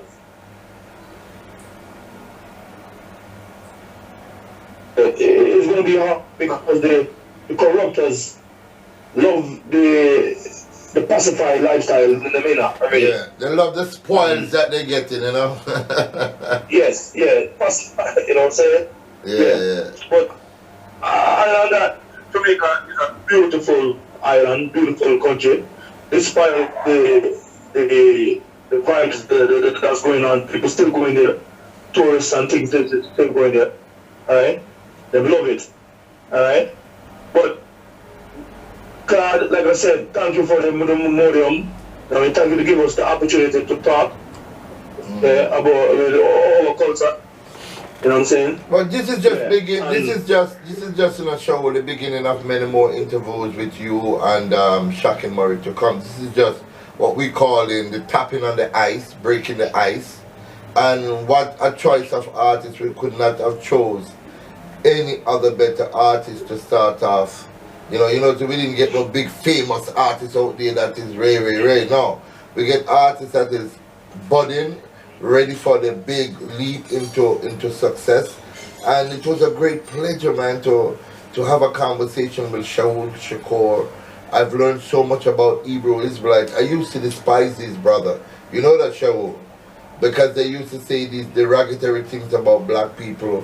it's going to be hard because the corruptors love the pacified lifestyle in the MENA already. Yeah, they love the spoils that they get, you know. Yes, yeah, you know what I'm saying? Yeah. But other than that, Jamaica is a beautiful island, beautiful country. Despite the vibes that's going on, people still going there. Tourists and things still going there. Alright? They love it. Alright? But God, like I said, thank you for the podium. I mean, thank you to give us the opportunity to talk about our culture. You know what I'm saying? Well, this is just this is just in a show, the beginning of many more interviews with you and Shakin Murray to come. This is just what we call in the tapping on the ice, breaking the ice, and what a choice of artists. We could not have chose any other better artist to start off. You know, so we didn't get no big famous artists out there that is Ray. No, we get artists that is budding, ready for the big leap into success. And it was a great pleasure, man, to have a conversation with ShaulShakur. I've learned so much about Hebrew Israelite. I used to despise these brother. You know that, Shaul? Because they used to say these derogatory things about black people,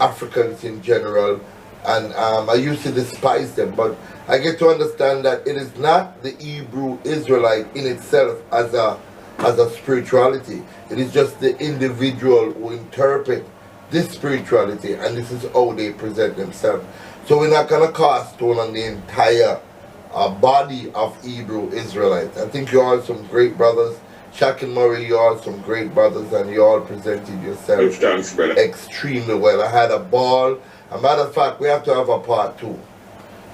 Africans in general, and I used to despise them. But I get to understand that it is not the Hebrew Israelite in itself as a spirituality. It is just the individual who interpret this spirituality, and this is how they present themselves. So we're not going to cast stone on the entire body of Hebrew Israelites. I think you all some great brothers. Shakin Murray, you all some great brothers, and you all presented yourself extremely well. I had a ball. As a matter of fact, we have to have a part 2.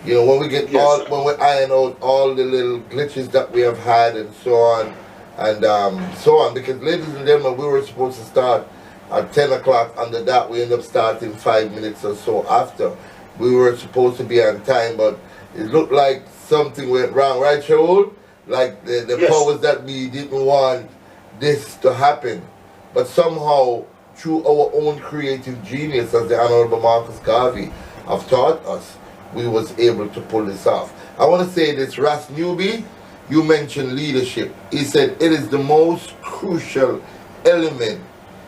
You know, when we get when we iron out all the little glitches that we have had and so on, and so on. Because ladies and gentlemen, we were supposed to start at 10 o'clock. Under that, we ended up starting 5 minutes or so after. We were supposed to be on time, but it looked like something went wrong, right, Shaul? Like the Yes. powers that be didn't want this to happen. But somehow, through our own creative genius, as the Honorable Marcus Garvey have taught us, we was able to pull this off. I want to say this, Ras Newby, you mentioned leadership. He said it is the most crucial element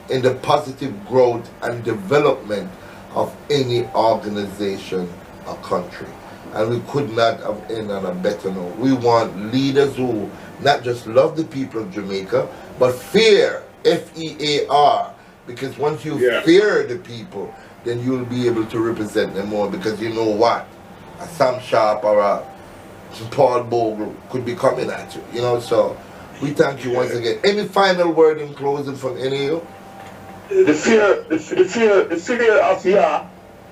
in the positive growth and development of any organization or country. And we could not have ended on a better note. We want leaders who not just love the people of Jamaica, but fear, F-E-A-R, because once you fear the people, then you'll be able to represent them more, because you know what? A Sam Sharp or a Paul Bogle could be coming at you, you know. So we thank you once again. Any final word in closing from any of you? The fear of Yah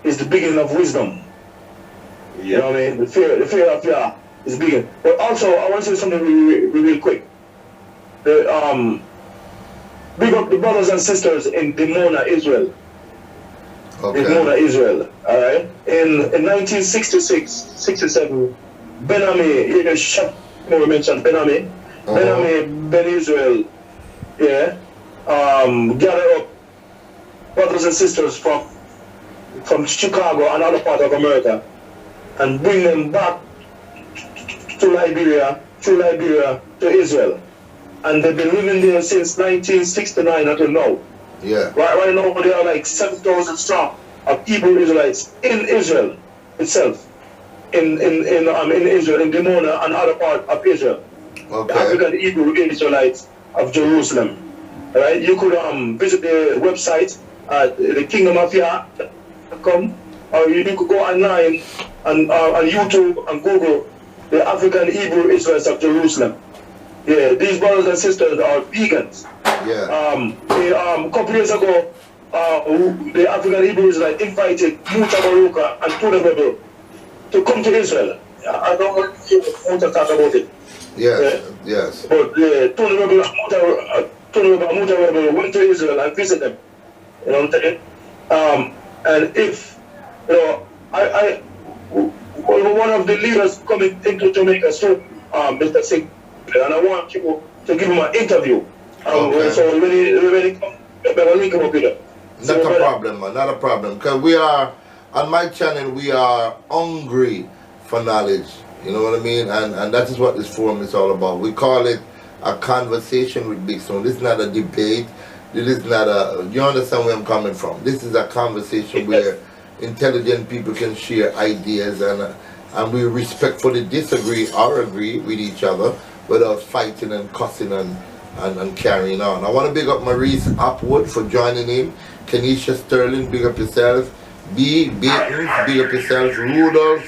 is the beginning of wisdom. You know what I mean? The fear of Yah is the beginning. But also, I want to say something real quick. Big up the brothers and sisters in Dimona, Israel. Okay. Dimona, Israel. All right. In 1966, 67, Ben Ami, you mentioned Ben Ami. Ben Ami, Ben Israel, gather up brothers and sisters from Chicago and other parts of America and bring them back to Liberia, to Israel. And they've been living there since 1969 until now. Yeah. Right now there are like 7,000 strong of Hebrew Israelites in Israel itself. In Israel, in Dimona and other parts of Israel. Okay. The African Hebrew Israelites of Jerusalem. Right? You could visit the website at the kingdomofyah.com, or you could go online and on YouTube and Google the African Hebrew Israelites of Jerusalem. Yeah, these brothers and sisters are vegans. Yeah. A couple years ago, the African Hebrew Israelites invited Muta Baruka and Tuna Rebel to come to Israel. I don't want to talk about it. Yes, yes. But Tuna Rebel and Muta Rebel went to Israel and visited them. You know what I'm saying? And if, you know, one of the leaders coming into Jamaica soon, Mr. Singh, and I want you to give him an interview. Okay. So when he come, I'll link him up with it. Not a problem, man. Not a problem. Because we are, on my channel, we are hungry for knowledge. You know what I mean? And that is what this forum is all about. We call it a conversation with Big Stone. This is not a debate. This is not a, you understand where I'm coming from. This is a conversation where intelligent people can share ideas, and we respectfully disagree or agree with each other without fighting and cussing and carrying on. I want to big up Maurice Upwood for joining in. Kenisha Sterling, big up yourself. B. Baton, big up yourself. Rudolph,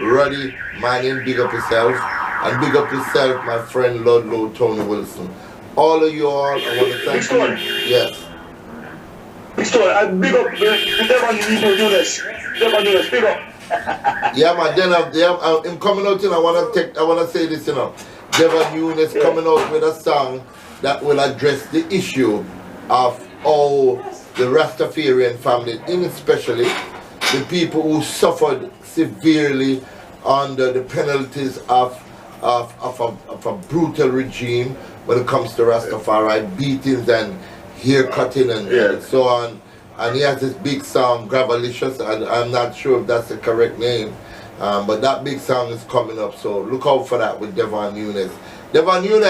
Ruddy Manning, big up yourself. And big up yourself, my friend Ludlow Tony Wilson. All of you all, I want to thank you. Yes. Big Stone, I big up the Devon Nunes. Devon Nunes, big up. Yeah, man. Then I'm coming out. I want to say this. Devon Nunes coming out with a song that will address the issue of how the Rastafarian family, and especially the people who suffered severely under the penalties of a brutal regime when it comes to Rastafari, beatings and hair cutting and so on. And he has this big song, Gravalicious, and I'm not sure if that's the correct name, but that big song is coming up, so look out for that with Devon Nunes. Devon Nunes,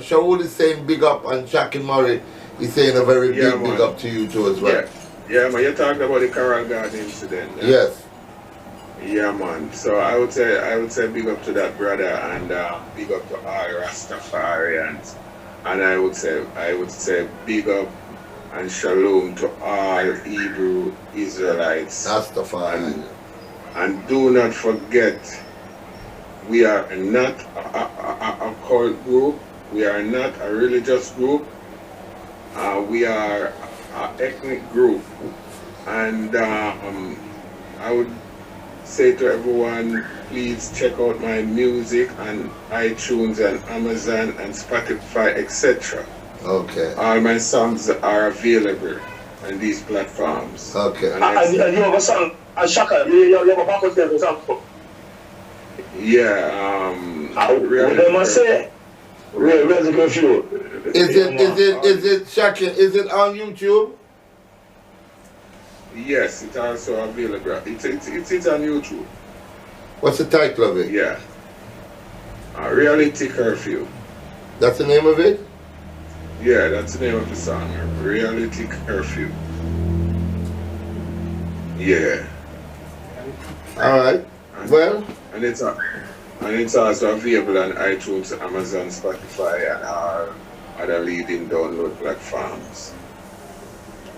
Shaul is saying big up, and Jackie Murray is saying a very big up to you too as well. Yeah, man, you talked about the Coral Garden incident. Yes. Yeah, man. So I would say big up to that brother, and big up to all Rastafarians, and I would say big up and shalom to all Hebrew Israelites. Rastafari. And do not forget, we are not a cult group. We are not a religious group. We are an ethnic group. And I would say to everyone, please check out my music on iTunes and Amazon and Spotify, etc. Okay. All my songs are available. and these platforms. Okay. And you have a song, a Shaka, you have a backup there for song. Yeah, What they must say? Where's the curfew? Is it Shakin? Is it on YouTube? yes, it's also available. It's on YouTube. What's the title of it? Yeah. Reality Curfew. That's the name of it? Yeah, that's the name of the song. Reality Curfew. Yeah. Alright. Well. And it's also available on iTunes, Amazon, Spotify, and our other leading download platforms.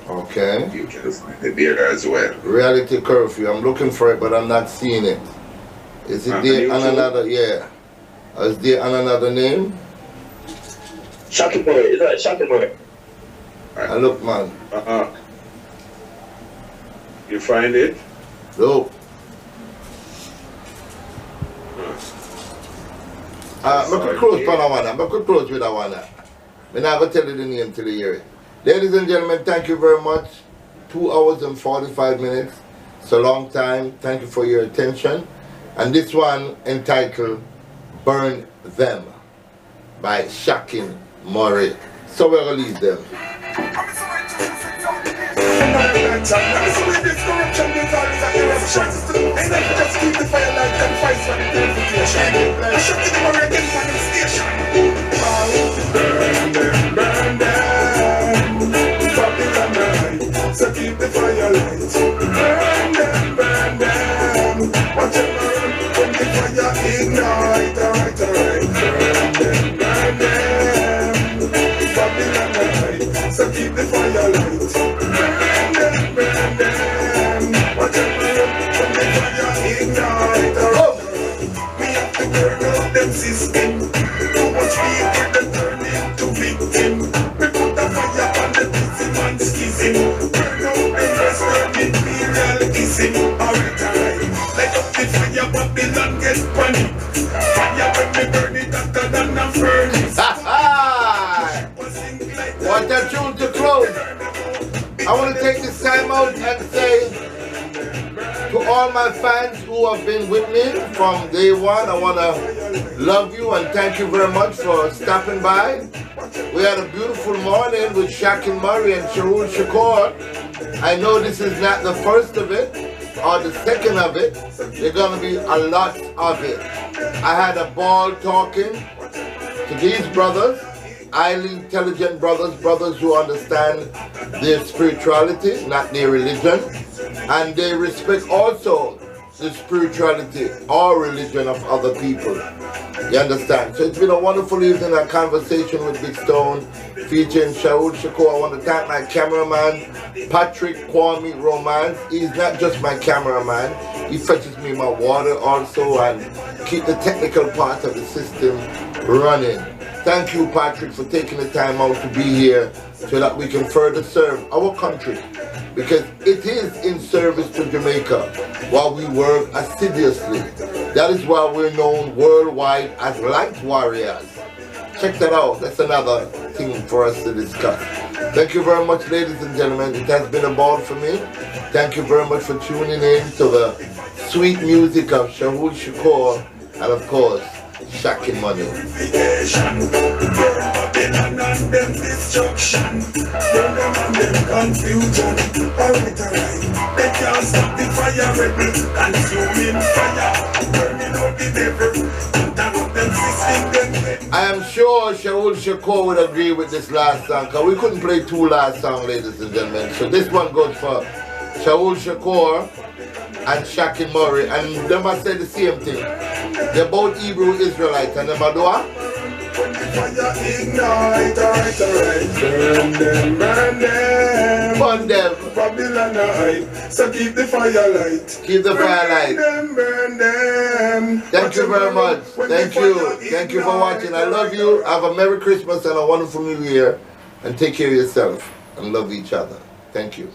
Okay. You can find it there as well. Reality Curfew. I'm looking for it, but I'm not seeing it. Is it there on another? Yeah. Is there on another name? Shakin Boy. Is that Shakin Boy? Look, man. You find it? Look. I could close with that one. I could close with that one. I'm not going to tell you the name till you hear it. Ladies and gentlemen, thank you very much. 2 hours and 45 minutes. It's a long time. Thank you for your attention. And this one entitled Burn Them by Shakin Murray. So we're going to leave them. So keep the fire light. Burn them, burn them. Whatever, when the fire ignite. Alright. Burn them. Babylon night. So keep the fire light. Burn them. Whatever, when the fire ignite. Alright. We have to burn out them system. Too much people that turn into victim. We put the fire on the busy man schism. Light up the fire, Babylon get panic. Fire when we burn it hotter than a furnace. What a tune to close. I want to take this time out and say to all my fans who have been with me from day one, I want to love you and thank you very much for stopping by. We had a beautiful morning with Shakin Murray and ShaulShakur. I know this is not the first of it or the second of it. There's going to be a lot of it. I had a ball talking to these brothers, highly intelligent brothers who understand their spirituality, not their religion, and they respect also the spirituality or religion of other people. You understand? So it's been a wonderful evening, a conversation with Big Stone featuring ShaulShakur. I want to thank my cameraman, Patrick Kwame Romance. He's not just my cameraman, he fetches me my water also and keep the technical part of the system running. Thank you, Patrick, for taking the time out to be here so that we can further serve our country, because it is in service to Jamaica while we work assiduously. That is why we're known worldwide as light warriors. Check that out. That's another thing for us to discuss. Thank you very much, ladies and gentlemen. It has been a ball for me. Thank you very much for tuning in to the sweet music of ShaulShakur and, of course, Shakin Money. Burn Babylon and them destruction. Burn them and them confusion. Alright. They can't stop the fire rebel. Consuming fire. Burning out the devil. Interrupt them system. I am sure ShaulShakur would agree with this last song, because we couldn't play two last songs, ladies and gentlemen. So this one goes for ShaulShakur and Shakin Murray, and they must say the same thing. They're both Hebrew Israelites, and they must do what? When the fire ignite, alright. Burn them. Burn them. Babylon night. So keep the fire light. Keep the fire light. Burn them. Thank you very much. Thank you. Thank you for watching. I love you. Have a Merry Christmas and a wonderful New Year. And take care of yourself and love each other. Thank you.